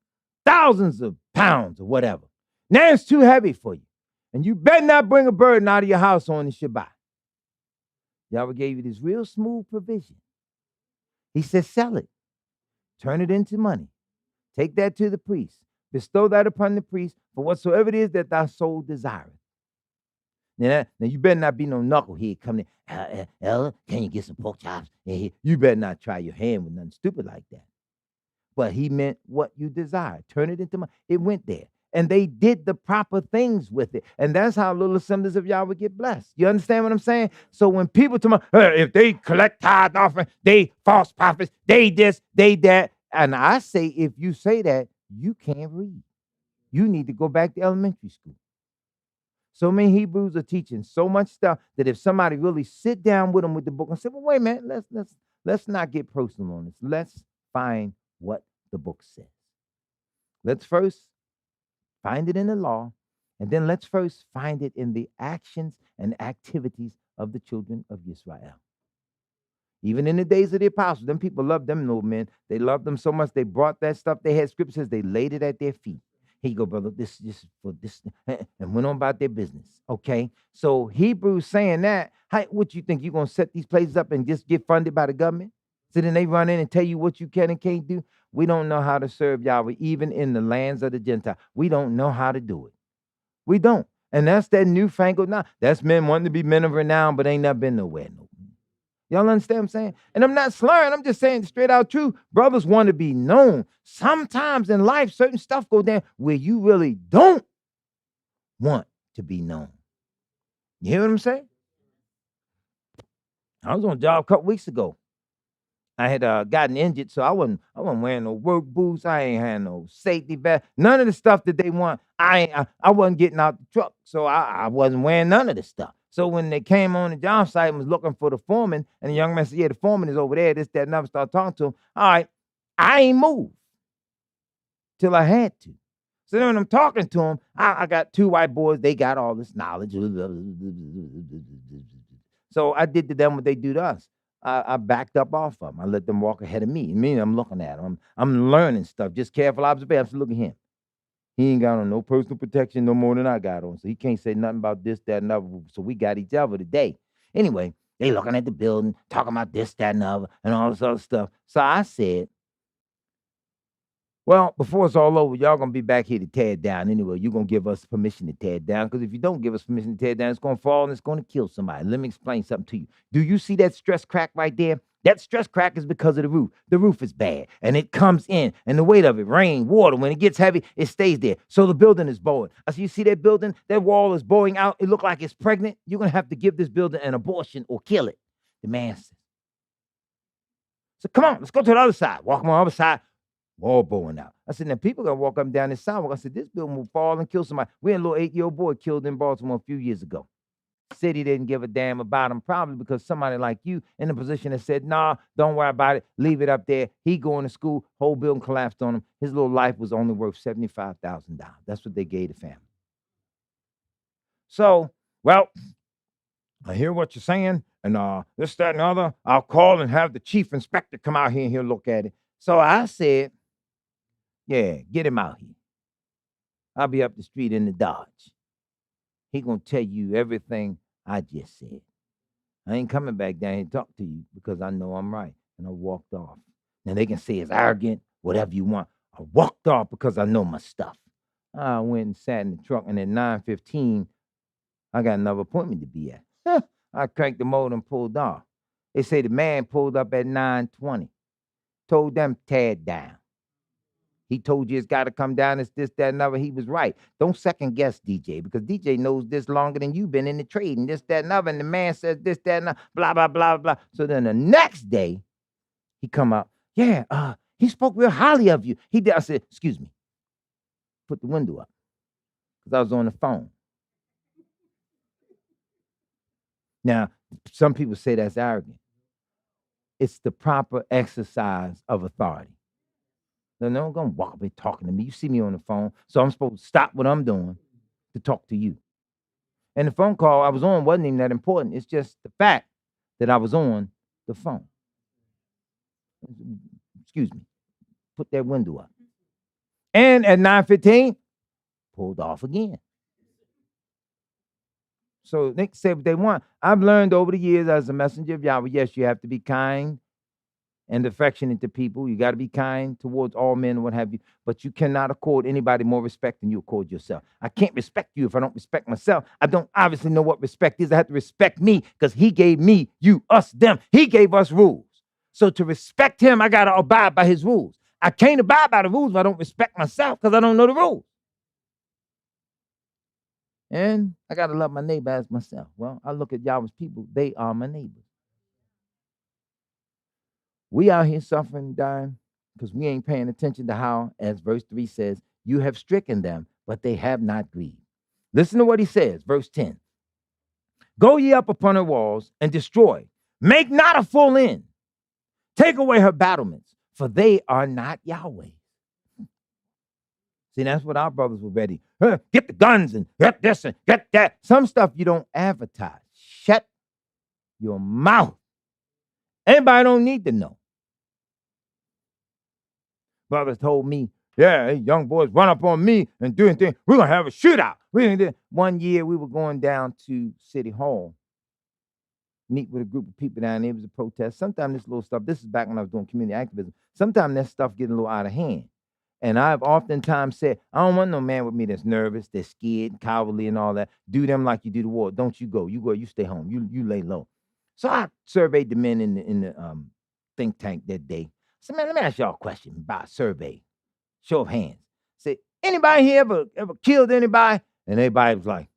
thousands of pounds or whatever. Now it's too heavy for you, and you better not bring a burden out of your house on the Shabbat. Yahweh gave you this real smooth provision. He says, sell it. Turn it into money. Take that to the priest. Bestow that upon the priest for whatsoever it is that thy soul desireth. Now you better not be no knucklehead coming in. Ella, can you get some pork chops? You better not try your hand with nothing stupid like that. But he meant what you desire. Turn it into money. It went there. And they did the proper things with it. And that's how little assemblies of Yahweh get blessed. You understand what I'm saying? So when people tell me, if they collect tithe offering, they false prophets, they this, they that. And I say, if you say that, you can't read. You need to go back to elementary school. So many Hebrews are teaching so much stuff that if somebody really sit down with them with the book and say, well, wait a minute, let's not get personal on this. Let's find what the book says. Let's first find it in the law, and then let's first find it in the actions and activities of the children of Yisrael. Even in the days of the apostles, them people loved them no men. They loved them so much, they brought that stuff. They had scriptures, they laid it at their feet. Here you go, brother, this is for this, and went on about their business, okay? So Hebrews saying that, what you think, you're going to set these places up and just get funded by the government? So then they run in and tell you what you can and can't do? We don't know how to serve Yahweh, even in the lands of the Gentile. We don't know how to do it. We don't. And that's that newfangled now. That's men wanting to be men of renown, but ain't never been nowhere. No. Y'all understand what I'm saying? And I'm not slurring. I'm just saying straight out true. Brothers want to be known. Sometimes in life, certain stuff go down where you really don't want to be known. You hear what I'm saying? I was on a job a couple weeks ago. I had gotten injured, so I wasn't wearing no work boots. I ain't had no safety vest. None of the stuff that they want. I wasn't getting out the truck, so I wasn't wearing none of the stuff. So when they came on the job site and was looking for the foreman, and the young man said, yeah, the foreman is over there, this, that, and other, started talking to him. All right, I ain't moved till I had to. So then when I'm talking to him, I got 2 white boys. They got all this knowledge. So I did to them what they do to us. I backed up off of them. I let them walk ahead of me. Meaning I'm looking at them. I'm learning stuff. Just careful observation. I'm just looking at him. He ain't got on no personal protection no more than I got on. So he can't say nothing about this, that, and other. So we got each other today. Anyway, they looking at the building, talking about this, that, and other, and all this other stuff. So I said, Well, before it's all over, y'all going to be back here to tear it down anyway. You're going to give us permission to tear it down, because if you don't give us permission to tear it down, it's going to fall and it's going to kill somebody. Let me explain something to you. Do you see that stress crack right there? That stress crack is because of the roof. The roof is bad, and it comes in, and the weight of it, rain, water, when it gets heavy, it stays there. So the building is bowing. I see, you see that building? That wall is bowing out. It looks like it's pregnant. You're going to have to give this building an abortion or kill it. The man said, so come on, let's go to the other side. Walk on the other side. Wall bowing out. I said, now people gonna walk up and down this sidewalk. I said, this building will fall and kill somebody. We had a little 8-year-old boy killed in Baltimore a few years ago. City didn't give a damn about him, probably because somebody like you in the position that said, nah, don't worry about it. Leave it up there. He going to school. Whole building collapsed on him. His little life was only worth $75,000. That's what they gave the family. So, well, I hear what you're saying, and this, that, and the other. I'll call and have the chief inspector come out here and he'll look at it. So I said, yeah, get him out here. I'll be up the street in the Dodge. He gonna tell you everything I just said. I ain't coming back down here to talk to you because I know I'm right. And I walked off. Now they can say it's arrogant, whatever you want. I walked off because I know my stuff. I went and sat in the truck, and at 9:15, I got another appointment to be at. I cranked the motor and pulled off. They say the man pulled up at 9:20. Told them, tear it down. He told you it's got to come down. It's this, that, and other. He was right. Don't second guess DJ, because DJ knows this longer than you've been in the trade, and this, that, and other. And the man says this, that, and other, blah, blah, blah, blah. So then the next day, he come out, yeah, he spoke real highly of you. He did. I said, excuse me. Put the window up, because I was on the phone. Now, some people say that's arrogant. It's the proper exercise of authority. No, don't go walk up and talking to me. You see me on the phone, so I'm supposed to stop what I'm doing to talk to you. And the phone call I was on wasn't even that important. It's just the fact that I was on the phone. Excuse me. Put that window up. And at 9:15, pulled off again. So they can say what they want. I've learned over the years as a messenger of Yahweh, yes, you have to be kind and affectionate to people. You got to be kind towards all men and what have you, but you cannot accord anybody more respect than you accord yourself. I can't respect you if I don't respect myself. I don't obviously know what respect is. I have to respect me because he gave me, you, us, them. He gave us rules. So to respect him, I got to abide by his rules. I can't abide by the rules if I don't respect myself because I don't know the rules. And I got to love my neighbor as myself. Well, I look at Yahweh's people. They are my neighbors. We out here suffering, dying, because we ain't paying attention to how, as verse 3 says, you have stricken them, but they have not grieved. Listen to what he says, verse 10. Go ye up upon her walls and destroy. Make not a full end. Take away her battlements, for they are not Yahweh. See, that's what our brothers were ready. Get the guns and get this and get that. Some stuff you don't advertise. Shut your mouth. Anybody don't need to know. Brothers told me, yeah, young boys run up on me and doing things. We're going to have a shootout. One year we were going down to City Hall, meet with a group of people down there. It was a protest. Sometimes this little stuff, this is back when I was doing community activism. Sometimes that stuff getting a little out of hand. And I've oftentimes said, I don't want no man with me that's nervous, that's scared, cowardly, and all that. Do them like you do the war. Don't you go. You go, you stay home. You lay low. So I surveyed the men in the think tank that day. So, man, let me ask y'all a question about a survey. Show of hands. Say, anybody here ever killed anybody? And everybody was like,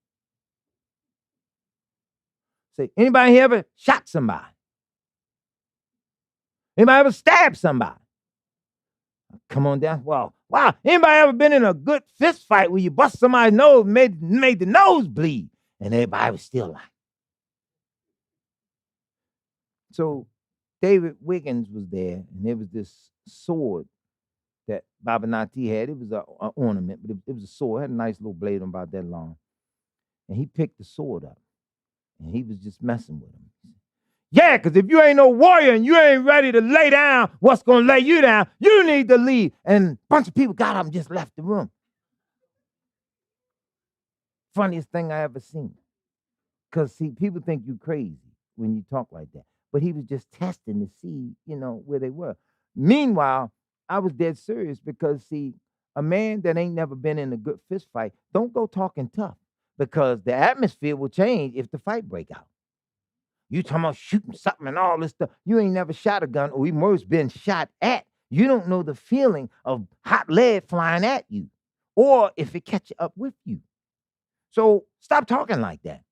say, anybody here ever shot somebody? Anybody ever stabbed somebody? Come on down. Well, wow. Anybody ever been in a good fist fight where you bust somebody's nose, made the nose bleed? And everybody was still like. So David Wiggins was there, and there was this sword that Baba Nati had. It was an ornament, but it was a sword. It had a nice little blade on about that long. And he picked the sword up, and he was just messing with him. Yeah, because if you ain't no warrior and you ain't ready to lay down what's going to lay you down, you need to leave. And a bunch of people got up and just left the room. Funniest thing I ever seen. Because, see, people think you crazy when you talk like that. But he was just testing to see, where they were. Meanwhile, I was dead serious because, see, a man that ain't never been in a good fist fight, don't go talking tough because the atmosphere will change if the fight break out. You talking about shooting something and all this stuff. You ain't never shot a gun or even worse, been shot at. You don't know the feeling of hot lead flying at you or if it catch up with you. So stop talking like that.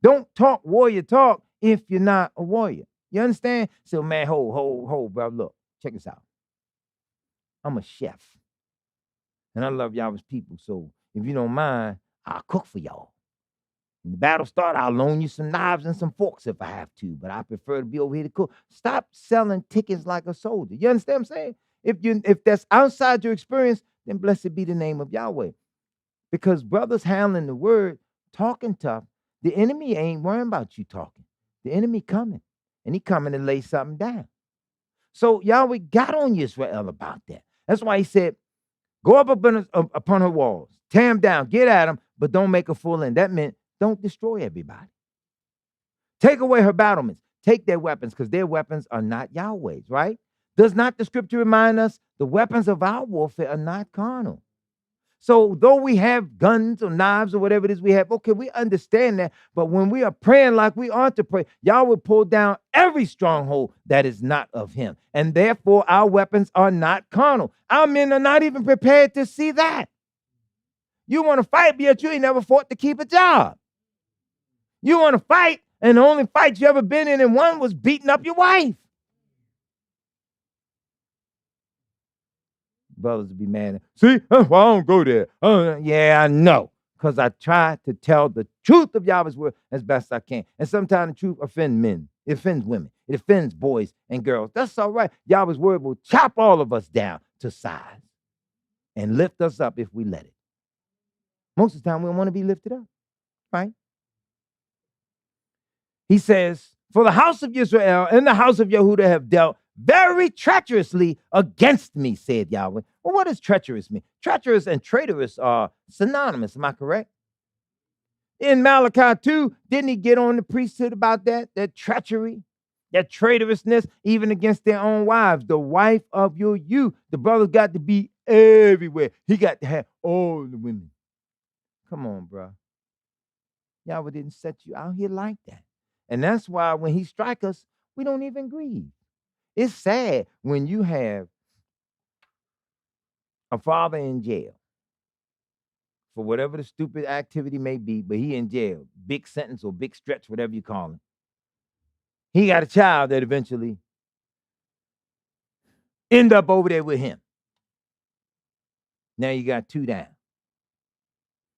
Don't talk warrior talk if you're not a warrior. You understand? So, man, hold, bro. Look, check this out. I'm a chef. And I love y'all's people. So if you don't mind, I'll cook for y'all. When the battle start, I'll loan you some knives and some forks if I have to, but I prefer to be over here to cook. Stop selling tickets like a soldier. You understand what I'm saying? If that's outside your experience, then blessed be the name of Yahweh. Because brothers handling the word, talking tough, the enemy ain't worrying about you talking. The enemy coming, and he coming to lay something down. So Yahweh got on Yisrael about that. That's why he said, go up upon her walls, tear them down, get at them, but don't make a full end. That meant don't destroy everybody. Take away her battlements. Take their weapons, because their weapons are not Yahweh's, right? Does not the scripture remind us the weapons of our warfare are not carnal? So though we have guns or knives or whatever it is we have, okay, we understand that. But when we are praying like we ought to pray, Yahweh pull down every stronghold that is not of him. And therefore, our weapons are not carnal. Our men are not even prepared to see that. You want to fight, but yet you ain't never fought to keep a job. You want to fight, and the only fight you ever been in and one was beating up your wife. Brothers be mad. See, well, I don't go there. Yeah, I know. Because I try to tell the truth of Yahweh's word as best I can. And sometimes the truth offends men. It offends women. It offends boys and girls. That's all right. Yahweh's word will chop all of us down to size and lift us up if we let it. Most of the time, we don't want to be lifted up, right? He says, for the house of Yisrael and the house of Yehudah have dealt very treacherously against me, said Yahweh. Well, what does treacherous mean? Treacherous and traitorous are synonymous. Am I correct? In Malachi 2, didn't he get on the priesthood about that treachery, that traitorousness, even against their own wives? The wife of your youth. The brother's got to be everywhere. He got to have all the women. Come on, bro. Yahweh didn't set you out here like that. And that's why when he strikes us, we don't even grieve. It's sad when you have a father in jail for whatever the stupid activity may be, but he in jail, big sentence or big stretch, whatever you call it. He got a child that eventually end up over there with him. Now you got two down.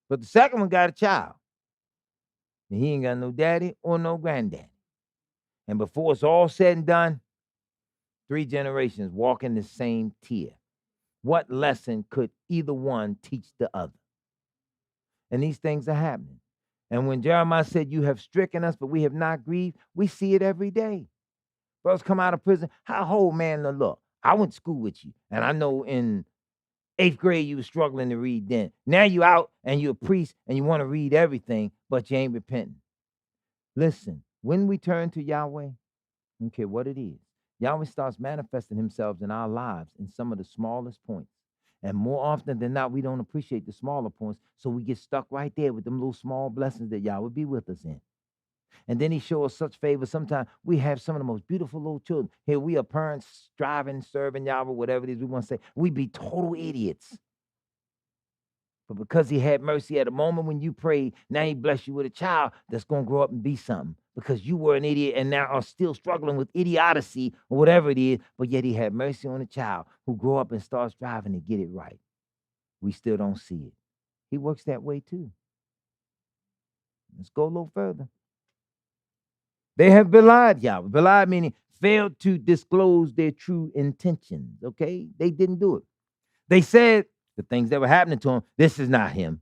But the second one got a child. And he ain't got no daddy or no granddaddy. And before it's all said and done, 3 generations walking the same tier. What lesson could either one teach the other? And these things are happening. And when Jeremiah said, you have stricken us, but we have not grieved, we see it every day. Brothers come out of prison. How old man look? I went to school with you. And I know in 8th grade you were struggling to read then. Now you out and you're a priest and you want to read everything, but you ain't repenting. Listen, when we turn to Yahweh, I don't care what it is, Yahweh starts manifesting himself in our lives in some of the smallest points. And more often than not, we don't appreciate the smaller points. So we get stuck right there with them little small blessings that Yahweh be with us in. And then he shows us such favor. Sometimes we have some of the most beautiful little children. Here we are parents striving, serving Yahweh, whatever it is we want to say. We be total idiots. But because he had mercy at a moment when you prayed, now he bless you with a child that's going to grow up and be something. Because you were an idiot and now are still struggling with idiocy or whatever it is, but yet he had mercy on a child who grew up and starts striving to get it right. We still don't see it. He works that way too. Let's go a little further. They have belied Yahweh. Belied meaning failed to disclose their true intentions, okay? They didn't do it. They said the things that were happening to him, this is not him.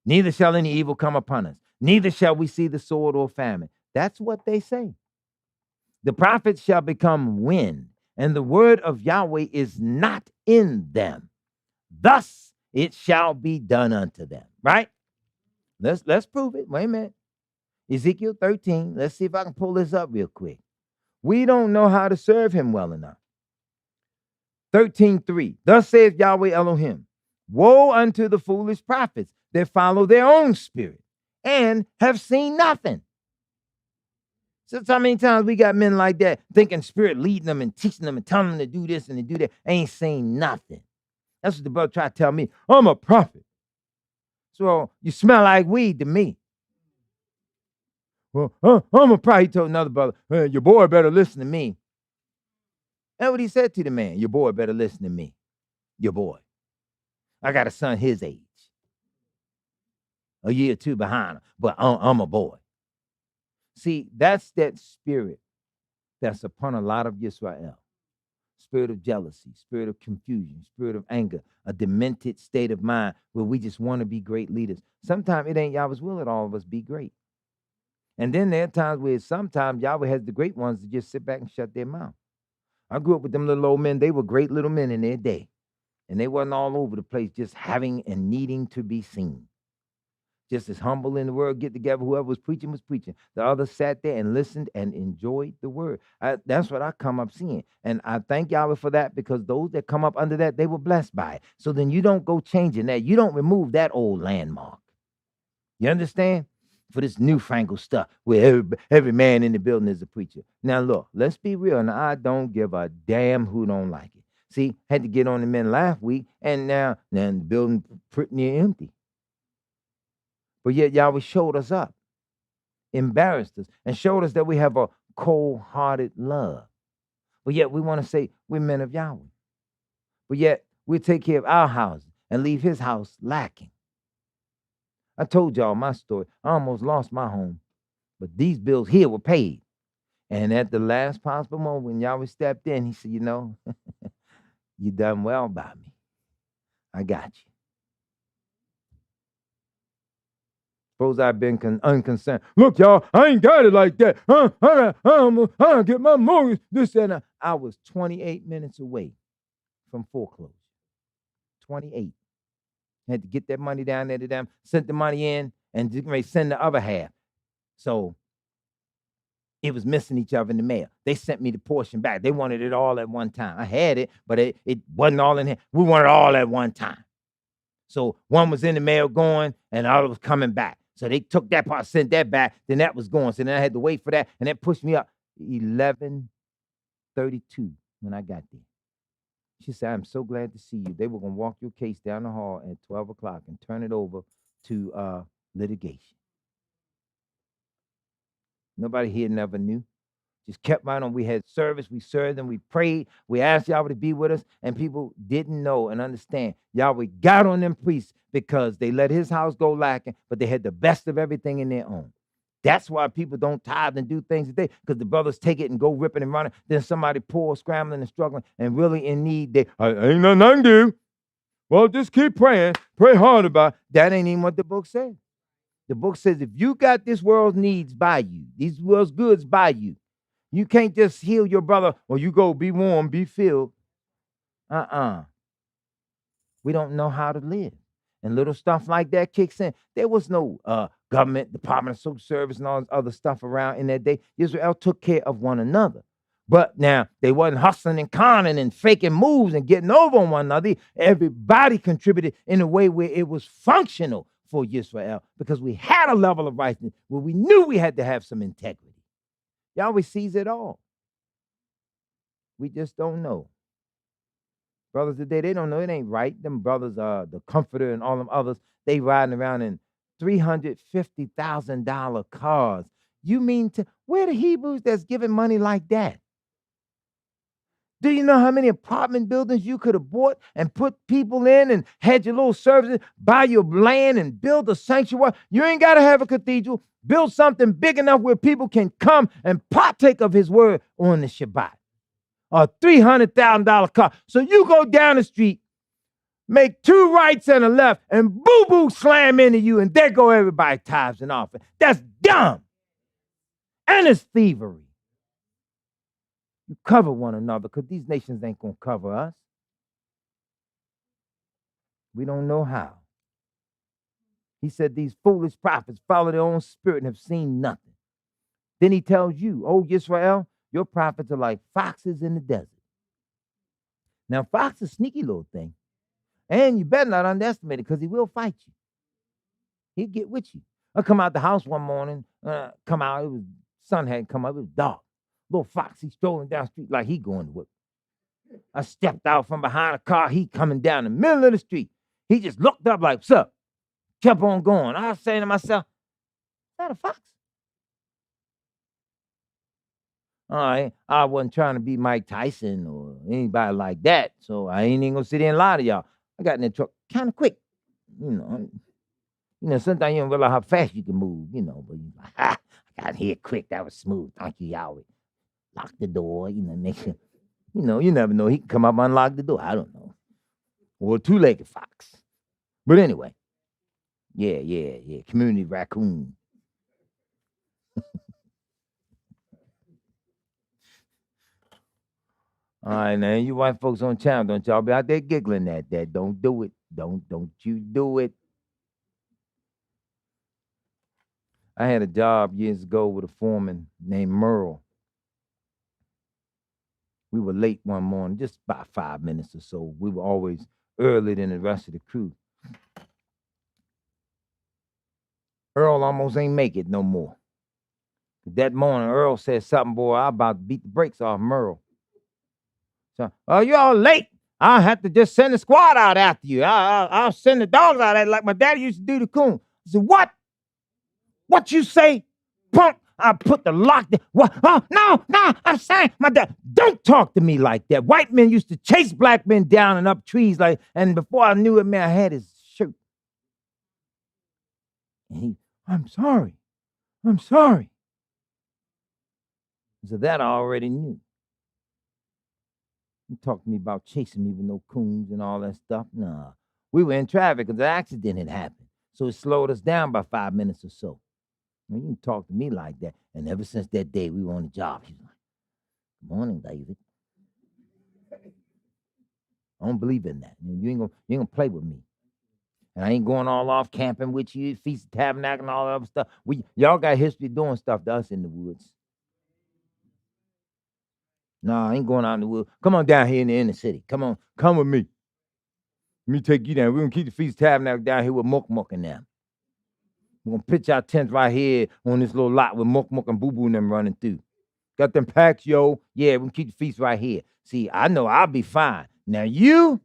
Neither shall any evil come upon us. Neither shall we see the sword or famine. That's what they say. The prophets shall become wind, and the word of Yahweh is not in them. Thus it shall be done unto them. Right? Let's prove it. Wait a minute. Ezekiel 13. Let's see if I can pull this up real quick. We don't know how to serve him well enough. 13:3. Thus saith Yahweh Elohim, woe unto the foolish prophets that follow their own spirit and have seen nothing. So how many times we got men like that thinking spirit leading them and teaching them and telling them to do this and to do that, ain't saying nothing. That's what the brother tried to tell me. I'm a prophet. So you smell like weed to me. Well, I'm a prophet. He told another brother, hey, your boy better listen to me. That's what he said to the man. Your boy better listen to me. Your boy. I got a son his age. A year or two behind him, but I'm a boy. See, that's that spirit that's upon a lot of Yisrael. Spirit of jealousy, spirit of confusion, spirit of anger, a demented state of mind where we just want to be great leaders. Sometimes it ain't Yahweh's will that all of us be great. And then there are times where sometimes Yahweh has the great ones to just sit back and shut their mouth. I grew up with them little old men. They were great little men in their day. And they wasn't all over the place just having and needing to be seen. Just as humble in the word, get together, whoever was preaching was preaching. The others sat there and listened and enjoyed the word. That's what I come up seeing. And I thank Yahweh for that, because those that come up under that, they were blessed by it. So then you don't go changing that. You don't remove that old landmark. You understand? For this newfangled stuff where every man in the building is a preacher. Now, look, let's be real. And I don't give a damn who don't like it. See, had to get on the men last week, and now the building pretty near empty. But yet Yahweh showed us up, embarrassed us, and showed us that we have a cold-hearted love. But yet we want to say we're men of Yahweh. But yet we take care of our house and leave his house lacking. I told y'all my story. I almost lost my home, but these bills here were paid. And at the last possible moment, when Yahweh stepped in, he said, you know, you done well by me. I got you. Suppose I've been unconcerned. Look, y'all, I ain't got it like that. I get my mortgage, this and that. I was 28 minutes away from foreclosure. 28. Had to get that money down there to them, sent the money in, and just send the other half. So it was missing each other in the mail. They sent me the portion back. They wanted it all at one time. I had it, but it wasn't all in here. We wanted it all at one time. So one was in the mail going, and the other was coming back. So they took that part, sent that back, then that was going. So then I had to wait for that, and that pushed me up 11:32 when I got there. She said, I'm so glad to see you. They were going to walk your case down the hall at 12 o'clock and turn it over to litigation. Nobody here never knew. Just kept right on. We had service, we served them, we prayed, we asked Yahweh to be with us, and people didn't know and understand. Yahweh got on them priests because they let his house go lacking, but they had the best of everything in their own. That's why people don't tithe and do things today, because the brothers take it and go ripping and running. Then somebody poor, scrambling and struggling and really in need. They ain't nothing I can do. Well, just keep praying. Pray hard about it. That ain't even what the book says. The book says if you got this world's needs by you, these world's goods by you, you can't just heal your brother, or you go be warm, be filled. We don't know how to live. And little stuff like that kicks in. There was no government, Department of Social Service, and all this other stuff around in that day. Israel took care of one another. But now they wasn't hustling and conning and faking moves and getting over on one another. Everybody contributed in a way where it was functional for Yisrael, because we had a level of righteousness where we knew we had to have some integrity. Yahweh sees it all. We just don't know. Brothers today, they don't know. It ain't right. Them brothers, the Comforter and all them others, they riding around in $350,000 cars. You mean to, where the Hebrews that's giving money like that? Do you know how many apartment buildings you could have bought and put people in and had your little services, buy your land and build a sanctuary? You ain't got to have a cathedral. Build something big enough where people can come and partake of his word on the Shabbat. A $300,000 car. So you go down the street, make two rights and a left, and boo-boo slam into you, and there go everybody tithes and offering. That's dumb. And it's thievery. You cover one another, because these nations ain't going to cover us. We don't know how. He said these foolish prophets follow their own spirit and have seen nothing. Then he tells you, oh, Yisrael, your prophets are like foxes in the desert. Now, fox is a sneaky little thing. And you better not underestimate it because he will fight you. He'll get with you. I come out the house one morning, sun hadn't come up, it was dark. Little fox, he's strolling down the street like he going to work. I stepped out from behind a car, he coming down the middle of the street. He just looked up like, what's up? Kept on going. I was saying to myself, is that a fox? All right, I wasn't trying to be Mike Tyson or anybody like that, so I ain't even gonna sit there and lie to y'all. I got in that truck kind of quick, you know. Sometimes you don't realize how fast you can move, but you like, I got here quick. That was smooth. Thank you, Yahweh. Lock the door, make sure, you never know. He can come up and unlock the door. I don't know. Or a two-legged fox. But anyway, yeah. Community raccoon. All right, now you white folks on channel, don't y'all be out there giggling at that. Don't do it. Don't you do it. I had a job years ago with a foreman named Merle. We were late one morning, just about 5 minutes or so. We were always earlier than the rest of the crew. Earl almost ain't make it no more. That morning, Earl said something, boy, I about to beat the brakes off Merle. So, oh, you all late. I'll have to just send the squad out after you. I'll send the dogs out there like my daddy used to do the coon. I said, what? What you say? Punk. I put the lock there. What? Oh, no, I'm saying, my dad, don't talk to me like that. White men used to chase black men down and up trees and before I knew it, man, I had his shirt. And I'm sorry. So that I already knew. He talked to me about chasing me with no coons and all that stuff. Nah, we were in traffic because the accident had happened. So it slowed us down by 5 minutes or so. You can talk to me like that. And ever since that day, we were on the job. He's like, good morning, David. I don't believe in that. You ain't gonna play with me. And I ain't going all off camping with you, Feast of Tabernacle and all that other stuff. Y'all got history doing stuff to us in the woods. No, I ain't going out in the woods. Come on down here in the inner city. Come on, come with me. Let me take you down. We're gonna keep the Feast of Tabernacle down here with Mook and them. We're gonna pitch our tents right here on this little lot with Mook and Boo Boo and them running through. Got them packs, yo. Yeah, we're gonna keep the feast right here. See, I know I'll be fine. Now you,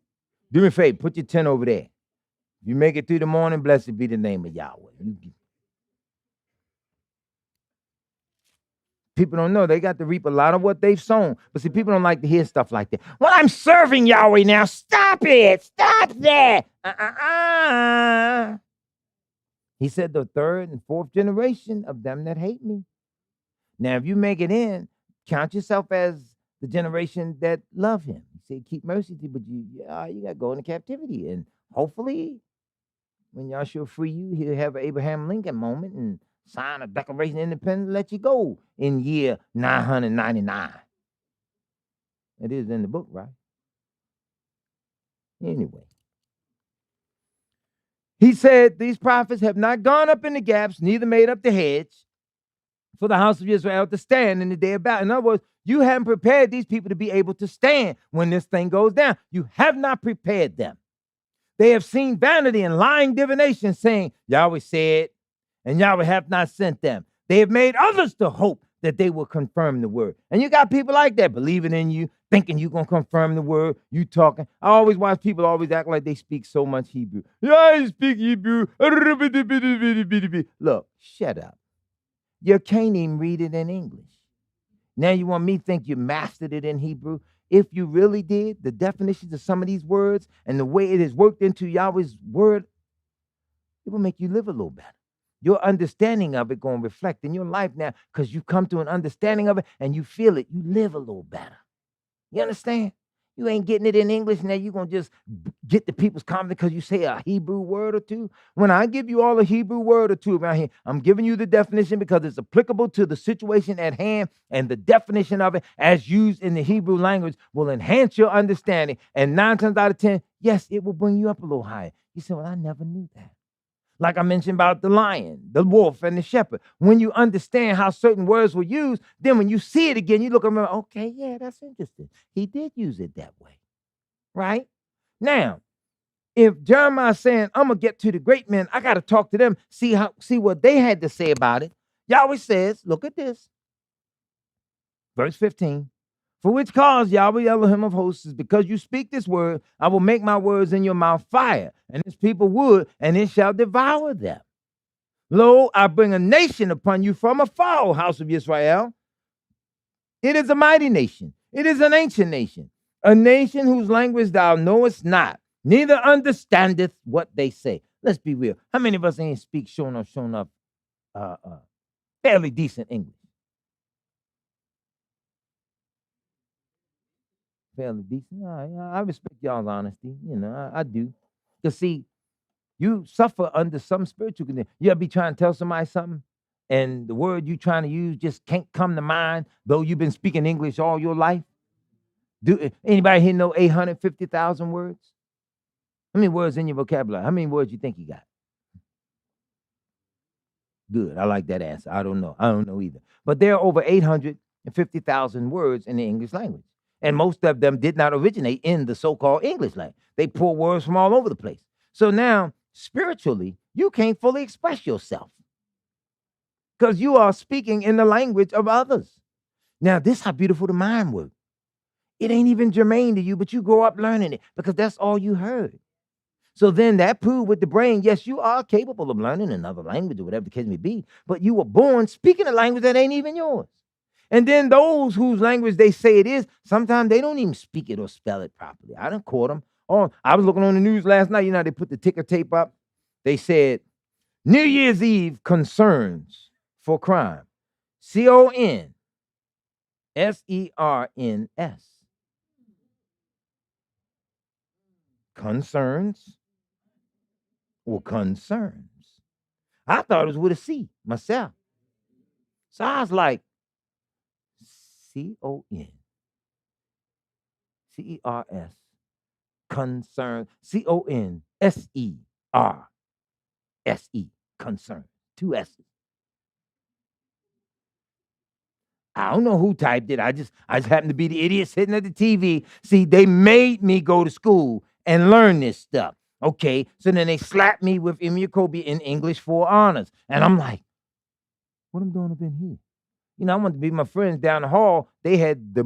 do me a favor, put your tent over there. You make it through the morning, blessed be the name of Yahweh. People don't know they got to reap a lot of what they've sown. But see, people don't like to hear stuff like that. Well, I'm serving Yahweh now. Stop it. Stop that. He said the third and fourth generation of them that hate me. Now, if you make it in, count yourself as the generation that love him. He said, keep mercy to you, but you got to go into captivity. And hopefully, when Yahshua free you, he'll have an Abraham Lincoln moment and sign a Declaration of Independence and let you go in year 999. It is in the book, right? Anyway. He said, these prophets have not gone up in the gaps, neither made up the hedge for the house of Israel to stand in the day of battle. In other words, you haven't prepared these people to be able to stand when this thing goes down. You have not prepared them. They have seen vanity and lying divination, saying, Yahweh said, and Yahweh hath not sent them. They have made others to hope that they will confirm the word. And you got people like that believing in you, thinking you're going to confirm the word, you talking. I always watch people always act like they speak so much Hebrew. Yeah, I speak Hebrew. Look, shut up. You can't even read it in English. Now you want me to think you mastered it in Hebrew? If you really did, the definitions of some of these words and the way it is worked into Yahweh's word, it will make you live a little better. Your understanding of it going to reflect in your life now because you come to an understanding of it and you feel it. You live a little better. You understand? You ain't getting it in English now. You're going to just get the people's confidence because you say a Hebrew word or two. When I give you all a Hebrew word or two around here, I'm giving you the definition because it's applicable to the situation at hand, and the definition of it as used in the Hebrew language will enhance your understanding. And 9 times out of 10, yes, it will bring you up a little higher. You say, well, I never knew that. Like I mentioned about the lion, the wolf, and the shepherd. When you understand how certain words were used, then when you see it again, you look around, okay, yeah, that's interesting. He did use it that way. right? Now, if Jeremiah's saying, I'm going to get to the great men, I got to talk to them, see what they had to say about it. Yahweh says, look at this. Verse 15. For which cause Yahweh Elohim of hosts is because you speak this word, I will make my words in your mouth fire, and this people wood, and it shall devour them. Lo, I bring a nation upon you from afar, O house of Yisrael. It is a mighty nation. It is an ancient nation, a nation whose language thou knowest not, neither understandeth what they say. Let's be real. How many of us ain't speak showing up fairly decent English? Fairly decent. I respect y'all's honesty. I do. Because see, you suffer under some spiritual condition. You ever be trying to tell somebody something, and the word you trying to use just can't come to mind, though you've been speaking English all your life? Do anybody here know 850,000 words? How many words in your vocabulary? How many words you think you got? Good. I like that answer. I don't know. I don't know either. But there are over 850,000 words in the English language. And most of them did not originate in the so-called English language. They pull words from all over the place. So now, spiritually, you can't fully express yourself because you are speaking in the language of others. Now, this is how beautiful the mind works. It ain't even germane to you, but you grow up learning it because that's all you heard. So then that proved with the brain, yes, you are capable of learning another language or whatever the case may be, but you were born speaking a language that ain't even yours. And then those whose language they say it is, sometimes they don't even speak it or spell it properly. I done caught them. Oh, I was looking on the news last night. You know, they put the ticker tape up. They said, New Year's Eve concerns for crime. CONSERNS. Concerns or concerns. I thought it was with a C myself. So I was like, CONCERS. Concern. CONSERSE. Concern. 2 S's. I don't know who typed it. I just happened to be the idiot sitting at the TV. See, they made me go to school and learn this stuff. Okay, so then they slapped me with Kobe in English 4 honors. And I'm like, what am I doing up in here? I wanted to be my friends down the hall. They had the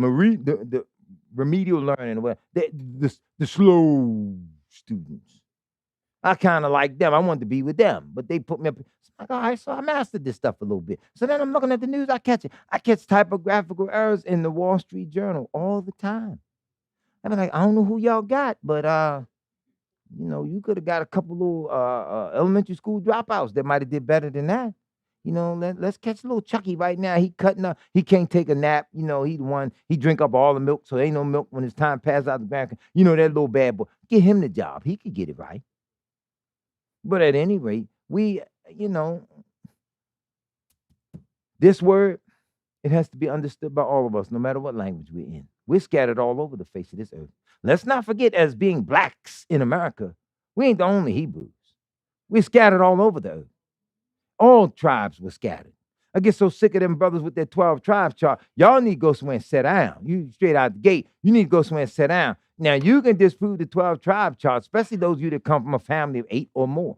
remedial learning, the slow students. I kind of like them. I wanted to be with them, but they put me up. Like, all right, so I mastered this stuff a little bit. So then I'm looking at the news. I catch it. I catch typographical errors in the Wall Street Journal all the time. I'm like, I don't know who y'all got, but you could have got a couple little elementary school dropouts that might have did better than that. Let's catch little Chucky right now. He cutting up. He can't take a nap. He the one. He drink up all the milk, so there ain't no milk when it's time passes out the bank. That little bad boy. Get him the job. He could get it right. But at any rate, we, this word, it has to be understood by all of us, no matter what language we're in. We're scattered all over the face of this earth. Let's not forget, as being blacks in America, we ain't the only Hebrews. We're scattered all over the earth. All tribes were scattered. I get so sick of them brothers with their 12 tribes chart. Y'all need to go somewhere and sit down. You straight out the gate, you need to go somewhere and sit down. Now, you can disprove the 12 tribe chart, especially those of you that come from a family of 8 or more.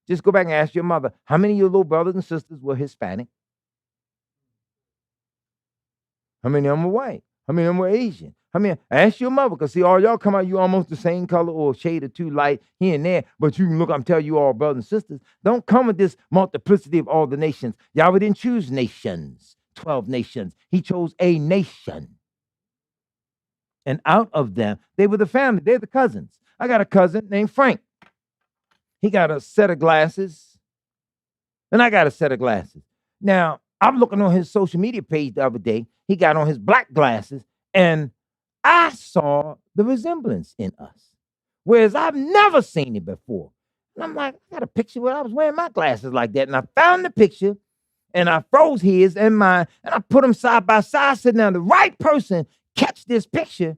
Just go back and ask your mother, how many of your little brothers and sisters were Hispanic? How many of them were white? How many of them were Asian? Ask your mother, because see, all y'all come out, you almost the same color or a shade or 2 light here and there, but you can look, I'm telling you all brothers and sisters, don't come with this multiplicity of all the nations. Yahweh didn't choose nations, 12 nations. He chose a nation. And out of them, they were the family. They're the cousins. I got a cousin named Frank. He got a set of glasses, and I got a set of glasses. Now, I'm looking on his social media page the other day. He got on his black glasses, and I saw the resemblance in us, whereas I've never seen it before. And I'm like, I got a picture where I was wearing my glasses like that, and I found the picture, and I froze his and mine, and I put them side by side, sitting down. The right person catch this picture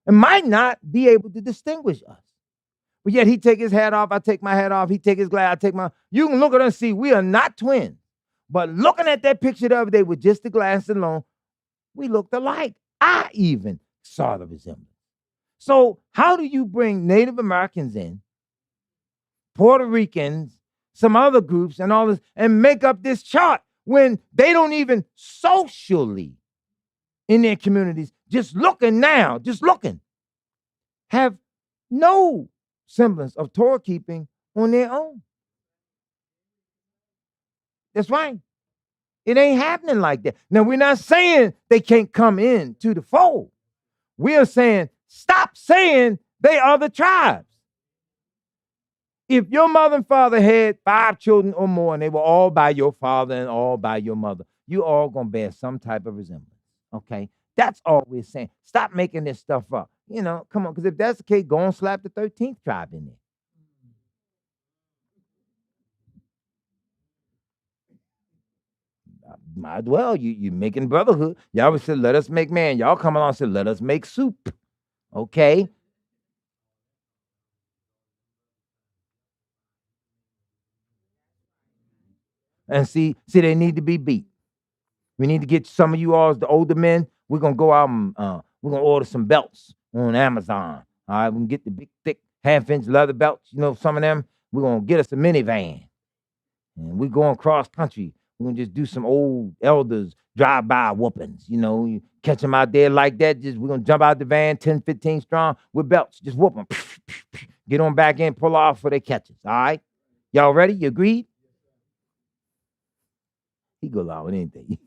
and might not be able to distinguish us. But yet he take his hat off, I take my hat off, he take his glass, I take my. You can look at us and see we are not twins. But looking at that picture the other day with just the glasses alone, we looked alike. I even saw the resemblance. So how do you bring Native Americans in, Puerto Ricans, some other groups and all this, and make up this chart when they don't even socially in their communities, just looking, have no semblance of Torah keeping on their own? That's right. It ain't happening like that. Now, we're not saying they can't come in to the fold. We are saying, stop saying they are the tribes. If your mother and father had 5 children or more, and they were all by your father and all by your mother, you all gonna bear some type of resemblance. Okay? That's all we're saying. Stop making this stuff up. You know, come on, because if that's the case, go and slap the 13th tribe in there. Might as well. You making brotherhood. Y'all said, let us make man. Y'all come along and said, let us make soup. Okay? And see, they need to be beat. We need to get some of you all, the older men. We're gonna go out and we're gonna order some belts on Amazon. All right, we can get the big, thick, half-inch leather belts. You know, some of them. We're gonna get us a minivan, and we're going cross country. We're gonna just do some old elders drive-by whoopings. You know, you catch them out there like that. We're gonna jump out the van, 10, 15 strong with belts. Just whoop them. Get on back in, pull off for their catches. All right, y'all ready? You agreed? He go along with anything.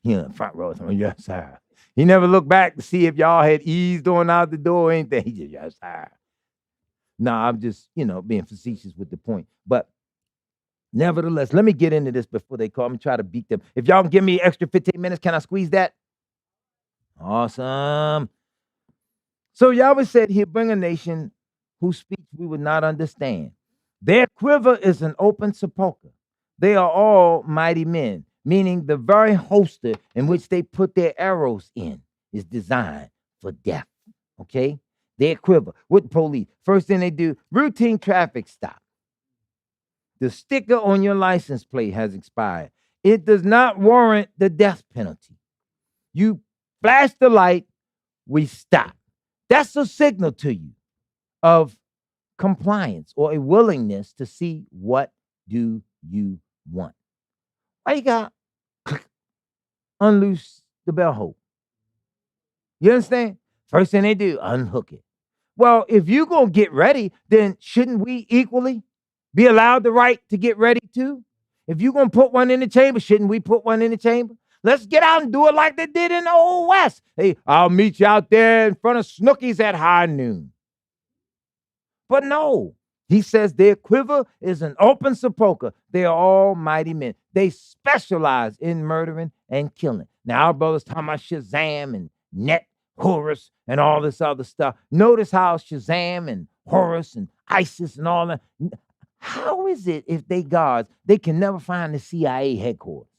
In front row. Yes, sir. He never looked back to see if y'all had eased on out the door or anything. He just, yes, sir. No, I'm just, being facetious with the point. But nevertheless, let me get into this before they call me, try to beat them. If y'all can give me extra 15 minutes, can I squeeze that? Awesome. So Yahweh said he'll bring a nation whose speech we would not understand. Their quiver is an open sepulchre. They are all mighty men, meaning the very holster in which they put their arrows in is designed for death. Okay? Their quiver with the police. First thing they do, routine traffic stop. The sticker on your license plate has expired. It does not warrant the death penalty. You flash the light, we stop. That's a signal to you of compliance or a willingness to see what do you want. Why you got unloose the bell hold? You understand? First thing they do, unhook it. Well, if you're going to get ready, then shouldn't we equally be allowed the right to get ready too? If you're going to put one in the chamber, shouldn't we put one in the chamber? Let's get out and do it like they did in the Old West. Hey, I'll meet you out there in front of Snookies at high noon. But no, he says their quiver is an open sepulchre. They are all mighty men. They specialize in murdering and killing. Now, our brothers talking about Shazam and Net, Horus, and all this other stuff. Notice how Shazam and Horus and ISIS and all that. How is it if they guards, they can never find the CIA headquarters?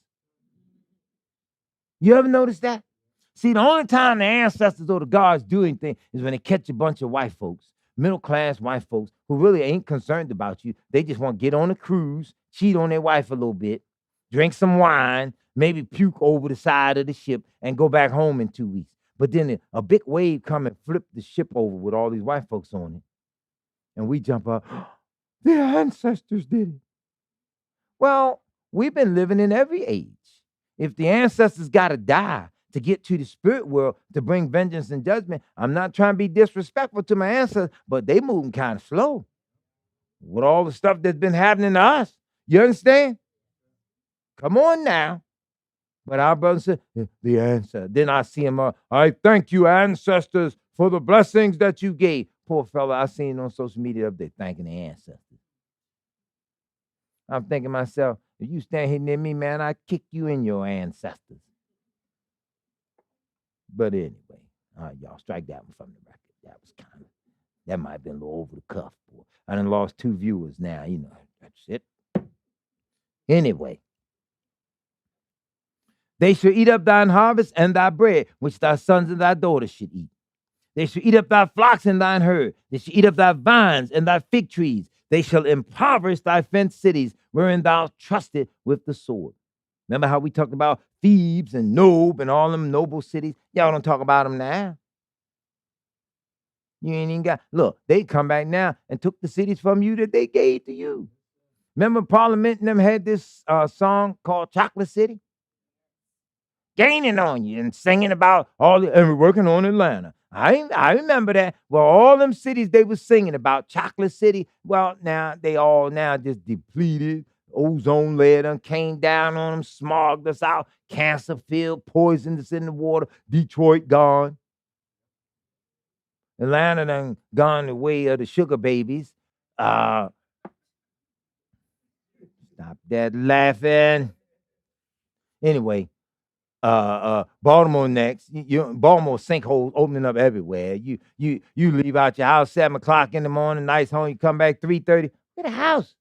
You ever notice that? See, the only time the ancestors or the guards do anything is when they catch a bunch of white folks, middle-class white folks who really ain't concerned about you. They just want to get on a cruise, cheat on their wife a little bit, drink some wine, maybe puke over the side of the ship, and go back home in 2 weeks. But then a big wave come and flip the ship over with all these white folks on it. And we jump up, their ancestors did it. Well, we've been living in every age. If the ancestors got to die to get to the spirit world to bring vengeance and judgment, I'm not trying to be disrespectful to my ancestors, but they moving kind of slow with all the stuff that's been happening to us. You understand? Come on now. But our brother said, the ancestors. Then I see him, I thank you, ancestors, for the blessings that you gave. Poor fella, I seen on social media up there thanking the ancestors. I'm thinking to myself, if you stand here near me, man, I kick you in your ancestors. But anyway, all right, y'all, strike that one from the record. That might have been a little over the cuff, boy. I done lost 2 viewers now, that's it. Anyway. They shall eat up thine harvest and thy bread, which thy sons and thy daughters should eat. They shall eat up thy flocks and thine herd. They shall eat up thy vines and thy fig trees. They shall impoverish thy fenced cities, wherein thou trusted with the sword. Remember how we talked about Thebes and Nob and all them noble cities? Y'all don't talk about them now. You ain't even got, look, they come back now and took the cities from you that they gave to you. Remember Parliament and them had this song called Chocolate City? Gaining on you and singing about and we're working on Atlanta. I remember that. Well, all them cities they were singing about Chocolate City. Well, now they all now just depleted. Ozone layer done came down on them, smogged us out, cancer filled, poisoned us in the water. Detroit gone. Atlanta done gone the way of the sugar babies. Stop that laughing. Anyway, Baltimore next. Baltimore sinkholes opening up everywhere. You leave out your house 7 o'clock in the morning, nice home. You come back 3:30. Get a house.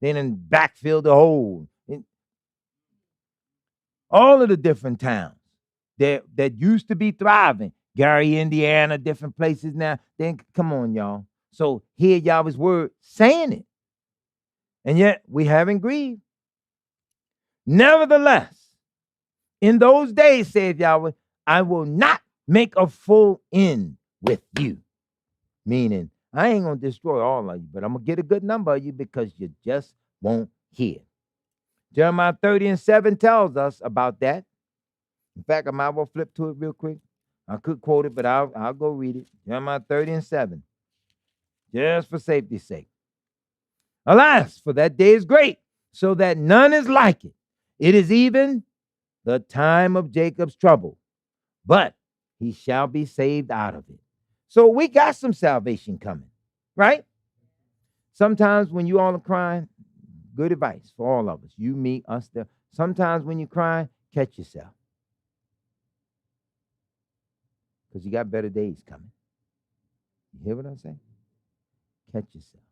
Then backfill the hole. All of the different towns that used to be thriving. Gary, Indiana, different places now. Then come on, y'all. So hear Yahweh's word saying it. And yet we haven't grieved. Nevertheless, in those days, saith Yahweh, I will not make a full end with you. Meaning, I ain't going to destroy all of you, but I'm going to get a good number of you because you just won't hear. Jeremiah 30:7 tells us about that. In fact, I might well flip to it real quick. I could quote it, but I'll go read it. Jeremiah 30:7. Just for safety's sake. Alas, for that day is great, so that none is like it. It is even the time of Jacob's trouble, but he shall be saved out of it. So we got some salvation coming, right? Sometimes when you all are crying, good advice for all of us, you, me, us, there. Sometimes when you're crying, catch yourself. Because you got better days coming. You hear what I'm saying? Catch yourself.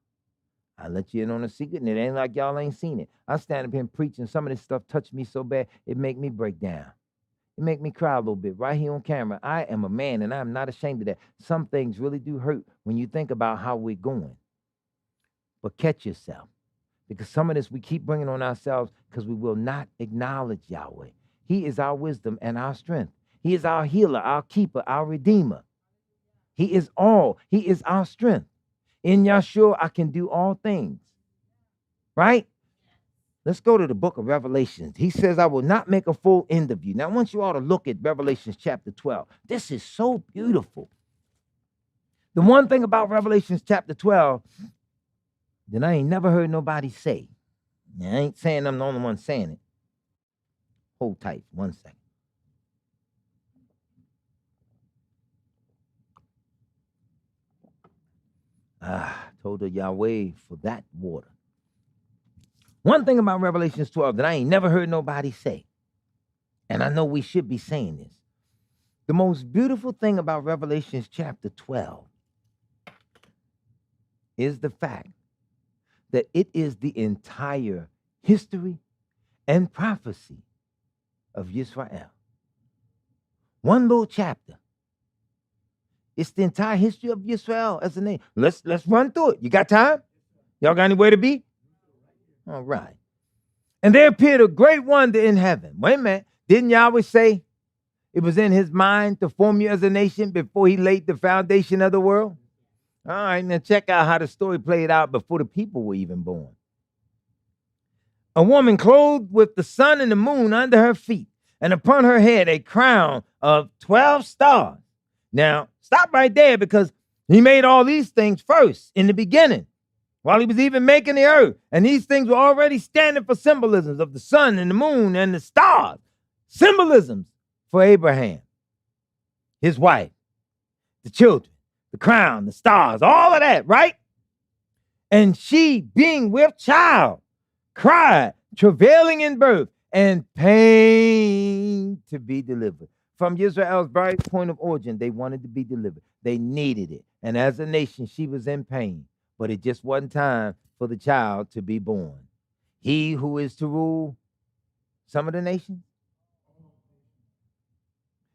I'll let you in on a secret, and it ain't like y'all ain't seen it. I stand up here and preach, and some of this stuff touched me so bad, it make me break down. It make me cry a little bit right here on camera. I am a man, and I'm not ashamed of that. Some things really do hurt when you think about how we're going. But catch yourself. Because some of this we keep bringing on ourselves because we will not acknowledge Yahweh. He is our wisdom and our strength. He is our healer, our keeper, our redeemer. He is all. He is our strength. In Yahshua, I can do all things. Right? Let's go to the book of Revelations. He says, I will not make a full end of you. Now, I want you all to look at Revelations chapter 12. This is so beautiful. The one thing about Revelations chapter 12 that I ain't never heard nobody say. Now, I ain't saying I'm the only one saying it. Hold tight 1 second. Told her Yahweh for that water. One thing about Revelations 12 that I ain't never heard nobody say, and I know we should be saying this. The most beautiful thing about Revelations chapter 12 is the fact that it is the entire history and prophecy of Yisrael. One little chapter. It's the entire history of Yisrael as a name. Let's run through it. You got time? Y'all got anywhere to be? All right. And there appeared a great wonder in heaven. Wait a minute. Didn't Yahweh say it was in his mind to form you as a nation before he laid the foundation of the world? All right, now check out how the story played out before the people were even born. A woman clothed with the sun and the moon under her feet, and upon her head a crown of 12 stars. Now, stop right there because he made all these things first in the beginning, while he was even making the earth. And these things were already standing for symbolisms of the sun and the moon and the stars. Symbolisms for Abraham, his wife, the children, the crown, the stars, all of that, right? And she, being with child, cried, travailing in birth, and pain to be delivered. From Israel's very point of origin, they wanted to be delivered. They needed it. And as a nation, she was in pain. But it just wasn't time for the child to be born. He who is to rule some of the nations.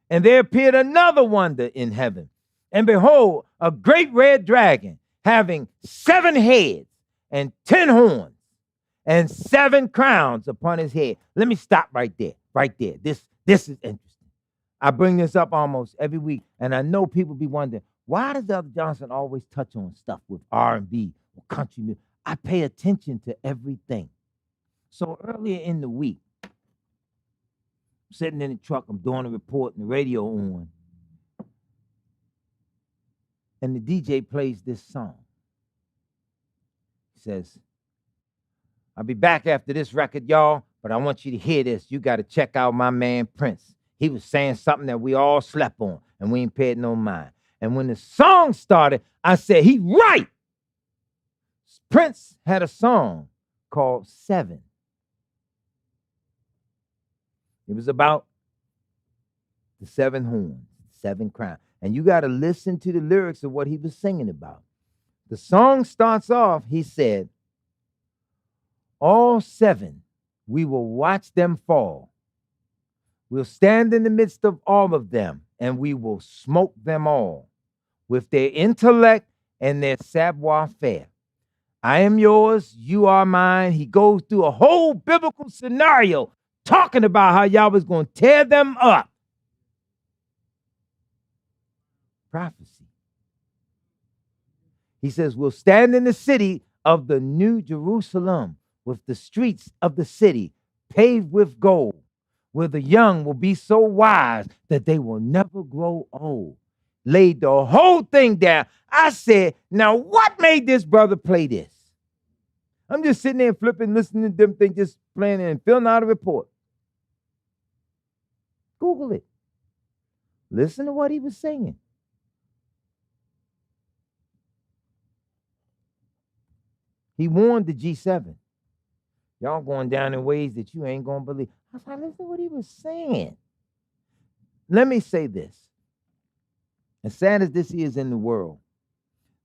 And there appeared another wonder in heaven. And behold, a great red dragon, having 7 heads and 10 horns, and 7 crowns upon his head. Let me stop right there. Right there. This is interesting. I bring this up almost every week, and I know people be wondering, Why does Elder Johnson always touch on stuff with R&B or country music? I pay attention to everything. So earlier in the week, I'm sitting in the truck, I'm doing a report and the radio on, and the DJ plays this song. He says, I'll be back after this record, y'all, but I want you to hear this. You got to check out my man Prince. He was saying something that we all slept on, and we ain't paid no mind. And when the song started, I said, he right. Prince had a song called 7. It was about the 7 horns, 7 crowns. And you got to listen to the lyrics of what he was singing about. The song starts off, he said, all 7, we will watch them fall. We'll stand in the midst of all of them, and we will smoke them all with their intellect and their savoir-faire. I am yours, you are mine. He goes through a whole biblical scenario talking about how y'all was going to tear them up. Prophecy. He says, we'll stand in the city of the New Jerusalem with the streets of the city paved with gold, where the young will be so wise that they will never grow old. Laid the whole thing down. I said, now what made this brother play this? I'm just sitting there flipping, listening to them things, just playing and filling out a report. Google it. Listen to what he was singing. He warned the G7. Y'all going down in ways that you ain't going to believe. I was like, listen to what he was saying. Let me say this. As sad as this is in the world,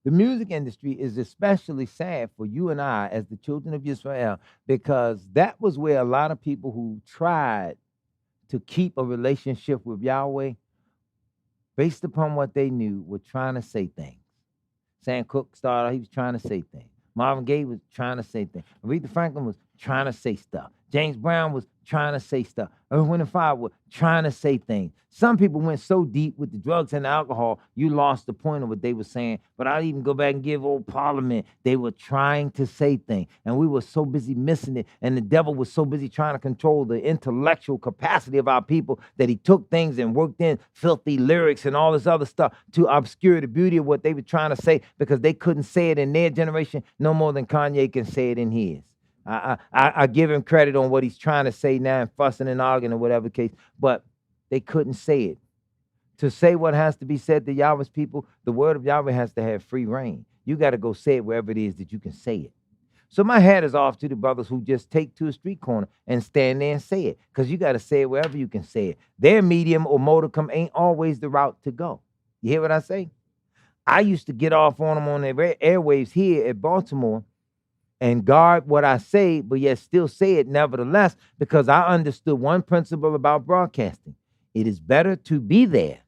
the music industry is especially sad for you and I as the children of Yisrael, because that was where a lot of people who tried to keep a relationship with Yahweh, based upon what they knew, were trying to say things. Sam Cooke started, he was trying to say things. Marvin Gaye was trying to say things. Aretha Franklin was trying to say stuff. James Brown was trying to say stuff. Earth, Wind & Fire were trying to say things. Some people went so deep with the drugs and the alcohol, you lost the point of what they were saying. But I'll even go back and give old Parliament. They were trying to say things, and we were so busy missing it. And the devil was so busy trying to control the intellectual capacity of our people that he took things and worked in filthy lyrics and all this other stuff to obscure the beauty of what they were trying to say, because they couldn't say it in their generation no more than Kanye can say it in his. I give him credit on what he's trying to say now, and fussing and arguing or whatever case, but they couldn't say it. To say what has to be said to Yahweh's people, the word of Yahweh has to have free reign. You got to go say it wherever it is that you can say it. So my hat is off to the brothers who just take to a street corner and stand there and say it, because you got to say it wherever you can say it. Their medium or modicum ain't always the route to go. You hear what I say? I used to get off on them on the airwaves here at Baltimore and guard what I say, but yet still say it nevertheless, because I understood one principle about broadcasting. It is better to be there,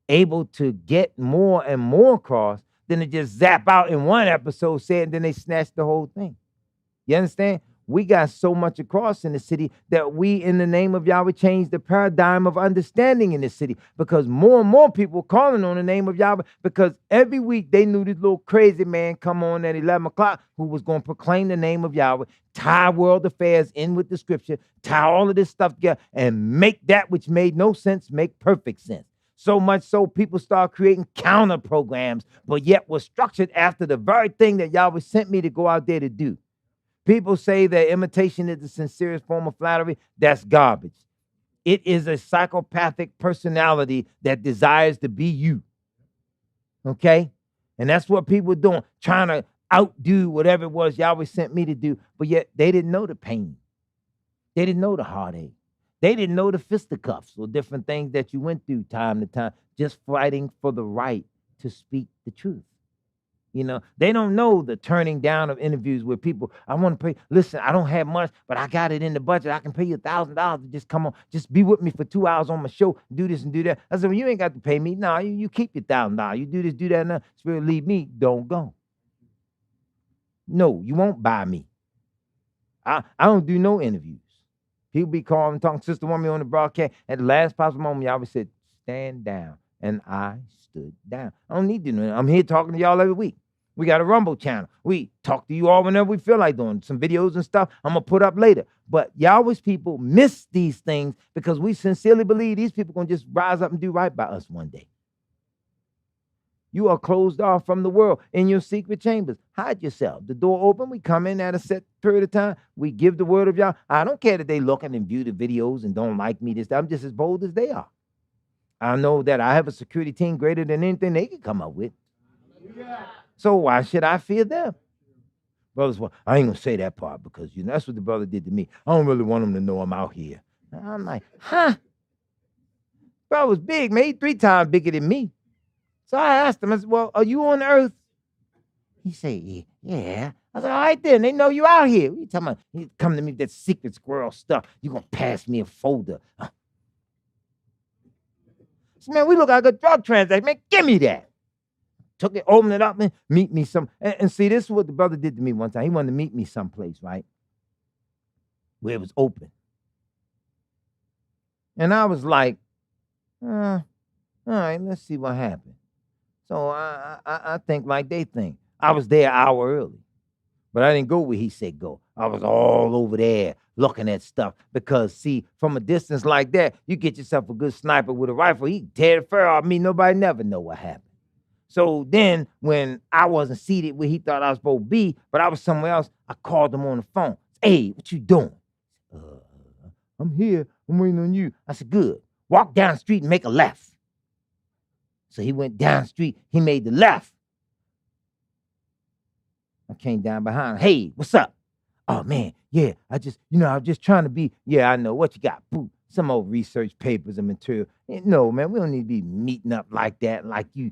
able to get more and more across, than to just zap out in one episode, say it, and then they snatch the whole thing. You understand? We got so much across in the city that we, in the name of Yahweh, changed the paradigm of understanding in the city, because more and more people calling on the name of Yahweh, because every week they knew this little crazy man come on at 11 o'clock who was going to proclaim the name of Yahweh, tie world affairs in with the scripture, tie all of this stuff together, and make that which made no sense make perfect sense. So much so people start creating counter programs, but yet was structured after the very thing that Yahweh sent me to go out there to do. People say that imitation is the sincerest form of flattery. That's garbage. It is a psychopathic personality that desires to be you. Okay? And that's what people are doing, trying to outdo whatever it was Yahweh sent me to do. But yet they didn't know the pain. They didn't know the heartache. They didn't know the fisticuffs or different things that you went through time to time, just fighting for the right to speak the truth. You know, they don't know the turning down of interviews where people, I want to pay, listen, I don't have much, but I got it in the budget. I can pay you $1,000 to just come on, just be with me for 2 hours on my show, do this and do that. I said, well, you ain't got to pay me. No, you keep your $1,000. You do this, do that, and Spirit lead me, don't go. No, you won't buy me. I don't do no interviews. People be calling, talking, Sister want me on the broadcast. At the last possible moment, y'all said, stand down. and I stood down. I don't need to know. I'm here talking to y'all every week. We got a Rumble channel. We talk to you all whenever we feel like doing some videos and stuff I'm going to put up later. But Yahweh's people miss these things because we sincerely believe these people going to just rise up and do right by us one day. You are closed off from the world in your secret chambers. Hide yourself. The door open. We come in at a set period of time. We give the word of Yah. I don't care that they looking and view the videos and don't like me. I'm just as bold as they are. I know that I have a security team greater than anything they can come up with. So why should I fear them? Brothers, well, I ain't going to say that part because, that's what the brother did to me. I don't really want them to know I'm out here. I'm like, huh? Bro was big, man. He 3 times bigger than me. So I asked him, I said, well, are you on earth? He said, yeah. I said, all right then, they know you out here. What you talking about? He come to me with that secret squirrel stuff. You going to pass me a folder. I said, man, we look like a drug transaction. Man, give me that. Took it, opened it up, and meet me some. And see, this is what the brother did to me one time. He wanted to meet me someplace, right? Where it was open. And I was like, all right, let's see what happened. So I think like they think. I was there an hour early, but I didn't go where he said go. I was all over there looking at stuff because, see, from a distance like that, you get yourself a good sniper with a rifle. He tear the fur off me. Nobody never know what happened. So then when I wasn't seated where he thought I was supposed to be, but I was somewhere else, I called him on the phone. Hey, what you doing? I'm here. I'm waiting on you. I said, good. Walk down the street and make a left. So he went down the street. He made the left. I came down behind him. Hey, what's up? Oh, man, yeah, I was just trying to be, I know. What you got? Boo. Some old research papers and material. No, man, we don't need to be meeting up like that, like you.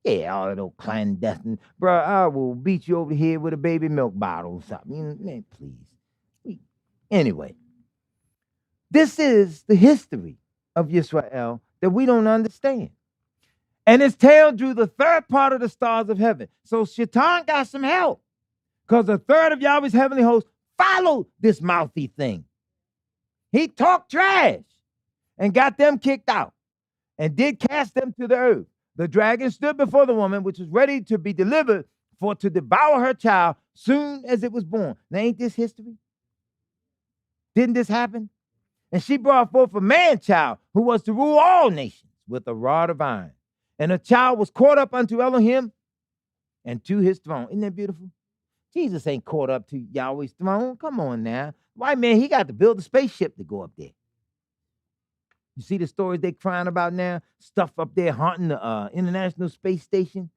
Yeah, all that old clandestine. Bro, I will beat you over the head with a baby milk bottle or something. Man, please. Anyway, this is the history of Yisrael that we don't understand. And his tail drew the third part of the stars of heaven. So Shaitan got some help because a third of Yahweh's heavenly host followed this mouthy thing. He talked trash and got them kicked out and did cast them to the earth. The dragon stood before the woman, which was ready to be delivered for to devour her child soon as it was born. Now, ain't this history? Didn't this happen? And she brought forth a man-child who was to rule all nations with a rod of iron. And the child was caught up unto Elohim and to his throne. Isn't that beautiful? Jesus ain't caught up to Yahweh's throne. Come on now. White man, he got to build a spaceship to go up there. You see the stories they crying about now? Stuff up there haunting the International Space Station.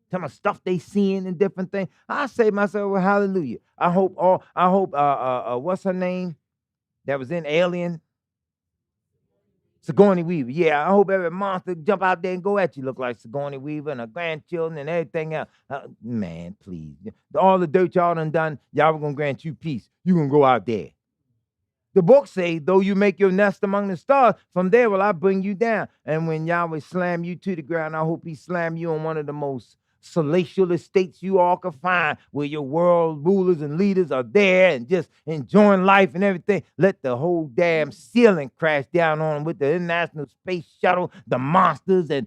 Talking about stuff they seeing and different things. I say to myself, well, hallelujah. I hope what's her name? That was in Alien. Sigourney Weaver. Yeah, I hope every monster jump out there and go at you. Look like Sigourney Weaver and her grandchildren and everything else. Man, please. All the dirt y'all done, y'all going to grant you peace. You going to go out there. The book say, though you make your nest among the stars, from there will I bring you down. And when Yahweh slam you to the ground, I hope he slam you on one of the most palatial estates you all can find, where your world rulers and leaders are there and just enjoying life and everything. Let the whole damn ceiling crash down on them with the International Space Shuttle, the monsters, and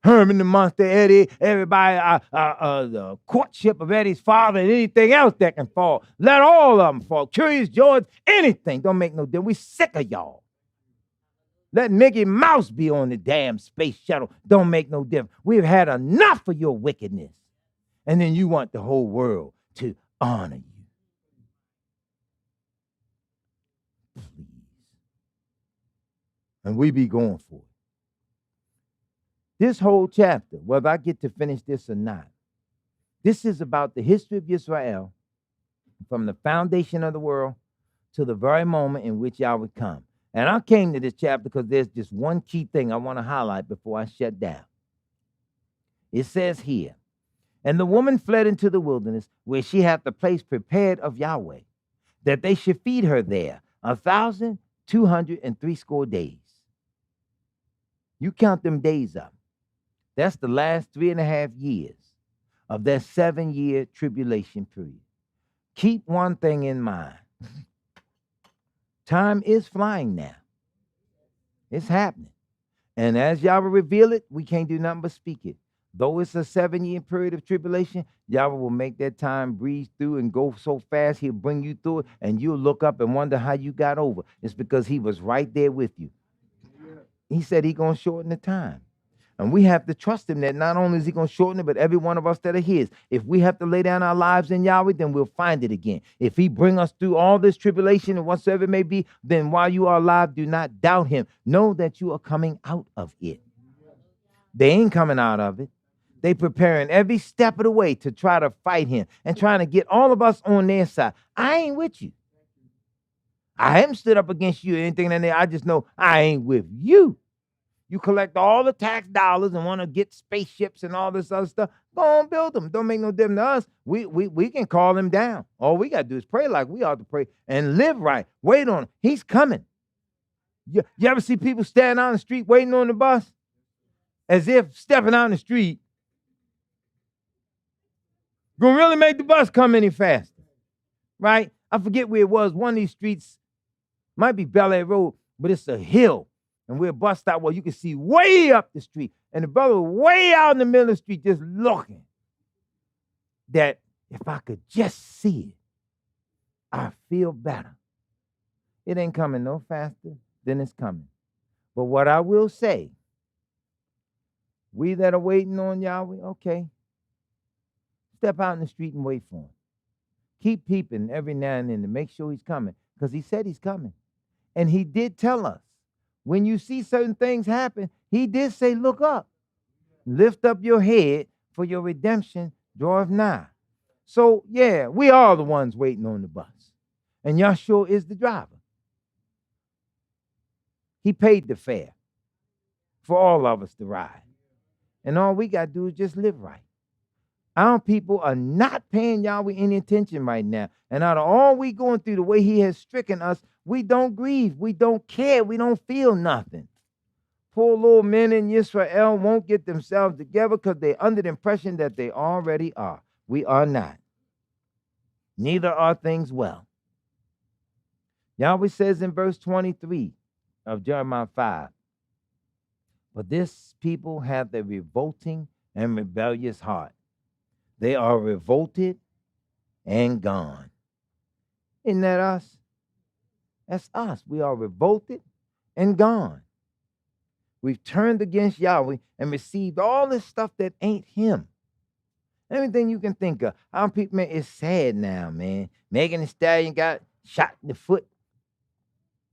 Herman the Monster Eddie, everybody, the courtship of Eddie's father, and anything else that can fall. Let all of them fall. Curious George, anything. Don't make no difference. We sick of y'all. Let Mickey Mouse be on the damn space shuttle. Don't make no difference. We've had enough of your wickedness. And then you want the whole world to honor you. Please. And we be going for it. This whole chapter, whether I get to finish this or not, this is about the history of Yisrael from the foundation of the world to the very moment in which y'all would come. And I came to this chapter because there's just one key thing I want to highlight before I shut down. It says here, and the woman fled into the wilderness where she had the place prepared of Yahweh, that they should feed her there 1,260 days. You count them days up. That's the last 3.5 years of that 7-year tribulation period. Keep one thing in mind. Time is flying now. It's happening. And as Yahweh reveal it, we can't do nothing but speak it. Though it's a 7-year period of tribulation, Yahweh will make that time breeze through and go so fast, he'll bring you through it, and you'll look up and wonder how you got over. It's because he was right there with you. He said he's going to shorten the time. And we have to trust him that not only is he going to shorten it, but every one of us that are his. If we have to lay down our lives in Yahweh, then we'll find it again. If he bring us through all this tribulation and whatsoever it may be, then while you are alive, do not doubt him. Know that you are coming out of it. They ain't coming out of it. They preparing every step of the way to try to fight him and trying to get all of us on their side. I ain't with you. I haven't stood up against you or anything like that. I just know I ain't with you. You collect all the tax dollars and want to get spaceships and all this other stuff. Go on, build them. Don't make no difference to us. We can call him down. All we got to do is pray like we ought to pray and live right. Wait on him. He's coming. You ever see people standing out on the street waiting on the bus? As if stepping out in the street gonna really make the bus come any faster, right? I forget where it was. One of these streets might be Bel Air Road, but it's a hill, and we're a bus stop where you can see way up the street, and the brother was way out in the middle of the street just looking. That if I could just see it, I feel better. It ain't coming no faster than it's coming. But what I will say, we that are waiting on Yahweh, okay, step out in the street and wait for him. Keep peeping every now and then to make sure he's coming, because he said he's coming. And he did tell us, when you see certain things happen, he did say, look up. Lift up your head, for your redemption draweth nigh. So, yeah, we are the ones waiting on the bus. And Yahshua is the driver. He paid the fare for all of us to ride. And all we got to do is just live right. Our people are not paying Yahweh any attention right now. And out of all we going through, the way he has stricken us, we don't grieve. We don't care. We don't feel nothing. Poor little men in Yisrael won't get themselves together because they're under the impression that they already are. We are not. Neither are things well. Yahweh says in verse 23 of Jeremiah 5, but this people have a revolting and rebellious heart. They are revolted and gone. Isn't that us? That's us. We are revolted and gone. We've turned against Yahweh and received all this stuff that ain't him. Everything you can think of. Our people, man, it's sad now, man. Megan Thee Stallion got shot in the foot.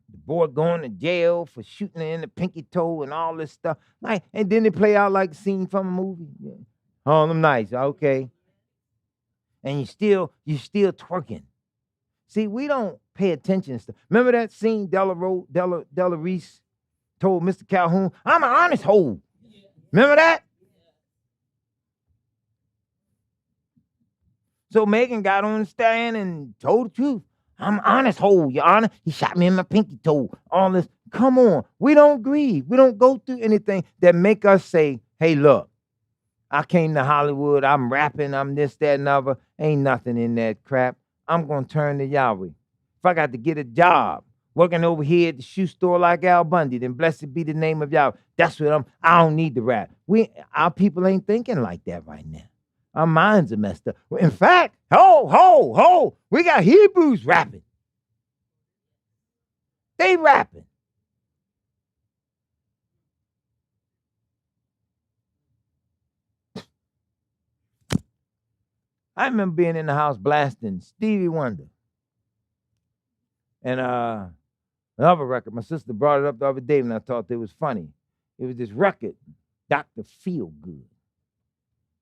The boy going to jail for shooting her in the pinky toe and all this stuff. Like, and then they play out like a scene from a movie. Yeah. Harlem Nights, okay. And you still twerking. See, we don't pay attention to stuff. Remember that scene Della Reese told Mr. Calhoun, I'm an honest hoe. Remember that? So Megan got on the stand and told the truth. I'm honest hoe, Your Honor. He shot me in my pinky toe. All this. Come on. We don't grieve. We don't go through anything that make us say, hey, look, I came to Hollywood. I'm rapping. I'm this, that, and other. Ain't nothing in that crap. I'm going to turn to Yahweh. If I got to get a job working over here at the shoe store like Al Bundy, then blessed be the name of Yahweh. That's what I don't need to rap. Our people ain't thinking like that right now. Our minds are messed up. In fact, we got Hebrews rapping. They rapping. I remember being in the house blasting Stevie Wonder. And another record, my sister brought it up the other day and I thought it was funny. It was this record, Dr. Feelgood.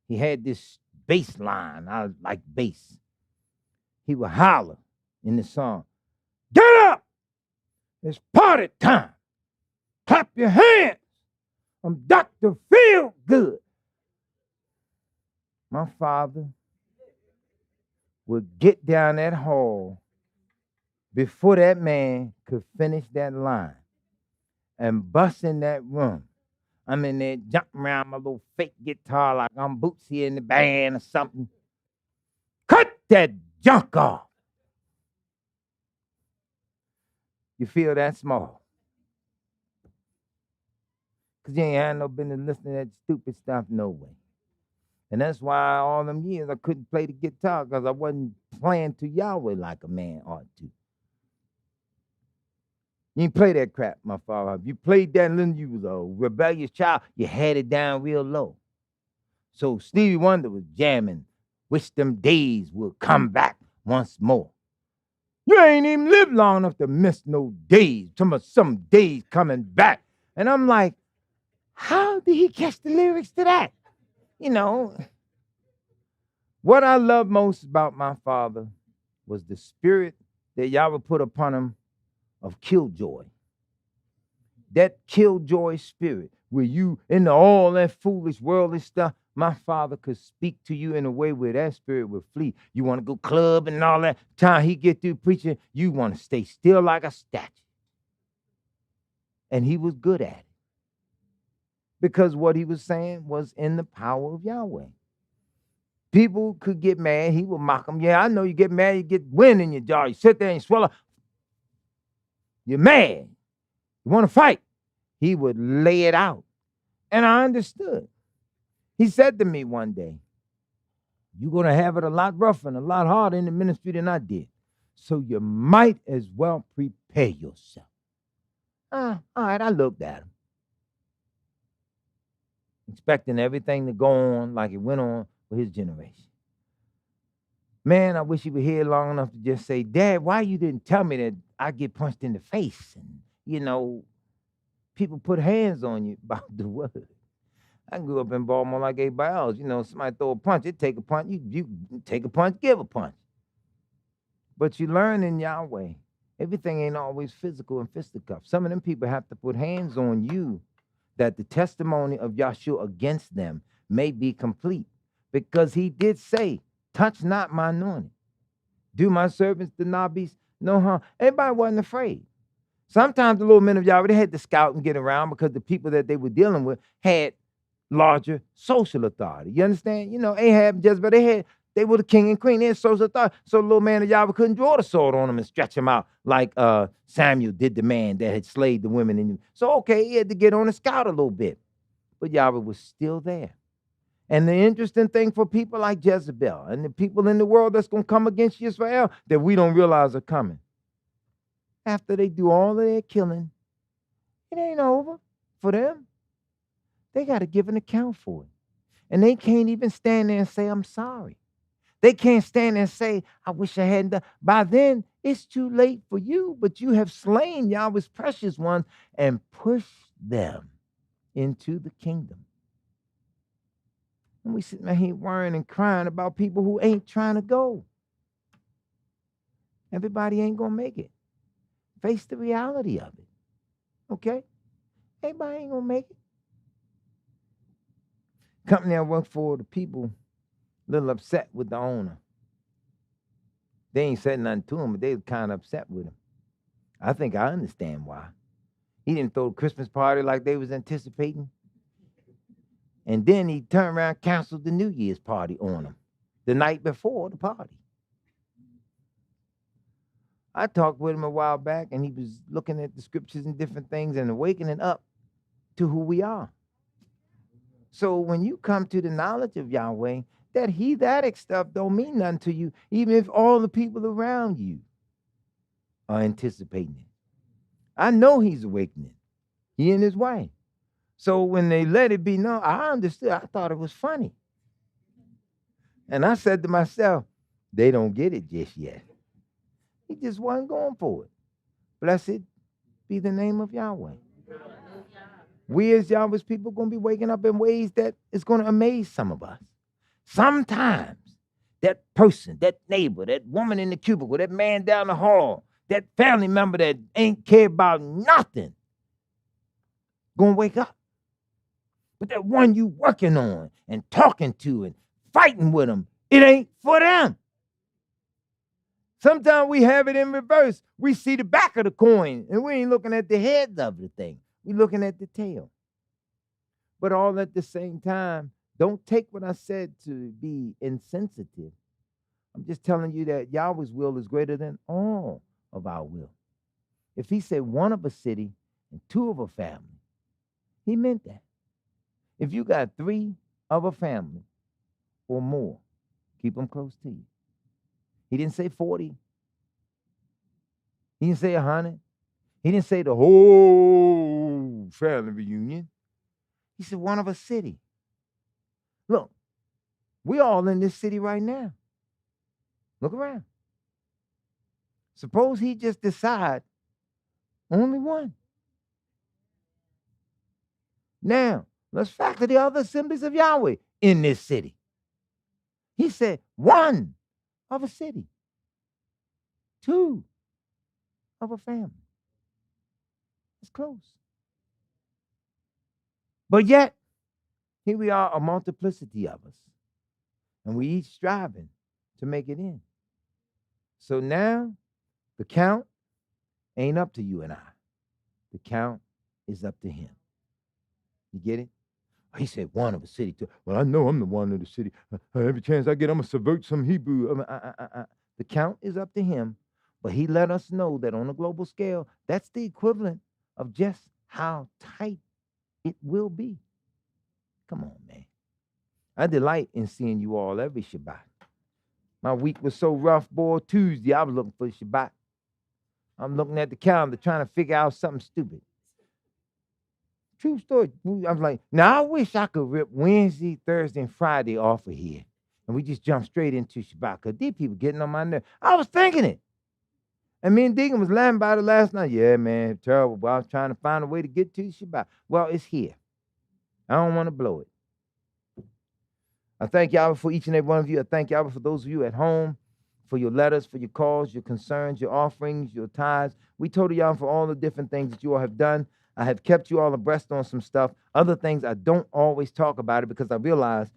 He had this bass line. I like bass. He would holler in the song, get up! It's party time. Clap your hands. I'm Dr. Feelgood. My father would get down that hall before that man could finish that line and bust in that room. I'm in there jumping around my little fake guitar like I'm Bootsy in the band or something. Cut that junk off. You feel that small. Because you ain't had no business listening to that stupid stuff no way. And that's why all them years I couldn't play the guitar, because I wasn't playing to Yahweh like a man ought to. You ain't play that crap, my father. If you played that when you was a rebellious child, you had it down real low. So Stevie Wonder was jamming, wish them days would come back once more. You ain't even lived long enough to miss no days. Some days coming back. And I'm like, how did he catch the lyrics to that? You know, what I love most about my father was the spirit that Yahweh put upon him of killjoy. That killjoy spirit, where you into all that foolish worldly stuff, my father could speak to you in a way where that spirit would flee. You want to go club and all that. Time he get through preaching, you want to stay still like a statue. And he was good at it. Because what he was saying was in the power of Yahweh. People could get mad. He would mock them. Yeah, I know you get mad. You get wind in your jaw. You sit there and swallow. You're mad. You want to fight. He would lay it out. And I understood. He said to me one day, you're going to have it a lot rougher and a lot harder in the ministry than I did. So you might as well prepare yourself. All right, I looked at him, expecting everything to go on like it went on for his generation. Man, I wish he were here long enough to just say, Dad, why you didn't tell me that I get punched in the face? And, people put hands on you about the word. I grew up in Baltimore like everybody else. Somebody throw a punch, it take a punch. You take a punch, give a punch. But you learn in Yahweh, everything ain't always physical and fisticuffs. Some of them people have to put hands on you that the testimony of Yahshua against them may be complete. Because he did say, touch not my anointing. Do my servants, the nabis, no harm. Everybody wasn't afraid. Sometimes the little men of Yahweh, they had to scout and get around because the people that they were dealing with had larger social authority. You understand? Ahab, Jezebel, they were the king and queen. They had social authority. So the little man of Yahweh couldn't draw the sword on them and stretch him out like Samuel did the man that had slayed the women. So, okay, he had to get on the scout a little bit. But Yahweh was still there. And the interesting thing for people like Jezebel and the people in the world that's going to come against Yisrael that we don't realize are coming. After they do all of their killing, it ain't over for them. They got to give an account for it. And they can't even stand there and say, I'm sorry. They can't stand there and say, I wish I hadn't done. By then, it's too late for you, but you have slain Yahweh's precious ones and pushed them into the kingdom. And we sit here worrying and crying about people who ain't trying to go. Everybody ain't going to make it. Face the reality of it. Okay? Everybody ain't going to make it. Company I work for, the people a little upset with the owner. They ain't said nothing to him, but they was kind of upset with him. I think I understand why. He didn't throw a Christmas party like they was anticipating. And then he turned around and canceled the New Year's party on them the night before the party. I talked with him a while back, and he was looking at the scriptures and different things and awakening up to who we are. So when you come to the knowledge of Yahweh, that heathetic stuff don't mean nothing to you, even if all the people around you are anticipating it. I know he's awakening. He and his wife. So when they let it be known, I understood. I thought it was funny. And I said to myself, they don't get it just yet. He just wasn't going for it. Blessed be the name of Yahweh. We as Yahweh's people are going to be waking up in ways that is going to amaze some of us. Sometimes that person, that neighbor, that woman in the cubicle, that man down the hall, that family member that ain't care about nothing, going to wake up. But that one you working on and talking to and fighting with them, it ain't for them. Sometimes we have it in reverse. We see the back of the coin, and we ain't looking at the head of the thing. We're looking at the tail. But all at the same time, don't take what I said to be insensitive. I'm just telling you that Yahweh's will is greater than all of our will. If he said one of a city and two of a family, He meant that. If you got 3 of a family or more, keep them close to you. He didn't say 40. He didn't say 100. He didn't say the whole family reunion. He said one of a city. Look, we all in this city right now. Look around. Suppose he just decide only one. Now, let's factor the other assemblies of Yahweh in this city. He said one of a city, 2 of a family. It's close. But yet, here we are, a multiplicity of us. And we each striving to make it in. So now, the count ain't up to you and I. The count is up to him. You get it? He said one of a city too. Well, I know I'm the one of the city. Every chance I get, I'm going to subvert some Hebrew. The count is up to him. But he let us know that on a global scale, that's the equivalent of just how tight it will be. Come on, man. I delight in seeing you all every Shabbat. My week was so rough, boy. Tuesday, I was looking for Shabbat. I'm looking at the calendar trying to figure out something stupid. True story. I was like, now I wish I could rip Wednesday, Thursday, and Friday off of here. And we just jump straight into Shabbat. Because these people getting on my nerves. I was thinking it. And me and Deacon was laughing about it last night. Yeah, man, terrible. But I was trying to find a way to get to Shabbat. Well, it's here. I don't want to blow it. I thank Yahweh for each and every one of you. I thank Yahweh for those of you at home, for your letters, for your calls, your concerns, your offerings, your tithes. We told Yahweh for all the different things that you all have done. I have kept you all abreast on some stuff. Other things I don't always talk about it because I realize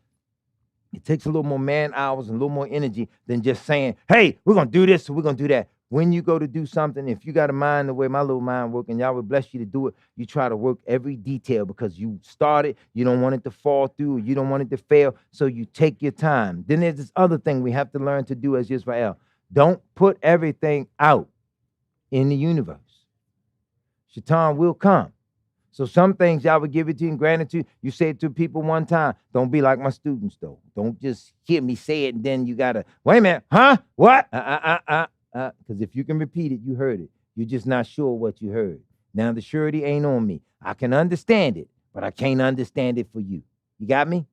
it takes a little more man hours and a little more energy than just saying, hey, we're going to do this, so we're going to do that. When you go to do something, if you got a mind the way my little mind works, and Yahweh bless you to do it, you try to work every detail because you started, you don't want it to fall through, you don't want it to fail, so you take your time. Then there's this other thing we have to learn to do as Yisrael. Don't put everything out in the universe. Shaitan will come. So some things Yahweh give it to you in gratitude. You say it to people one time. Don't be like my students, though. Don't just hear me say it and then you got to, wait a minute, huh? What? Because if you can repeat it, you heard it. You're just not sure what you heard. Now the surety ain't on me. I can understand it, but I can't understand it for you. You got me?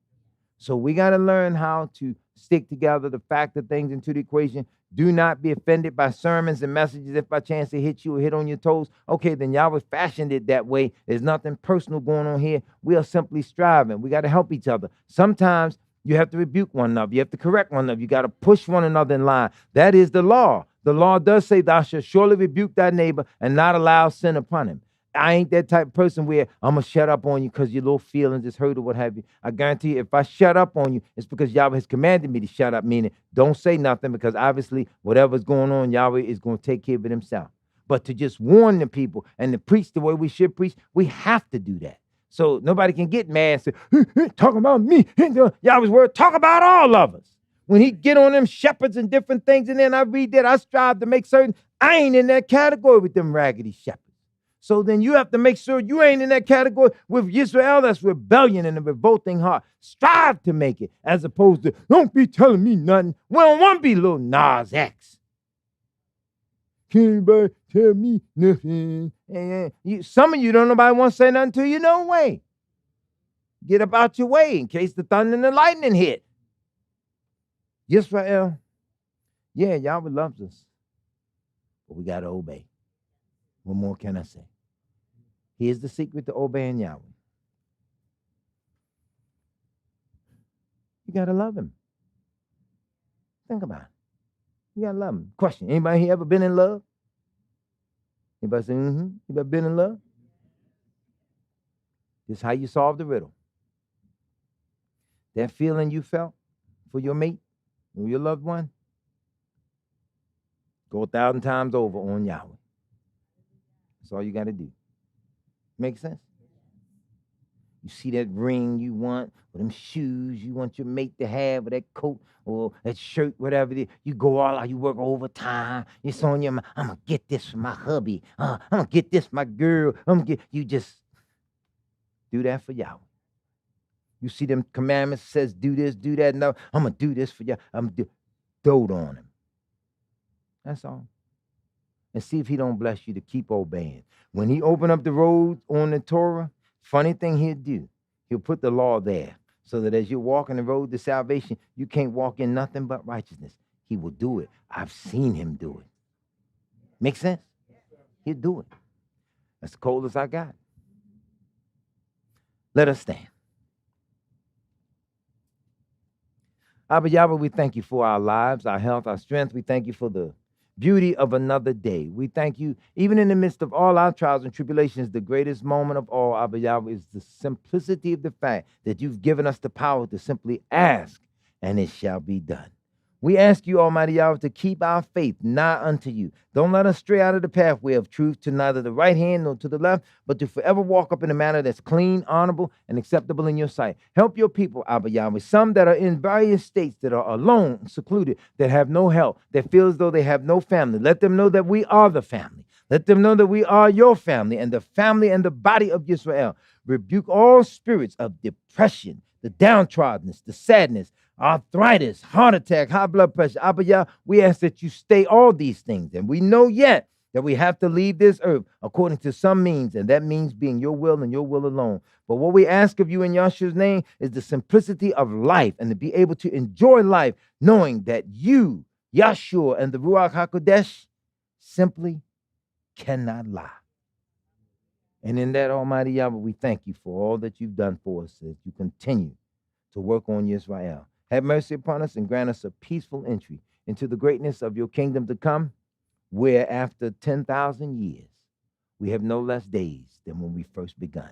So we got to learn how to stick together, to factor things into the equation. Do not be offended by sermons and messages if by chance they hit you or hit on your toes. Okay, then Yahweh fashioned it that way. There's nothing personal going on here. We are simply striving. We got to help each other. Sometimes you have to rebuke one another. You have to correct one another. You got to push one another in line. That is the law. The law does say thou shalt surely rebuke thy neighbor and not allow sin upon him. I ain't that type of person where I'm going to shut up on you because your little feelings is hurt or what have you. I guarantee you, if I shut up on you, it's because Yahweh has commanded me to shut up, meaning don't say nothing because obviously whatever's going on, Yahweh is going to take care of it himself. But to just warn the people and to preach the way we should preach, we have to do that. So nobody can get mad and say, talking about me. Yahweh's word, talk about all of us. When he get on them shepherds and different things, and then I read that, I strive to make certain I ain't in that category with them raggedy shepherds. So then you have to make sure you ain't in that category with Yisrael. That's rebellion and a revolting heart. Strive to make it, as opposed to, don't be telling me nothing. We don't want to be little Nas X. Can't anybody tell me nothing? And some of you don't nobody want to say nothing to you, no way. Get up out your way in case the thunder and the lightning hit. Yisrael, yeah, Yahweh loves us, but we got to obey. What more can I say? Here's the secret to obeying Yahweh. You got to love him. Think about it. You got to love him. Question, anybody here ever been in love? Anybody say, You ever been in love? This is how you solve the riddle. That feeling you felt for your mate or your loved one, go 1,000 times over on Yahweh. That's all you got to do. Make sense? You see that ring you want, or them shoes you want your mate to have, or that coat, or that shirt, whatever it is. You go all out, you work overtime. It's on your mind. I'm going to get this for my hubby. I'm going to get this for my girl. You just, Do that for Yahweh. You see them commandments says do this, do that. No, I'm going to do this for you. I'm going to dote on him. That's all. And see if he don't bless you to keep obeying. When he open up the road on the Torah, funny thing he'll do, he'll put the law there so that as you're walking the road to salvation, you can't walk in nothing but righteousness. He will do it. I've seen him do it. Make sense? He'll do it. That's the coldest I got. Let us stand. Abba Yahweh, we thank you for our lives, our health, our strength. We thank you for the beauty of another day. We thank you, even in the midst of all our trials and tribulations, the greatest moment of all, Abba Yahweh, is the simplicity of the fact that you've given us the power to simply ask, and it shall be done. We ask you, Almighty Yahweh, to keep our faith nigh unto you. Don't let us stray out of the pathway of truth to neither the right hand nor to the left, but to forever walk up in a manner that's clean, honorable, and acceptable in your sight. Help your people, Abba Yahweh, some that are in various states that are alone, secluded, that have no help, that feel as though they have no family. Let them know that we are the family. Let them know that we are your family and the body of Yisrael. Rebuke all spirits of depression, the downtroddenness, the sadness, arthritis, heart attack, high blood pressure. Abba Yah, we ask that you stay all these things. And we know yet that we have to leave this earth according to some means, and that means being your will and your will alone. But what we ask of you in Yahshua's name is the simplicity of life and to be able to enjoy life, knowing that you, Yahshua, and the Ruach HaKodesh simply cannot lie. And in that, Almighty Yahweh, we thank you for all that you've done for us as you continue to work on Yisrael. Have mercy upon us and grant us a peaceful entry into the greatness of your kingdom to come, where after 10,000 years, we have no less days than when we first begun.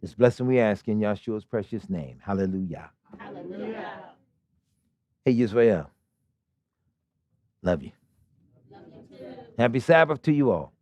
This blessing we ask in Yahshua's precious name. Hallelujah. Hallelujah. Hey, Yisrael. Love you. Love you too. Happy Sabbath to you all.